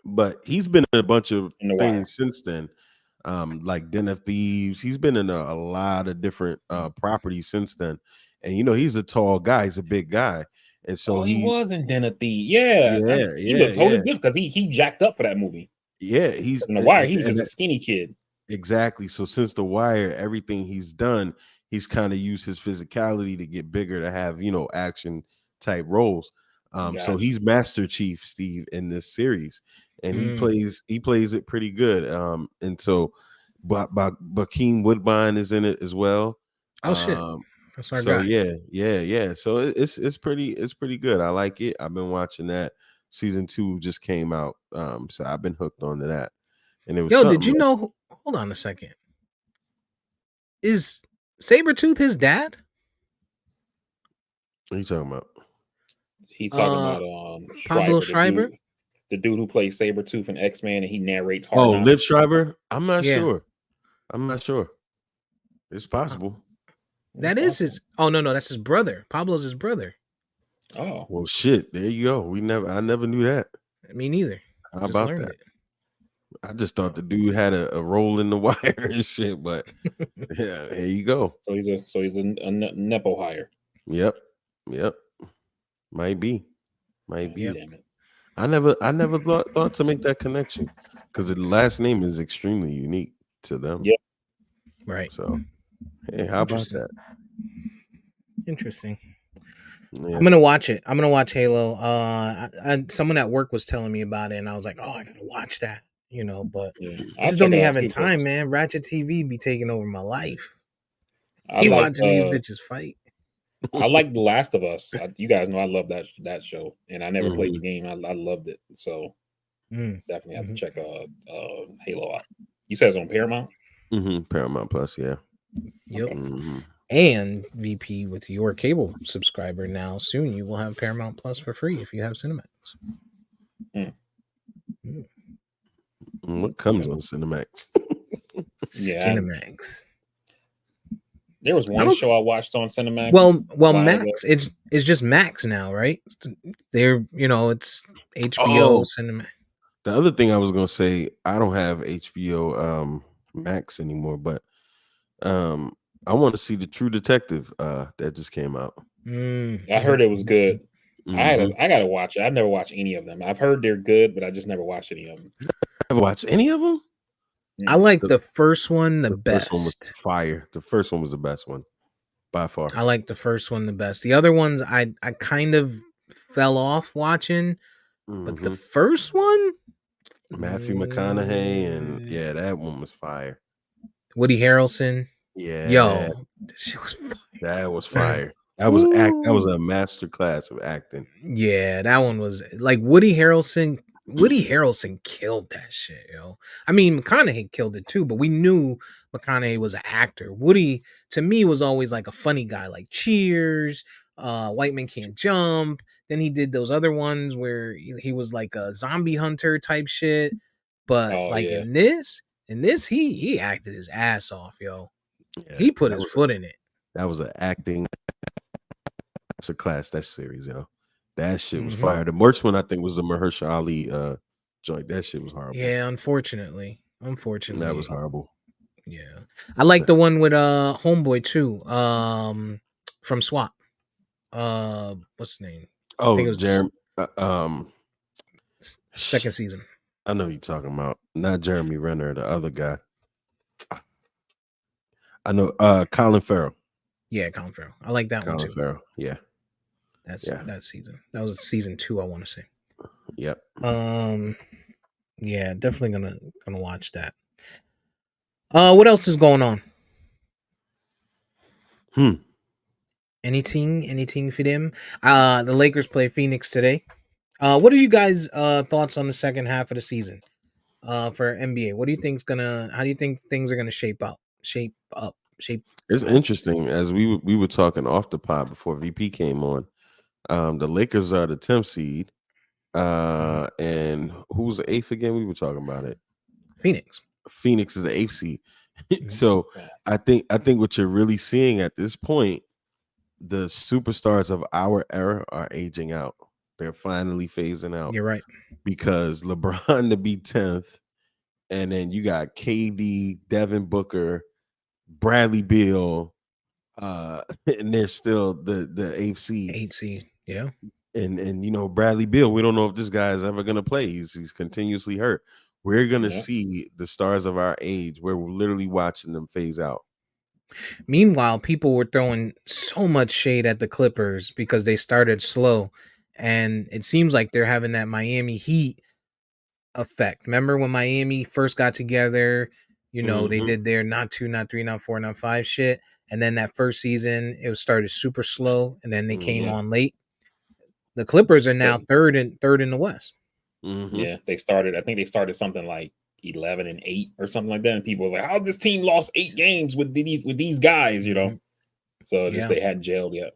But he's been in a bunch of in The Wire. things since then. Like Den of Thieves. He's been in a lot of different properties since then. And he's a tall guy, he's a big guy. And so Oh, he was in Den of Thieves. Yeah, yeah, he yeah, looked totally yeah. good because he jacked up for that movie. Yeah, he's In The Wire, he was and just a skinny kid. exactly. So since The Wire, everything he's done, he's kind of used his physicality to get bigger to have, action type roles. So Gotcha. he's Master Chief Steve in this series, and he Mm. plays it pretty good. And so but Bakeem Woodbine is in it as well. Oh shit, Um, that's our so guy. yeah. So it's pretty good. I like it. I've been watching that. Season 2 just came out. So I've been hooked onto that. And it was Yo, did something. you know? Hold on a second. Is Sabretooth his dad? What are you talking about? He's talking Uh, about Pablo Schreiber, Schreiber. the dude who plays Sabretooth in X-Men, and he narrates Hard Oh, Liv Knocks. Schreiber? I'm not Yeah, sure. I'm not sure. It's uh, possible. It's that is possible. his. Oh no, that's his brother. Pablo's his brother. Oh, Well, shit. There you go. I never knew that. Me neither. How Just about learned that? it. I just thought the dude had a role in the wire and shit, but yeah, here you go. so he's a nepo hire. Yep. Yep. Might be. Might Yep. be. Damn it. I never thought to make that connection because the last name is extremely unique to them. Yeah. Right. So, hey, how about Interesting. that? Interesting. Yeah. I'm gonna watch it. I'm gonna watch Halo. Someone at work was telling me about it, and I was like, "Oh, I gotta watch that." But Yeah. I I'll just check don't it be out having too time, because man. Ratchet TV be taking over my life. I Be like watching these bitches fight. I like The Last of Us. You guys know I love that show, and I never played the Mhm. game. I loved it, so Mm. definitely have to Mhm. check Halo out. You said it's on Paramount. Paramount Plus, yeah. Yep. Okay. hmm And VP, with your cable subscriber now, soon you will have Paramount Plus for free if you have Cinemax. Mm. Mm. What comes Okay. on Cinemax? Yeah, Cinemax. there was I one don't. show I watched on Cinemax a Well, while ago. Max. It's just Max now, right? They're it's HBO Oh, Cinemax. the other thing I was gonna say, I don't have HBO Max anymore, but um I want to see the True Detective that just came out. I heard Mm-hmm. it was good. hmm I gotta watch it. I've never watched any of them. I've heard they're good, but I just never watched any of them. Ever watched any of them? I Mm. like The, the first one the the first one was best. fire. The first one was the best one by far. I like the first one the best. The other ones I kind of fell off watching, but the hmm first one, Matthew McConaughey and mm, yeah, that one was fire. Woody Harrelson, Yeah, yo, this shit was that was fire. fire. That was That was Woo. a master class of acting. Yeah, that one was like Woody Harrelson. Woody Harrelson killed that shit, yo. I mean, McConaughey killed it too, but we knew McConaughey was an actor. Woody, to me, was always like a funny guy, like Cheers, White Man Can't Jump. Then he did those other ones where he was like a zombie hunter type shit. But Oh like yeah, in this, he acted his ass off, yo. Yeah, He put his foot in it. that was an acting master class. That series, yo. That shit was Hmm. fire. The worst one I think was the Mahershala Ali joint. That shit was horrible. Yeah, unfortunately, That was horrible. yeah. I like the one with Homeboy too. From SWAT. What's his name? I think Oh, it was Jeremy. second Shit. season. I know who you're talking about. Not Jeremy Renner, the other guy. I know Colin Farrell. Yeah, Colin Farrell. I like that one Colin too. Farrell. Yeah. That's Yeah. that season. That was season 2, I want to say. Yep. Yeah, definitely gonna watch that. What else is going on? Hmm. Anything for them? The Lakers play Phoenix today. What are you guys thoughts on the second half of the season? For NBA. What do you think's gonna how do you think things are gonna shape It's up? interesting as we were talking off the pod before VP came on. The Lakers are the 10th seed. Mhm. And who's the eighth again? We were talking about it. Phoenix. Phoenix is the eighth seed. Mhm. So I think what you're really seeing at this point, the superstars of our era are aging out. They're finally phasing out You're right. because LeBron to be 10th, and then you got KD, Devin Booker, Bradley Beal, and they're still the eighth seed. 8 seed. Yeah. And Bradley Beal, we don't know if this guy is ever gonna play. He's continuously hurt. We're gonna yeah. see the stars of our age. We're literally watching them phase out. Meanwhile, people were throwing so much shade at the Clippers because they started slow. And it seems like they're having that Miami Heat effect. Remember when Miami first got together, they hmm did their not two, not three, not four, not five shit. And then that first season, it was started super slow, and then they came hmm Yeah. on late. The Clippers are now So third in the West. hmm yeah, they started. I think they started something like 11-8 or something like that, and people were like, "How this team lost 8 games with these guys?" Hmm. So just Yeah. they hadn't gelled yet.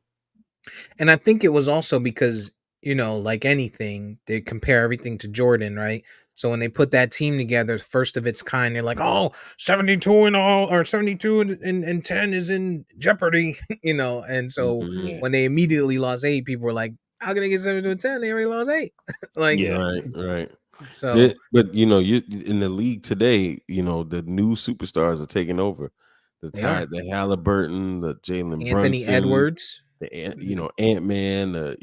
And I think it was also because, like anything, they compare everything to Jordan, right? So when they put that team together, first of its kind, they're like, oh, 72 and all, or 72 and 10 is in jeopardy, And so Yeah, when they immediately lost 8, people were like, how can they get 7 to 10? They already lost 8. Like, Yeah. Right. so But you in the league today, the new superstars are taking over. they are. The Halliburton, the Jalen Anthony Brunson, Edwards. Ant-Man,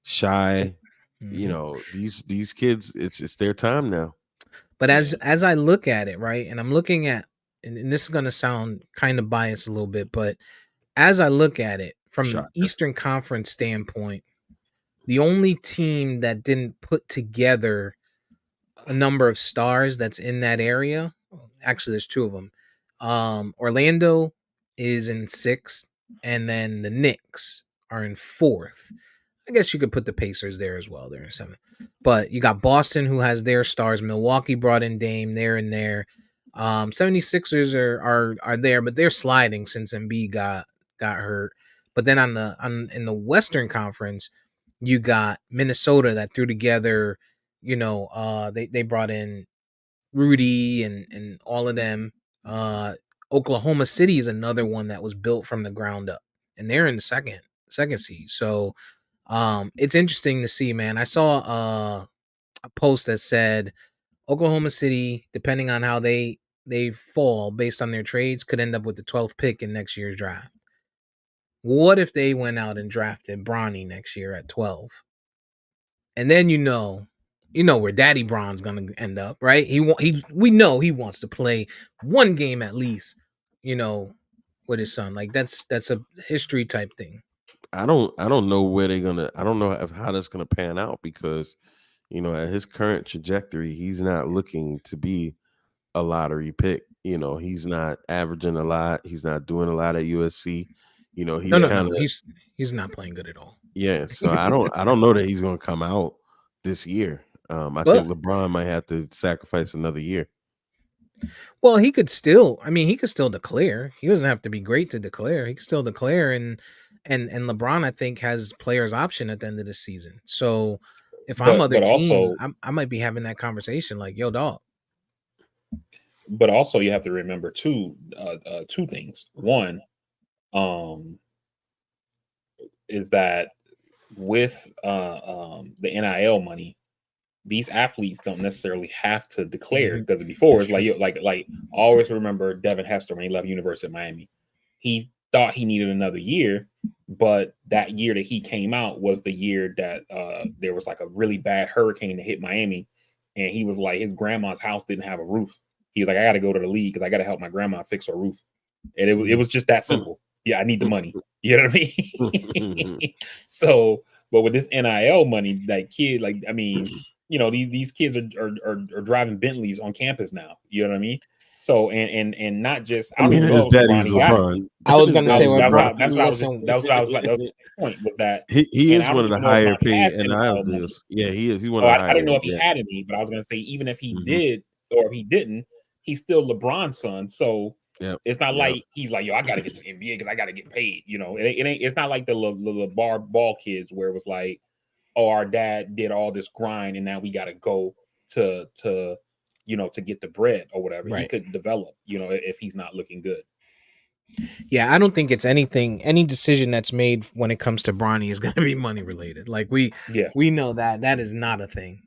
Shy. Mhm. These kids, it's their time now. But Yeah. as I look at it, right, and I'm looking at, and this is gonna sound kind of biased a little bit, but as I look at it from an Shocker. Eastern Conference standpoint, the only team that didn't put together a number of stars that's in that area, actually, there's two of them. Orlando is in sixth, and then the Knicks are in fourth. I guess you could put the Pacers there as well. They're in seventh. But you got Boston, who has their stars. Milwaukee brought in Dame. They're in there. 76ers are there, but they're sliding since Embiid got hurt. But then in the Western Conference, you got Minnesota that threw together. They brought in Rudy and all of them. Uh, Oklahoma City is another one that was built from the ground up, and they're in the second seed. So it's interesting to see, man. I saw a post that said Oklahoma City, depending on how they fall based on their trades, could end up with the 12th pick in next year's draft. What if they went out and drafted Bronny next year at 12? And then where Daddy Bron's gonna end up, right? We know he wants to play one game at least, you know, with his son. Like that's a history type thing. I don't know where they're gonna. I don't know how that's gonna pan out because, at his current trajectory, he's not looking to be a lottery pick. He's not averaging a lot. He's not doing a lot at USC. No, He's no, kind no. of He's not playing good at all. yeah. So I don't know that he's gonna come out this year. I think But LeBron might have to sacrifice another year. well, he could still declare. He doesn't have to be great to declare. He can still declare and LeBron I think has players option at the end of the season. So if I'm other But teams, also I might be having that conversation like, yo, dog. you have to remember two things. One, um, is that with the NIL money, these athletes don't necessarily have to declare Mhm. because before That's it's true. like always remember Devin Hester when he left University of Miami. He thought he needed another year, but that year that he came out was the year that there was like a really bad hurricane that hit Miami, and he was like his grandma's house didn't have a roof. He was like, I got to go to the league because I got to help my grandma fix her roof, and it was just that simple. Yeah, I need the money. You know what I mean? So, but with this NIL money, that kid, like, I mean, these kids are driving Bentleys on campus now. You know what I mean? So and not just I I don't mean, even know his if daddy's LeBron got it. LeBron. I was His gonna I say was daddy's what that's bro. what LeBron. that's what I was just Listen, that was what I was like. That was my point was that, He and is I one don't of the even know if higher Bronny paid has NIL NIL money. deals. Yeah, he is. He's one Oh, of the I higher. didn't know if he Yeah. had any, but I was gonna say even if he Hmm. did or if he didn't, he's still LeBron's son. So Yep. it's not Yep. like he's like, yo, I gotta get to the NBA because I gotta get paid. It ain't. It's not like the bar ball kids where it was like, oh, our dad did all this grind and now we gotta go to get the bread or whatever. He right. could develop, if he's not looking good. Yeah, I don't think it's any decision that's made when it comes to Bronny is going to be money related. Like Yeah. we know that is not a thing.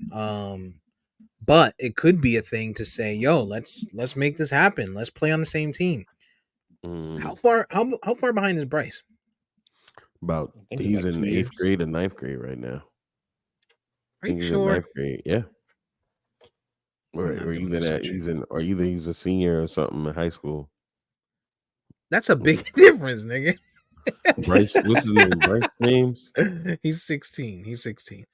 But it could be a thing to say, yo, let's make this happen. Let's play on the same team. Mm, How far behind is Bryce? about I think it's he's like in 2 years. eighth grade and ninth grade right now. I Are you think he's in sure? ninth grade. Yeah. I'm Or not doing either that research. either he's a senior or something in high school. That's a big difference, nigga. Bryce, what's his name? Bryce James. He's 16. He's 16.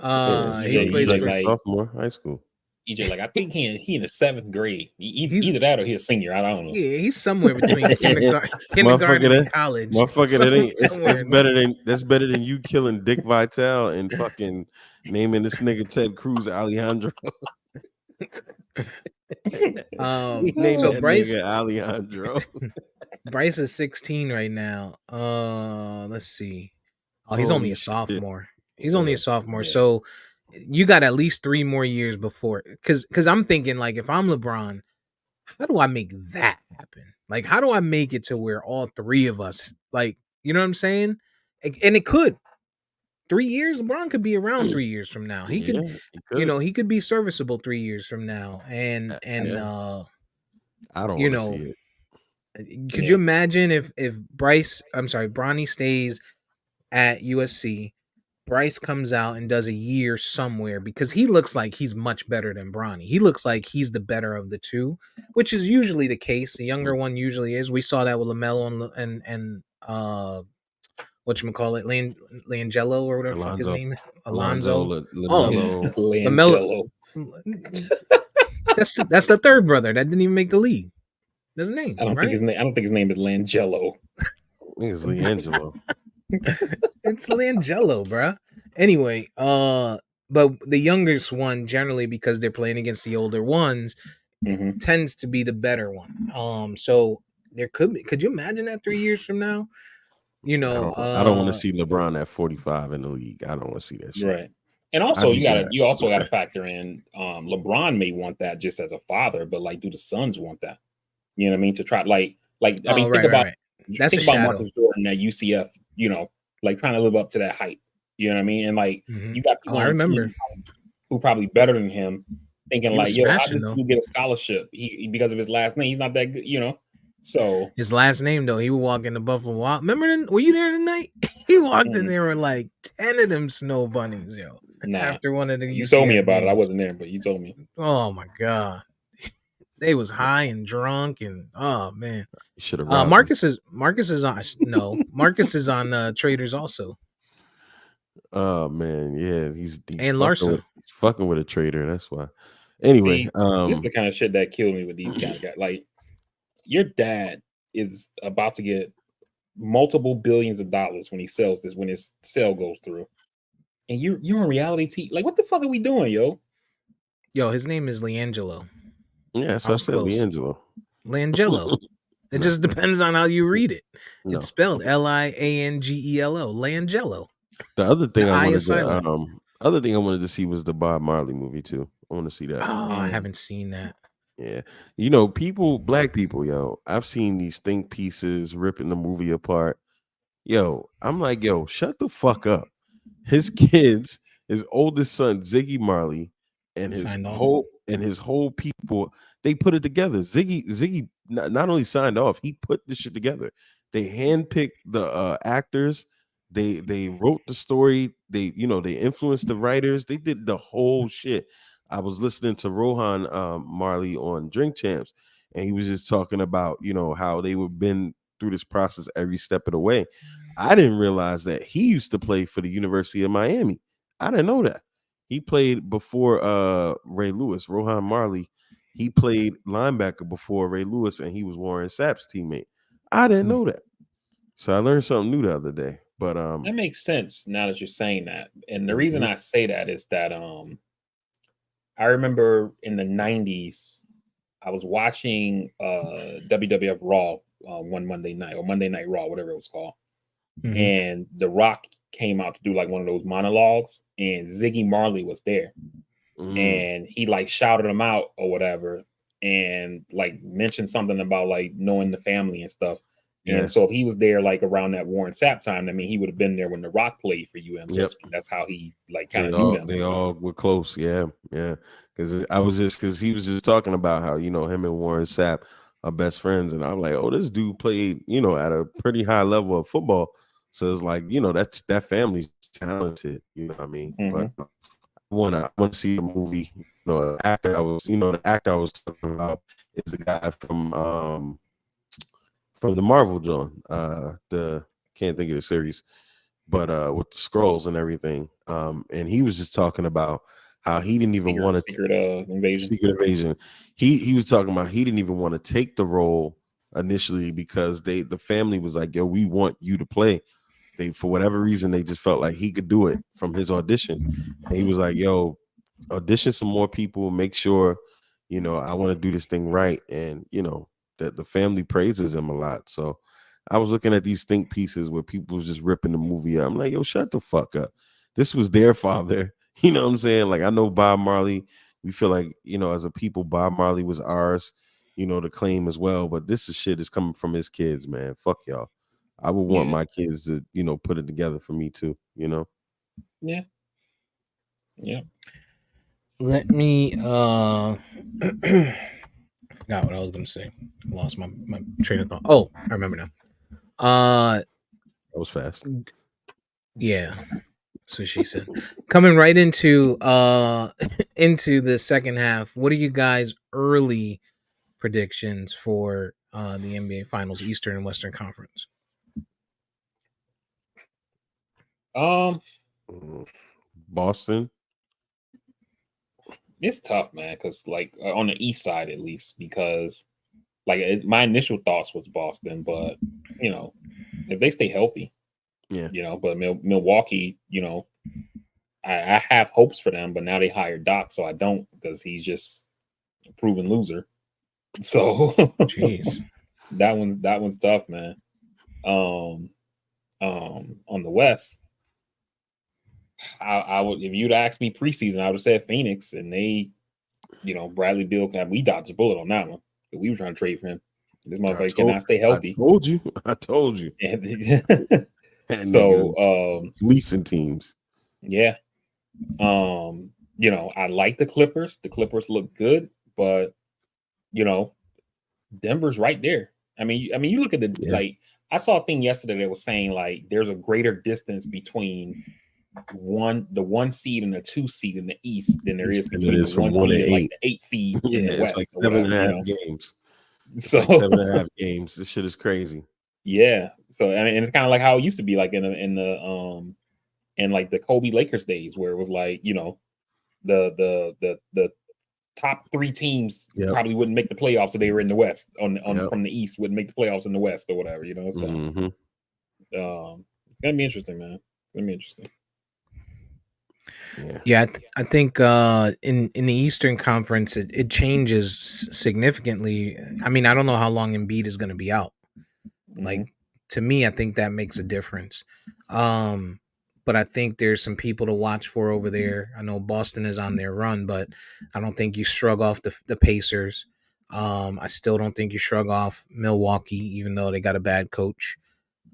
Yeah, He so he's plays EJ like a for like sophomore high school. EJ like I think he in the seventh grade. he's Either that or he's a senior. I don't know. yeah, he's somewhere between Motherfucker, kindergarten and college. motherfucker, that ain't. It's Somewhere that's in there. better than you killing Dick Vitale and fucking naming this nigga Ted Cruz Alejandro. He named So that nigga Alejandro. Bryce is 16 right now. Let's see. Oh, he's only Holy a shit! sophomore. He's only Yeah. a sophomore. Yeah. So you got at least 3 more years before because I'm thinking like if I'm LeBron, how do I make that happen? Like how do I make it to where all three of us like you know what I'm saying? And it could. 3 years, LeBron could be around 3 years from now. He could, Yeah, he could. he could be serviceable 3 years from now. And Yeah, I don't you want to see know, it. could you Yeah. imagine if Bronny stays at USC, Bryce comes out and does a year somewhere because he looks like he's much better than Bronny. He looks like he's the better of the two, which is usually the case. The younger one usually is. We saw that with LaMelo and whatchamacallit, Langelo or whatever the fuck his Alonzo, name is. Alonzo, Alonzo. Oh, Lamelo. LaMelo. Langelo. That's the third brother that didn't even make the league. That's his name, I don't think right? his name. I don't think his name is Langelo. I think it's LiAngelo. It's Langelo, bruh. Anyway, but the youngest one generally because they're playing against the older ones Mm-hmm. tends to be the better one. So there could be. Could you imagine that 3 years from now? I don't want to see LeBron at 45 in the league. I don't want to see that shit. Right. And I'd also be glad. you also gotta factor in LeBron may want that just as a father, but like do the sons want that? You know what I mean? To try I mean right, right. That's a think about shadow. Marcus Jordan at UCF, like trying to live up to that height. You know what I mean? And like Mhm. you got Oh, people I on the remember. team who probably better than him, thinking He was like, yo, how smashing this though. dude get a scholarship? Because of his last name, he's not that good. So His last name though, he would walk into Buffalo Wild. Remember? Were you there tonight? He walked in mm, there with like 10 of them snow bunnies, yo. nah. After one of the You told me UCF about it. I games. wasn't there, but you told me. Oh my god, they was high and drunk and oh man. You should have robbed him. Marcus is on no Marcus is on Traders also Oh man, yeah, he's and Larsa. fucking with a trader. That's why. Anyway, See, this is the kind of shit that killed me with these kind of guys. Like, your dad is about to get multiple billions of dollars when he sells this, when his sale goes through. And you're on reality TV. Like, what the fuck are we doing, yo? Yo, his name is Leangelo. yeah, so I I was said close. LiAngelo. Langelo. It No, just depends on how you read it. no. It's spelled Liangelo. Langelo. The other The thing I is silent. I wanted to see was the Bob Marley movie too. I want to see that. Oh, I Mm. haven't seen that. Yeah. Black people, yo, I've seen these think pieces ripping the movie apart. Yo, I'm like, yo, shut the fuck up. His kids, his oldest son, Ziggy Marley, and Signed off. his whole people, they put it together. Ziggy not only signed off, he put this shit together. They handpicked the actors, they wrote the story, they influenced the writers, they did the whole shit. I was listening to Rohan Marley on Drink Champs, and he was just talking about, how they would been through this process every step of the way. I didn't realize that he used to play for the University of Miami. I didn't know that. He played before Ray Lewis, Rohan Marley. He played linebacker before Ray Lewis, and he was Warren Sapp's teammate. I didn't know that. So I learned something new the other day. But That makes sense now that you're saying that. And the reason I say that is that I remember in the 90s, I was watching WWF Raw one Monday night, or Monday Night Raw, whatever it was called. Mhm. And The Rock came out to do like one of those monologues, and Ziggy Marley was there. And he like shouted him out or whatever, and like mentioned something about like knowing the family and stuff. Yeah. And so if he was there like around that Warren Sapp time, I mean, he would have been there when The Rock played for UM. So Yep. that's how he like kind of knew them. They all were close. Yeah. Because he was just talking about how, him and Warren Sapp are best friends. And I'm like, oh, this dude played, at a pretty high level of football. So it's like, that family's talented, you know what I mean? Mhm. But I want to see a movie. The actor I was talking about is the guy from the Marvel John. The can't think of the series, but with the scrolls and everything. And he was just talking about how he didn't even want to Secret Invasion. Secret Invasion. He was talking about he didn't even want to take the role initially because the family was like, yo, we want you to play. They, for whatever reason, they just felt like he could do it from his audition. And he was like, yo, audition some more people, make sure, I want to do this thing right. And, that the family praises him a lot. So I was looking at these think pieces where people was just ripping the movie up. I'm like, yo, shut the fuck up. This was their father. You know what I'm saying? Like, I know Bob Marley. We feel like, as a people, Bob Marley was ours, to claim as well. But this shit is coming from his kids, man. Fuck y'all. I would want my kids to, put it together for me too, Yeah. Yeah. Let me forgot what I was gonna say. I lost my train of thought. Oh, I remember now. That was fast. Yeah, that's what she said. Coming right into into the second half, what are you guys early predictions for the NBA Finals, Eastern and Western Conference? Um, Mm. Boston. it's tough, man, because like on the East side at least, because like my initial thoughts was Boston, but you know if they stay healthy, Yeah. but Milwaukee, I have hopes for them, but now they hired Doc, so I don't because he's just a proven loser. So Jeez. that one's tough, man. Um, on the West, I would if you'd asked me preseason, I would have said Phoenix, and they, Bradley Beal we dodged a bullet on that one. We were trying to trade for him. This motherfucker cannot stay I healthy. told you. I told you. And That nigga so fleecing teams. yeah. I like the Clippers. The Clippers look good, but you know, Denver's right there. I mean, you look at Yeah. I saw a thing yesterday that was saying like there's a greater distance between the one seed and the two seed in the East than there is Than it between the is from one 1 to seed and like 8. the 8 seed in Yeah, the it's like West or seven and whatever, a you half know. games. It's So like 7.5 games. This shit is crazy. yeah. So I mean, and it's kind of like how it used to be like in like the Kobe Lakers days where it was like, the top three teams Yep. probably wouldn't make the playoffs if they were in the West Yep. from the East wouldn't make the playoffs in the West or whatever, So Mhm. it's gonna be interesting, man. It's gonna be interesting. Yeah. Yeah, I think in the Eastern Conference it changes significantly. I mean, I don't know how long Embiid is going to be out. Like Hmm. to me, I think that makes a difference. Um, but I think there's some people to watch for over there. I know Boston is on their run, but I don't think you shrug off the Pacers. I still don't think you shrug off Milwaukee, even though they got a bad coach.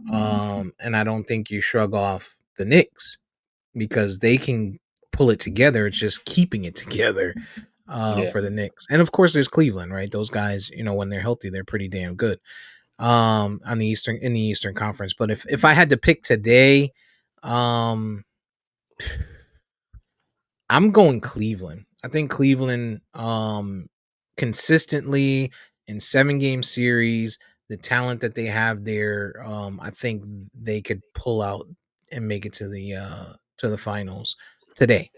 And I don't think you shrug off the Knicks because they can pull it together. It's just keeping it together Yeah. for the Knicks. And of course, there's Cleveland, right? Those guys, when they're healthy, they're pretty damn good on the Eastern Conference. But if I had to pick today, um I'm going Cleveland. I think Cleveland consistently in 7-game series, the talent that they have there, I think they could pull out and make it to the finals today.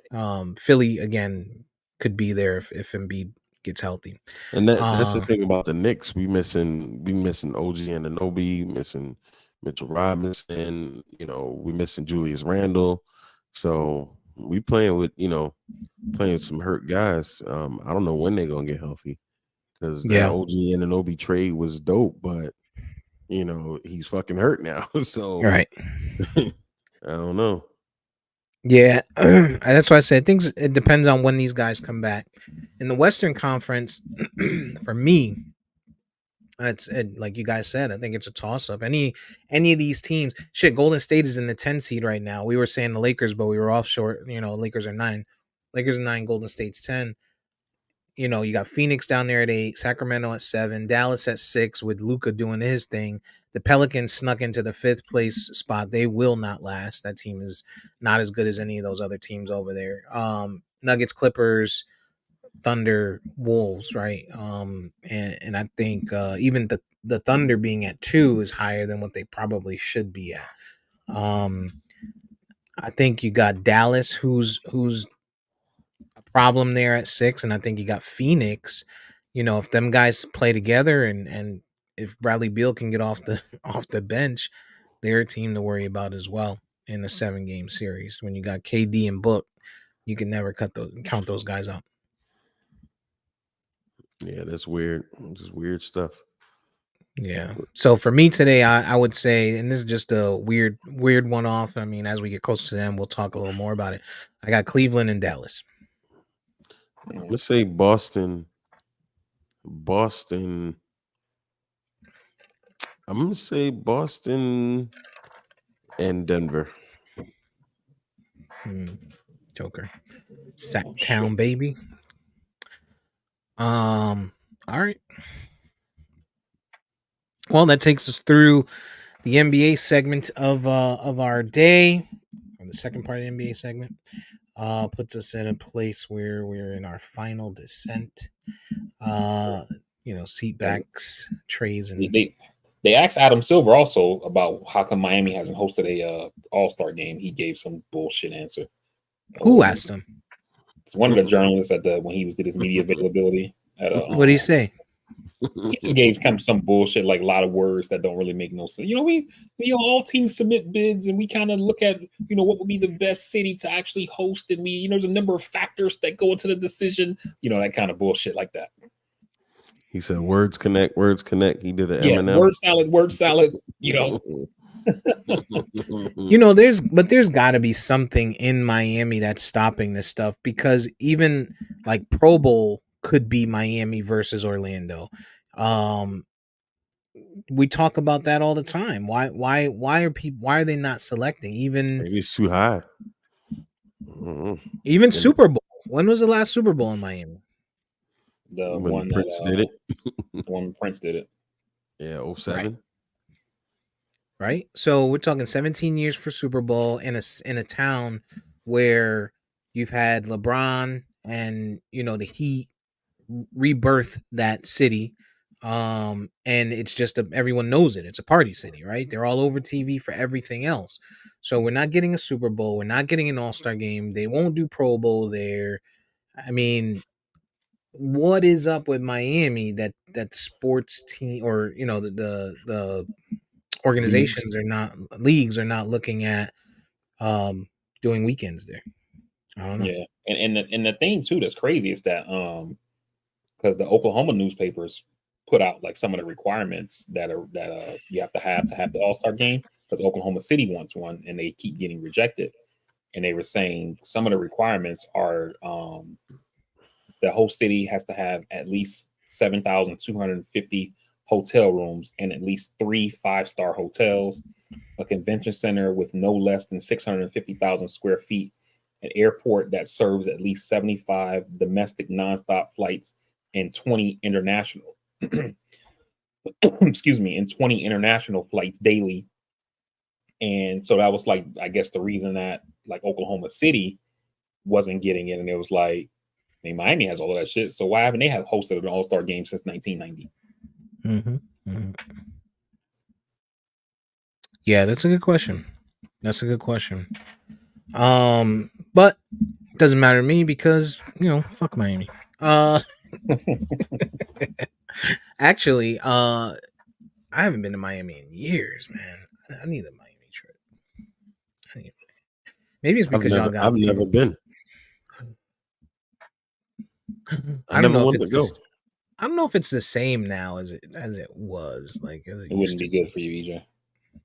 Philly again could be there if Embiid gets healthy. And that's the Uh thing about the Knicks. We missing OG Anunoby, missing Mitchell Robinson, we missing Julius Randle. So we playing with some hurt guys. I don't know when they're gonna get healthy because that yeah, OG Anunoby trade was dope, but he's fucking hurt now. So right. I don't know. Yeah, that's why I said things. It depends on when these guys come back. In the Western Conference, for me, like you guys said. I think it's a toss up. Any of these teams, shit. Golden State is in the 10 seed right now. We were saying the Lakers, but we were off short. Lakers are 9. Lakers are 9. Golden State's 10. You got Phoenix down there at 8, Sacramento at 7, Dallas at 6 with Luca doing his thing. The Pelicans snuck into the 5th place spot. They will not last. That team is not as good as any of those other teams over there. Nuggets, Clippers, Thunder, Wolves, right? And I think even the Thunder being at 2 is higher than what they probably should be at. Um, I think you got Dallas, who's a problem there at 6, and I think you got Phoenix. If them guys play together and if Bradley Beal can get off the off the bench, they're a team to worry about as well in a 7-game series. When you got KD and Book, you can never count those guys out. Yeah, that's weird. Just weird stuff. Yeah. So for me today, I would say, and this is just a weird one off. I mean, as we get closer to them, we'll talk a little more about it. I got Cleveland and Dallas. I'm gonna say Boston. Boston. I'm gonna say Boston and Denver. Joker. Sacktown, baby. All right. Well, that takes us through the NBA segment of our day, or the second part of the NBA segment. Puts us in a place where we're in our final descent. Seat backs, trays, They, and they they asked Adam Silver also about how come Miami hasn't hosted a All-Star game. He gave some bullshit answer. who Oh, asked him? it's one of the journalists at the when he was did his media availability at a What did he say? he just gave kind of some bullshit, like a lot of words that don't really make no sense. We all teams submit bids and we kind of look at, what would be the best city to actually host. And there's a number of factors that go into the decision, that kind of bullshit like that. He said, "Words connect, words connect." He did an Yeah, Eminem. word salad. There's got to be something in Miami that's stopping this stuff, because even like Pro Bowl could be Miami versus Orlando. We talk about that all the time. Why are they not selecting Maybe it's too high. even Super Bowl? When was the last Super Bowl in Miami? The when one Prince did it. The one Prince did it. Yeah, 07. Right. So we're talking 17 years for Super Bowl in a town where you've had LeBron and the Heat rebirth that city. And it's just everyone knows it. It's a party city, right? They're all over TV for everything else. So we're not getting a Super Bowl. We're not getting an All-Star game. They won't do Pro Bowl there. I mean, what is up with Miami that the sports team, or the organizations leagues are not looking at doing weekends there? I don't know. Yeah, and the thing too that's crazy is that because the Oklahoma newspapers put out like some of the requirements that you have to have the All-Star game, because Oklahoma City wants one and they keep getting rejected. And they were saying some of the requirements are the host city has to have at least 7,250 hotel rooms and at least 3 5-star hotels, a convention center with no less than 650,000 square feet, an airport that serves at least 75 domestic nonstop flights and 20 international excuse me, and 20 international flights daily. And so that was like, I guess, the reason that like Oklahoma City wasn't getting it. And it was like, I mean, Miami has all of that shit. So why haven't they have hosted an All-Star game since 1990? Yeah, that's a good question. But it doesn't matter to me because fuck Miami. Actually, I haven't been to Miami in years, man. I need a Miami trip. Maybe it's because y'all got. I've never been. I don't know if wanted it's to go. I don't know if it's the same now as it was. Like as it wouldn't be good for you, EJ.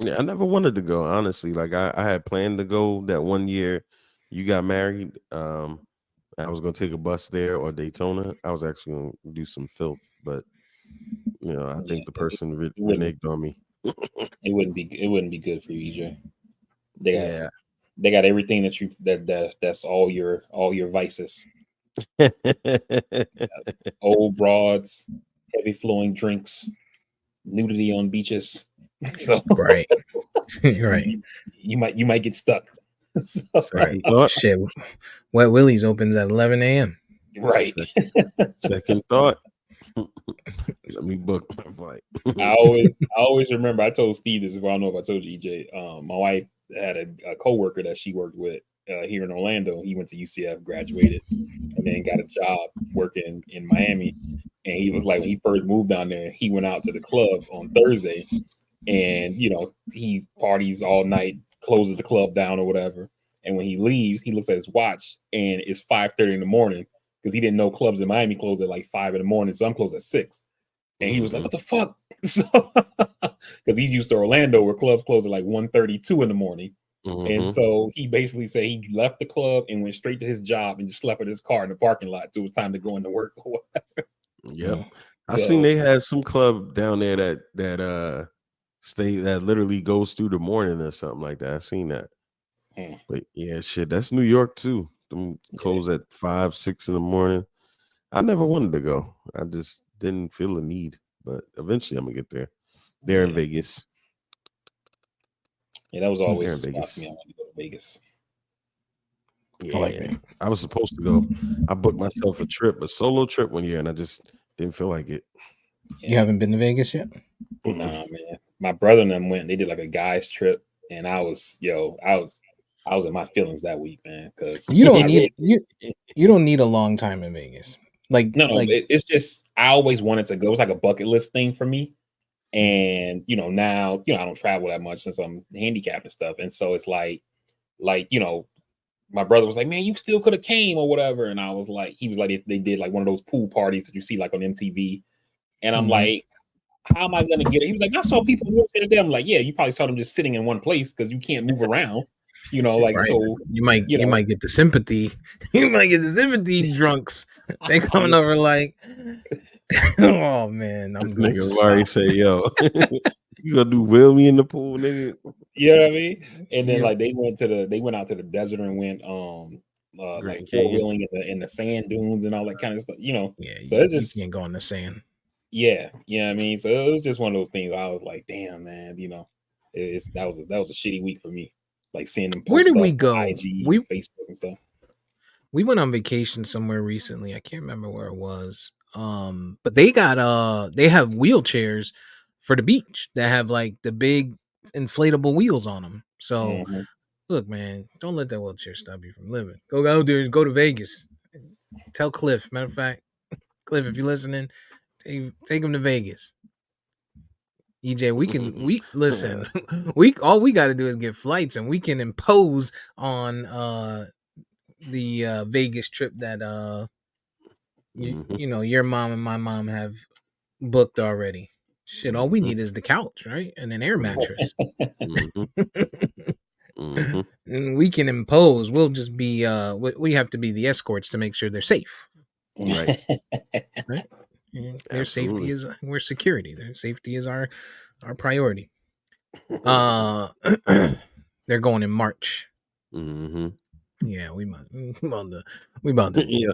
Yeah, I never wanted to go, honestly. Like I had planned to go that one year you got married. I was gonna take a bus there or Daytona. I was actually gonna do some filth, but I think the person reneged on me. It wouldn't be good for you, EJ. They got everything that's all your vices. Old broads, heavy flowing drinks, nudity on beaches. So right. Right. You might get stuck. Right. Shit. Wet Willie's opens at 11 a.m. Right. Second thought. Let me book my flight. I always remember. I told Steve this. I don't know if I told you, EJ. My wife had a coworker that she worked with here in Orlando. He went to UCF, graduated, and then got a job working in Miami. And he was like, when he first moved down there, he went out to the club on Thursday, and he parties all night, closes the club down or whatever. And when he leaves, he looks at his watch, and it's 5:30 in the morning, because he didn't know clubs in Miami closed at like 5 in the morning. So I'm closed at 6. And he was like, what the fuck? So, because he's used to Orlando where clubs close at like 1:32 in the morning. And so he basically said he left the club and went straight to his job and just slept in his car in the parking lot till it was time to go into work or whatever. Yep. I seen they had some club down there that literally goes through the morning or something like that. I seen that. But yeah, shit, that's New York too. Them close at 5, 6 in the morning. I never wanted to go. I just didn't feel a need. But eventually I'm gonna get there. They're in Vegas. Yeah, that was They're always in a spot Vegas. for me. I wanted to go to Vegas. I like Yeah. that. I was supposed to go. I booked myself a solo trip one year, and I just didn't feel like it. You haven't been to Vegas yet? Nah, man. My brother and them went. They did like a guys trip, and I was in my feelings that week, man. Because You don't I need really you don't need a long time in Vegas. Like no. It's just I always wanted to go. It was like a bucket list thing for me. And now I don't travel that much since I'm handicapped and stuff, and so it's like my brother was like, man, you still could have came or whatever, and I was like, he was like, they did like one of those pool parties that you see like on MTV, and I'm like, how am I gonna get it? He was like, I saw people wheelchairs there. I'm like, yeah, you probably saw them just sitting in one place because you can't move around, like right. so. You might get the sympathy. You might get the sympathy drunks. They coming over like, oh man, I'm This going nigga to Mari stop. say, yo, you gonna do wheel me in the pool, nigga? You know what I mean? And then You like they went out to the desert and went like Grand four Canyon. wheeling in the sand dunes and all that kind of stuff. Yeah, So it's you just can't go in the sand. yeah, you know what I mean. So it was just one of those things. I was like, damn, man, that was a shitty week for me. Like seeing them Where post did we stuff on go? IG We and Facebook and stuff. we went on vacation somewhere recently. I can't remember where it was. But they have wheelchairs for the beach that have like the big inflatable wheels on them. So Mhm. look, man, don't let that wheelchair stop you from living. Go out there and go to Vegas. Tell Cliff. Matter of fact, Cliff, if you're listening, take him to Vegas. EJ, we listen. We all we got to do is get flights, and we can impose on the Vegas trip that your mom and my mom have booked already. Shit, all we need is the couch, right, and an air mattress, and we can impose. We'll just be we have to be the escorts to make sure they're safe, Right. right? And their safety Absolutely. is we're security. Their safety is our priority. They're going in March. Mm-hmm. Yeah, we about to Yeah.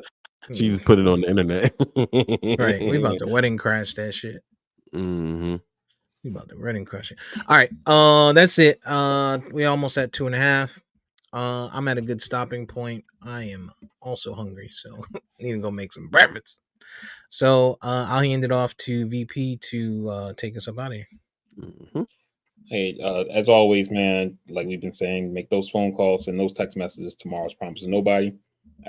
She just put it on the internet. right. We about to wedding crash that shit. Mm-hmm. We about to wedding crash it. All right. That's it. We almost at 2.5. I'm at a good stopping point. I am also hungry, so need to go make some breakfast. So I'll hand it off to VP to take us up out of here. Mm-hmm. Hey, as always, man, like we've been saying, make those phone calls and those text messages. Tomorrow's promise to nobody.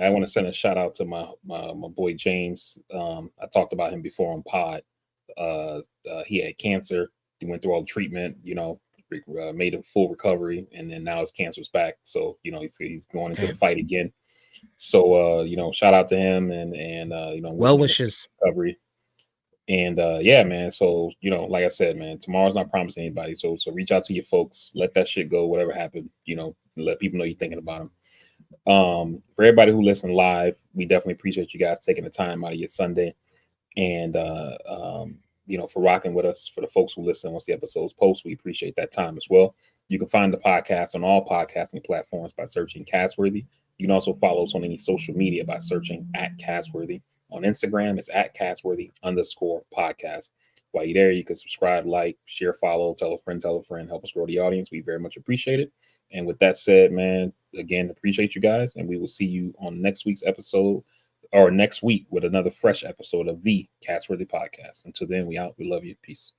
I want to send a shout out to my boy James. I talked about him before on pod. He had cancer. He went through all the treatment, made a full recovery, and then now his cancer's back. So he's going into the Damn. fight again. So shout out to him and Well wishing him a wishes. recovery. And yeah, man. So like I said, man, tomorrow's not promising anybody. So reach out to your folks. Let that shit go. Whatever happened, let people know you're thinking about them. For everybody who listened live, we definitely appreciate you guys taking the time out of your Sunday, and for rocking with us. For the folks who listen once the episodes post, we appreciate that time as well. You can find the podcast on all podcasting platforms by searching CastWorthy. You can also follow us on any social media by searching @CastWorthy. On Instagram, it's @CastWorthy_podcast. While you're there, you can subscribe, like, share, follow, tell a friend, help us grow the audience. We very much appreciate it. And with that said, man, again, appreciate you guys. And we will see you on next week's episode or next week with another fresh episode of the CastWorthy podcast. Until then, we out. We love you. Peace.